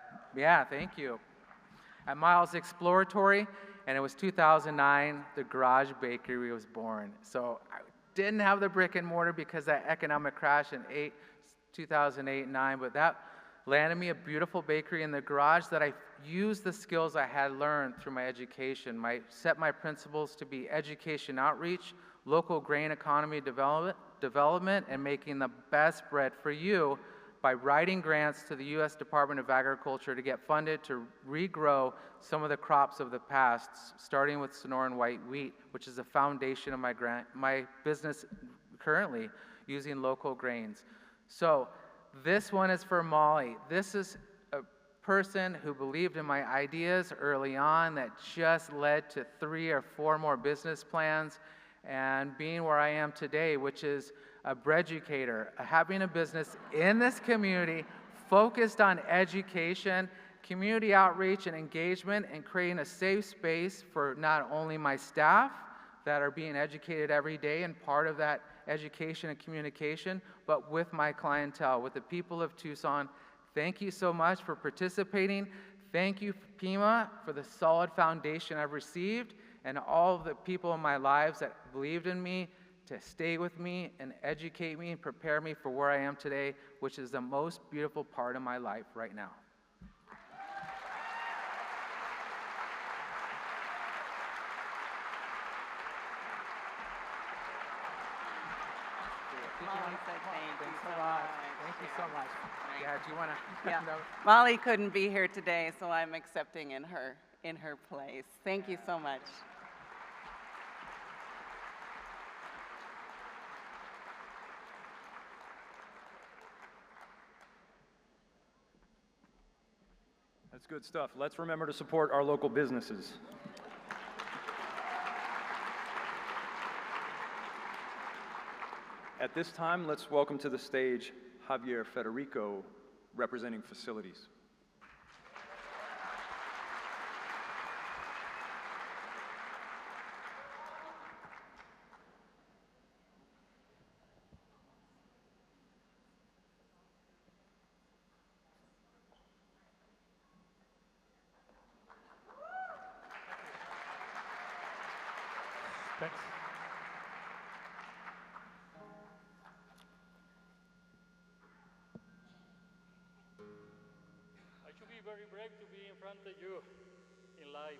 [SPEAKER 5] Miles Exploratory. And it was 2009, the Garage Bakery was born. So I didn't have the brick and mortar because of that economic crash in 2008-9, but that landed me a beautiful bakery in the garage that I used the skills I had learned through my education. Set my principles to be education outreach, local grain economy development, and making the best bread for you by writing grants to the U.S. Department of Agriculture to get funded to regrow some of the crops of the past, starting with Sonoran white wheat, which is the foundation of my business currently, using local grains. So this one is for Molly. This is a person who believed in my ideas early on that just led to 3 or 4 more business plans and being where I am today, which is a breaducator, having a business in this community focused on education, community outreach and engagement, and creating a safe space for not only my staff that are being educated every day and part of that education and communication, but with my clientele, with the people of Tucson. Thank you so much for participating. Thank you, Pima, for the solid foundation I've received and all of the people in my lives that believed in me to stay with me and educate me and prepare me for where I am today, which is the most beautiful part of my life right now.
[SPEAKER 6] Molly said thank you so
[SPEAKER 5] much.
[SPEAKER 6] much.
[SPEAKER 5] Thank you so much. Yeah, do you want to?
[SPEAKER 6] Yeah. Molly couldn't be here today, so I'm accepting in her place. Thank you so much.
[SPEAKER 7] That's good stuff. Let's remember to support our local businesses. At this time, let's welcome to the stage Javier Federico, representing facilities.
[SPEAKER 14] Thanks.
[SPEAKER 8] I should be very brave to be in front of you in life.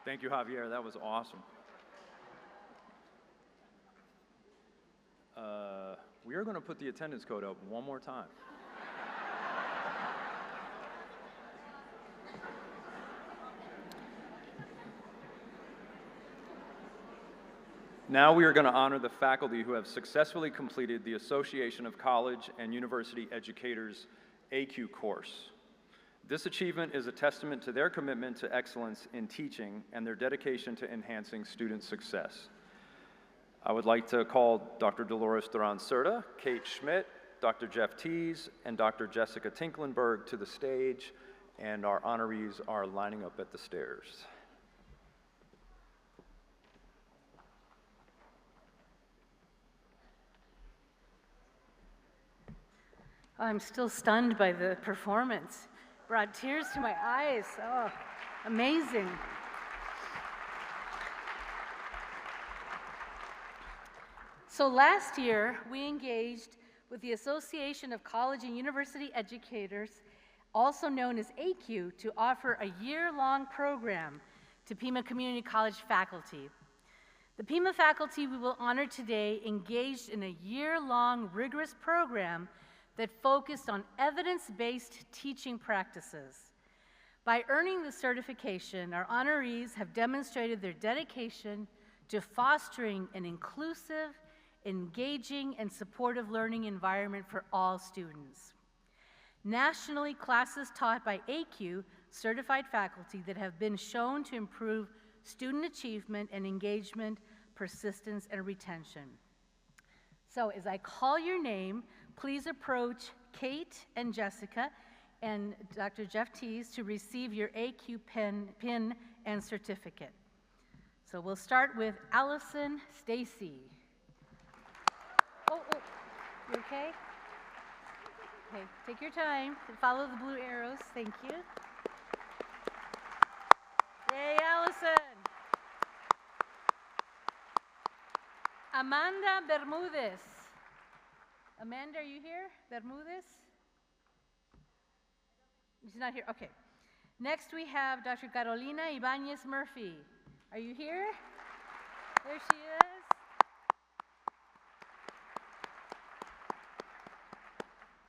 [SPEAKER 7] Thank you, Javier. That was awesome. We are going to put the attendance code up one more time. Now we are going to honor the faculty who have successfully completed the Association of College and University Educators AQ course. This achievement is a testament to their commitment to excellence in teaching and their dedication to enhancing student success. I would like to call Dr. Dolores Durán-Cerda, Kate Schmidt, Dr. Jeff Tees, and Dr. Jessica Tinklenberg to the stage, and our honorees are lining up at the stairs.
[SPEAKER 19] I'm still stunned by the performance. Brought tears to my eyes. Oh, amazing. So last year, we engaged with the Association of College and University Educators, also known as AQ, to offer a year-long program to Pima Community College faculty. The Pima faculty we will honor today engaged in a year-long rigorous program that focused on evidence-based teaching practices. By earning the certification, our honorees have demonstrated their dedication to fostering an inclusive, engaging, and supportive learning environment for all students. Nationally, classes taught by AQ certified faculty that have been shown to improve student achievement and engagement, persistence, and retention. So as I call your name, please approach Kate and Jessica and Dr. Jeff Tees to receive your AQ pin and certificate. So we'll start with Allison Stacy. Oh, you okay? Okay, take your time. Follow the blue arrows. Thank you. Yay, Allison. Amanda Bermudez. Amanda, are you here? Bermudez? She's not here. Okay. Next we have Dr. Carolina Ibanez Murphy. Are you here? There she is.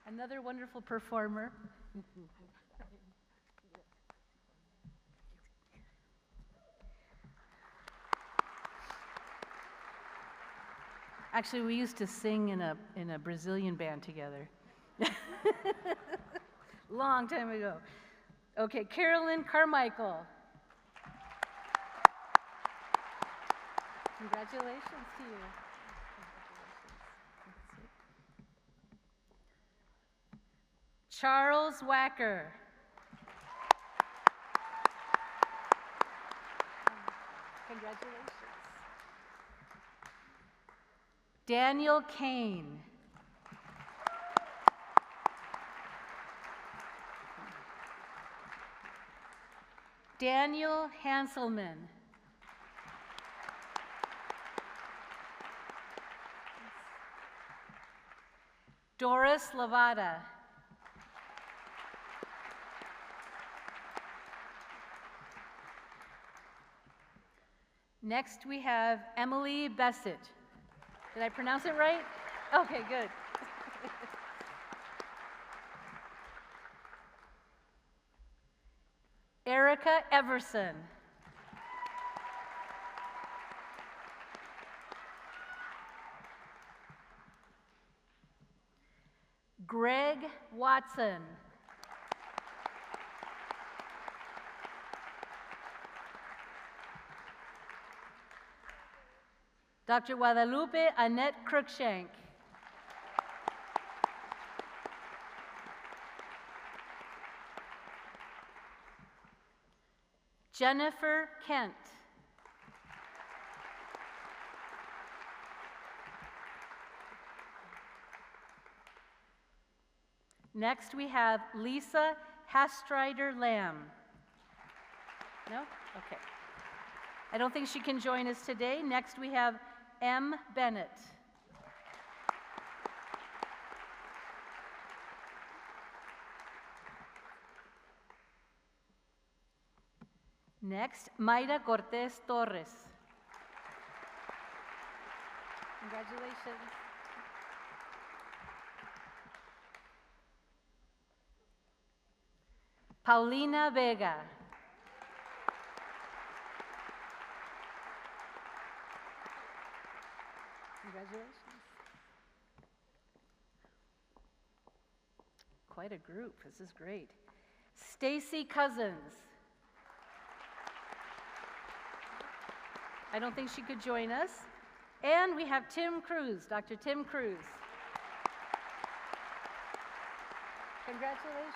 [SPEAKER 19] Another wonderful performer. Actually, we used to sing in a Brazilian band together. Long time ago. Okay, Carolyn Carmichael. Congratulations to you. Charles Wacker. Congratulations. Daniel Kane. Daniel Hanselman. Doris Lavada. Next we have Emily Bessett. Did I pronounce it right? Okay, good. Erica Everson. Greg Watson. Dr. Guadalupe Annette Cruikshank. Jennifer Kent. Next we have Lisa Hastrider Lamb. No? Okay. I don't think she can join us today. Next we have M. Bennett. Next, Mayra Cortez Torres. Congratulations. Paulina Vega. Congratulations. Quite a group. This is great. Stacy Cousins. I don't think she could join us. And we have Tim Cruz, Dr. Tim Cruz. Congratulations.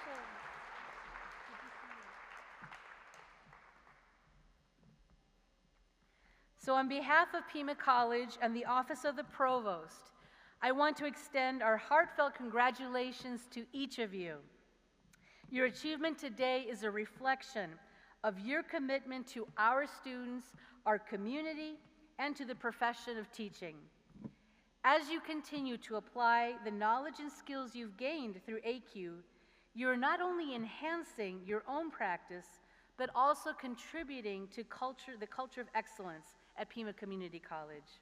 [SPEAKER 19] So on behalf of Pima College and the Office of the Provost, I want to extend our heartfelt congratulations to each of you. Your achievement today is a reflection of your commitment to our students, our community, and to the profession of teaching. As you continue to apply the knowledge and skills you've gained through AQ, you're not only enhancing your own practice, but also contributing to the culture of excellence at Pima Community College.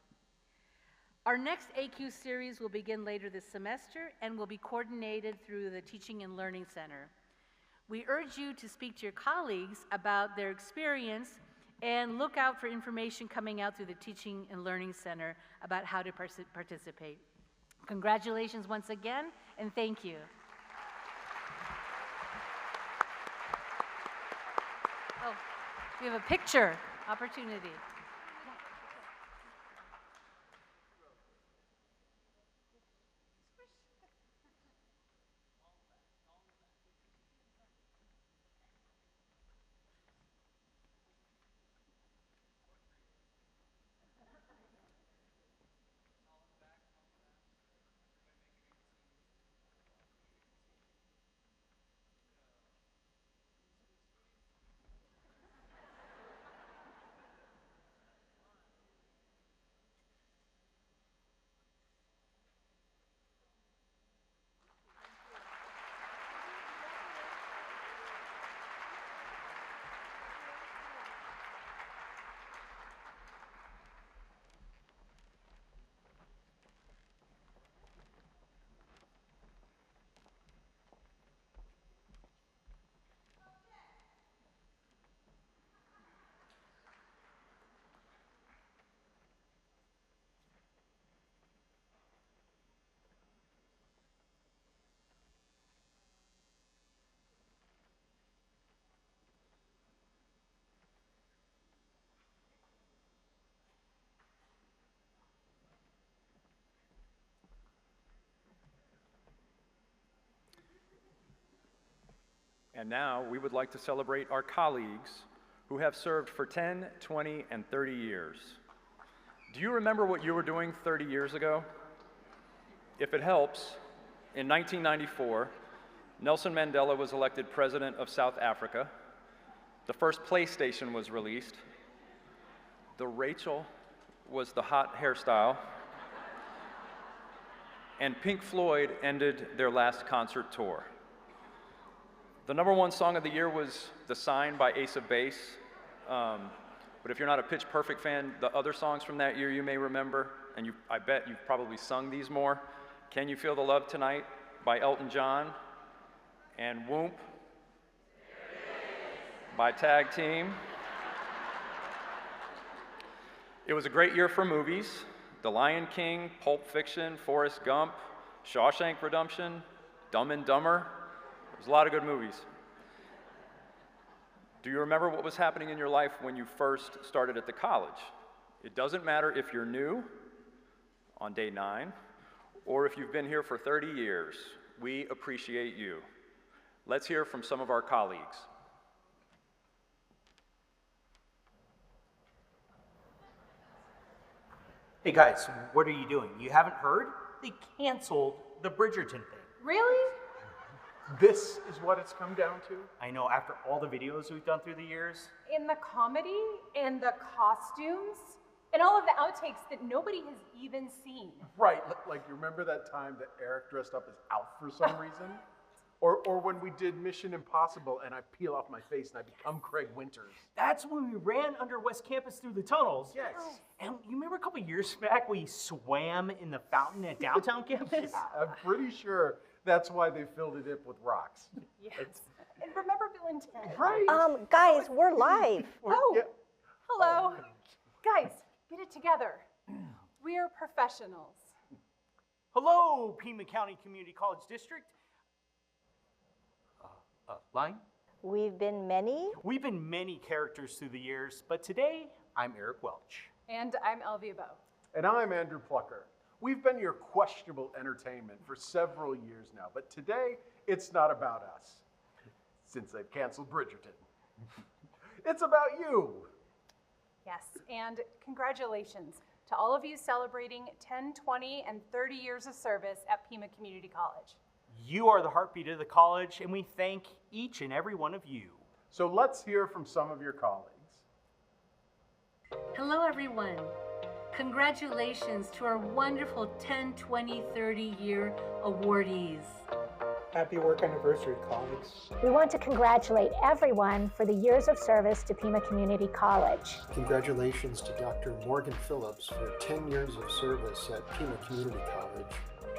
[SPEAKER 19] Our next AQ series will begin later this semester and will be coordinated through the Teaching and Learning Center. We urge you to speak to your colleagues about their experience and look out for information coming out through the Teaching and Learning Center about how to participate. Congratulations once again, and thank you. Oh, we have a picture opportunity.
[SPEAKER 7] And now we would like to celebrate our colleagues who have served for 10, 20, and 30 years. Do you remember what you were doing 30 years ago? If it helps, in 1994, Nelson Mandela was elected president of South Africa. The first PlayStation was released. The Rachel was the hot hairstyle. And Pink Floyd ended their last concert tour. The #1 song of the year was The Sign by Ace of Base. But if you're not a Pitch Perfect fan, the other songs from that year you may remember, and I bet you've probably sung these more. Can You Feel the Love Tonight by Elton John, and Whoomp by Tag Team. It was a great year for movies. The Lion King, Pulp Fiction, Forrest Gump, Shawshank Redemption, Dumb and Dumber. There's a lot of good movies. Do you remember what was happening in your life when you first started at the college? It doesn't matter if you're new on day 9 or if you've been here for 30 years. We appreciate you. Let's hear from some of our colleagues.
[SPEAKER 10] Hey guys, what are you doing? You haven't heard? They canceled the Bridgerton thing.
[SPEAKER 11] Really?
[SPEAKER 12] This is what it's come down to?
[SPEAKER 10] I know, after all the videos we've done through the years.
[SPEAKER 11] In the comedy, and the costumes, and all of the outtakes that nobody has even seen.
[SPEAKER 12] Right, like you remember that time that Eric dressed up as Alf for some reason? Or when we did Mission Impossible and I peel off my face and I become Craig Winters.
[SPEAKER 10] That's when we ran under West Campus through the tunnels.
[SPEAKER 12] Yes.
[SPEAKER 10] And you remember a couple years back we swam in the fountain at downtown campus?
[SPEAKER 12] Yeah, I'm pretty sure that's why they filled it up with rocks.
[SPEAKER 11] Yes. And remember Bill and Ted?
[SPEAKER 12] Right.
[SPEAKER 9] Guys, we're live.
[SPEAKER 11] Hello. Guys, get it together. We're professionals.
[SPEAKER 10] Hello, Pima County Community College District. Line?
[SPEAKER 9] We've been many.
[SPEAKER 10] We've been many characters through the years, but today I'm Eric Welch.
[SPEAKER 11] And I'm Elvia Bowe.
[SPEAKER 12] And I'm Andrew Plucker. We've been your questionable entertainment for several years now, but today it's not about us, since they've canceled Bridgerton. It's about you.
[SPEAKER 11] Yes, and congratulations to all of you celebrating 10, 20, and 30 years of service at Pima Community College.
[SPEAKER 10] You are the heartbeat of the college, and we thank each and every one of you.
[SPEAKER 12] So let's hear from some of your colleagues.
[SPEAKER 19] Hello, everyone. Congratulations to our wonderful 10, 20, 30-year awardees.
[SPEAKER 13] Happy work anniversary, colleagues.
[SPEAKER 2] We want to congratulate everyone for the years of service to Pima Community College.
[SPEAKER 15] Congratulations to Dr. Morgan Phillips for 10 years of service at Pima Community College.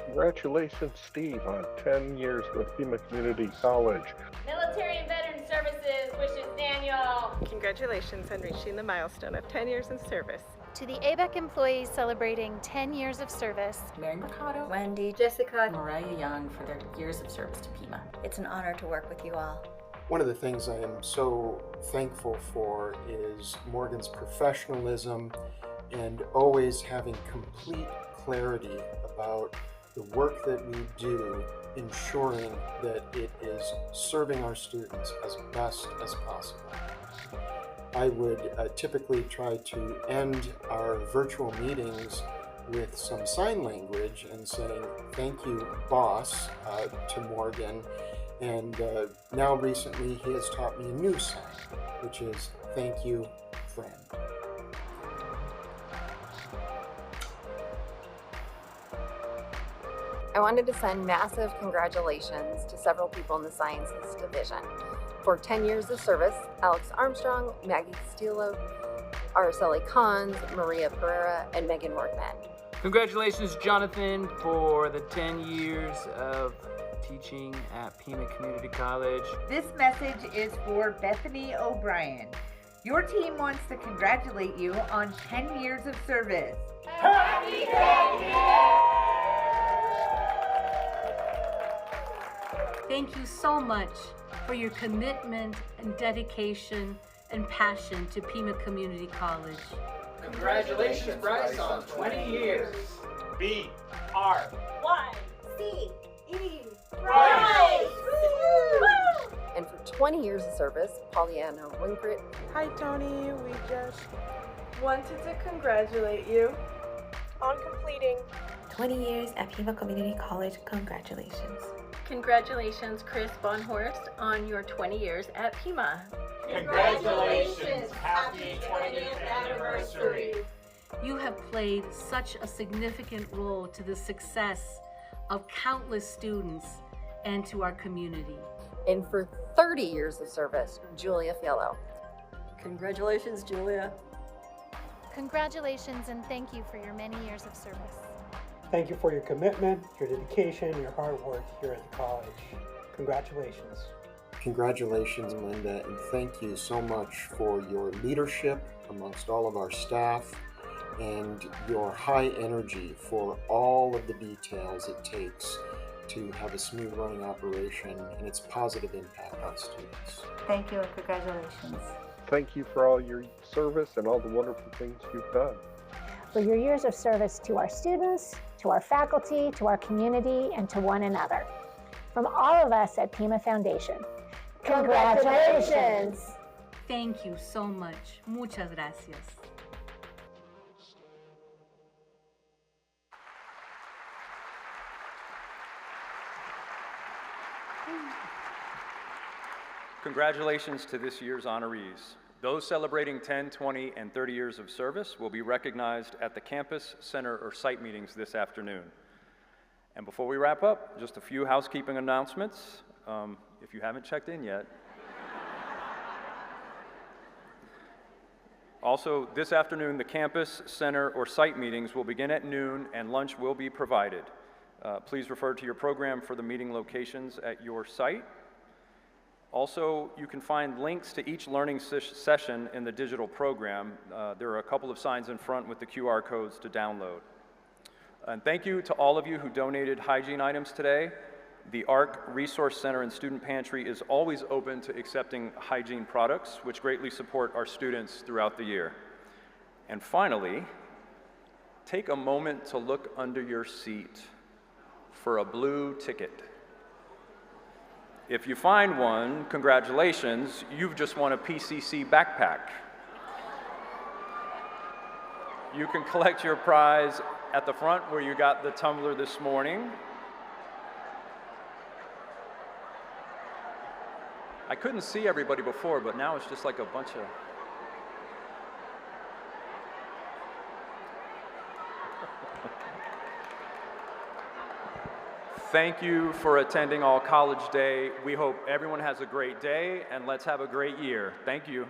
[SPEAKER 16] Congratulations, Steve, on 10 years with Pima Community College.
[SPEAKER 17] Military and Veteran Services wishes Daniel.
[SPEAKER 18] Congratulations on reaching the milestone of 10 years in service.
[SPEAKER 27] To the ABEC employees celebrating 10 years of service,
[SPEAKER 28] Mary Mercado,
[SPEAKER 27] Wendy,
[SPEAKER 28] Jessica, Mariah Young for their years of service to Pima.
[SPEAKER 27] It's an honor to work with you all.
[SPEAKER 15] One of the things I am so thankful for is Morgan's professionalism and always having complete clarity about the work that we do, ensuring that it is serving our students as best as possible. I would typically try to end our virtual meetings with some sign language and saying, "Thank you, boss," to Morgan. And now recently he has taught me a new sign, which is, "Thank you, friend."
[SPEAKER 29] I wanted to send massive congratulations to several people in the Sciences Division. For 10 years of service, Alex Armstrong, Maggie Castillo, Araceli Cons, Maria Pereira, and Megan Workman.
[SPEAKER 30] Congratulations, Jonathan, for the 10 years of teaching at Pima Community College.
[SPEAKER 31] This message is for Bethany O'Brien. Your team wants to congratulate you on 10 years of service.
[SPEAKER 17] Happy 10 years!
[SPEAKER 19] Thank you so much for your commitment and dedication and passion to Pima Community College.
[SPEAKER 10] Congratulations, Bryce, on 20 years. B-R-Y-C-E.
[SPEAKER 29] Bryce! And for 20 years of service, Pollyanna Winkrit.
[SPEAKER 32] Hi, Tony. We just wanted to congratulate you on completing
[SPEAKER 27] 20 years at Pima Community College. Congratulations. Congratulations, Chris Bonhorst, on your 20 years at Pima.
[SPEAKER 32] Congratulations. Happy 20th anniversary.
[SPEAKER 19] You have played such a significant role to the success of countless students and to our community.
[SPEAKER 29] And for 30 years of service, Julia Fiello.
[SPEAKER 27] Congratulations, Julia. Congratulations and thank you for your many years of service.
[SPEAKER 13] Thank you for your commitment, your dedication, your hard work here at the college. Congratulations.
[SPEAKER 15] Congratulations, Linda, and thank you so much for your leadership amongst all of our staff and your high energy for all of the details it takes to have a smooth running operation and its positive impact on students.
[SPEAKER 27] Thank you and congratulations.
[SPEAKER 16] Thank you for all your service and all the wonderful things you've done.
[SPEAKER 2] For your years of service to our students, to our faculty, to our community, and to one another. From all of us at Pima Foundation, congratulations!
[SPEAKER 19] Thank you so much. Muchas gracias.
[SPEAKER 7] Congratulations to this year's honorees. Those celebrating 10, 20, and 30 years of service will be recognized at the campus, center, or site meetings this afternoon. And before we wrap up, just a few housekeeping announcements. if you haven't checked in yet. Also, this afternoon, the campus, center, or site meetings will begin at noon and lunch will be provided. Please refer to your program for the meeting locations at your site. Also, you can find links to each learning session in the digital program. There are a couple of signs in front with the QR codes to download. And thank you to all of you who donated hygiene items today. The ARC Resource Center and Student Pantry is always open to accepting hygiene products, which greatly support our students throughout the year. And finally, take a moment to look under your seat for a blue ticket. If you find one, congratulations, you've just won a PCC backpack. You can collect your prize at the front where you got the tumbler this morning. I couldn't see everybody before, but now it's just like a bunch of... Thank you for attending All College Day. We hope everyone has a great day, and let's have a great year. Thank you.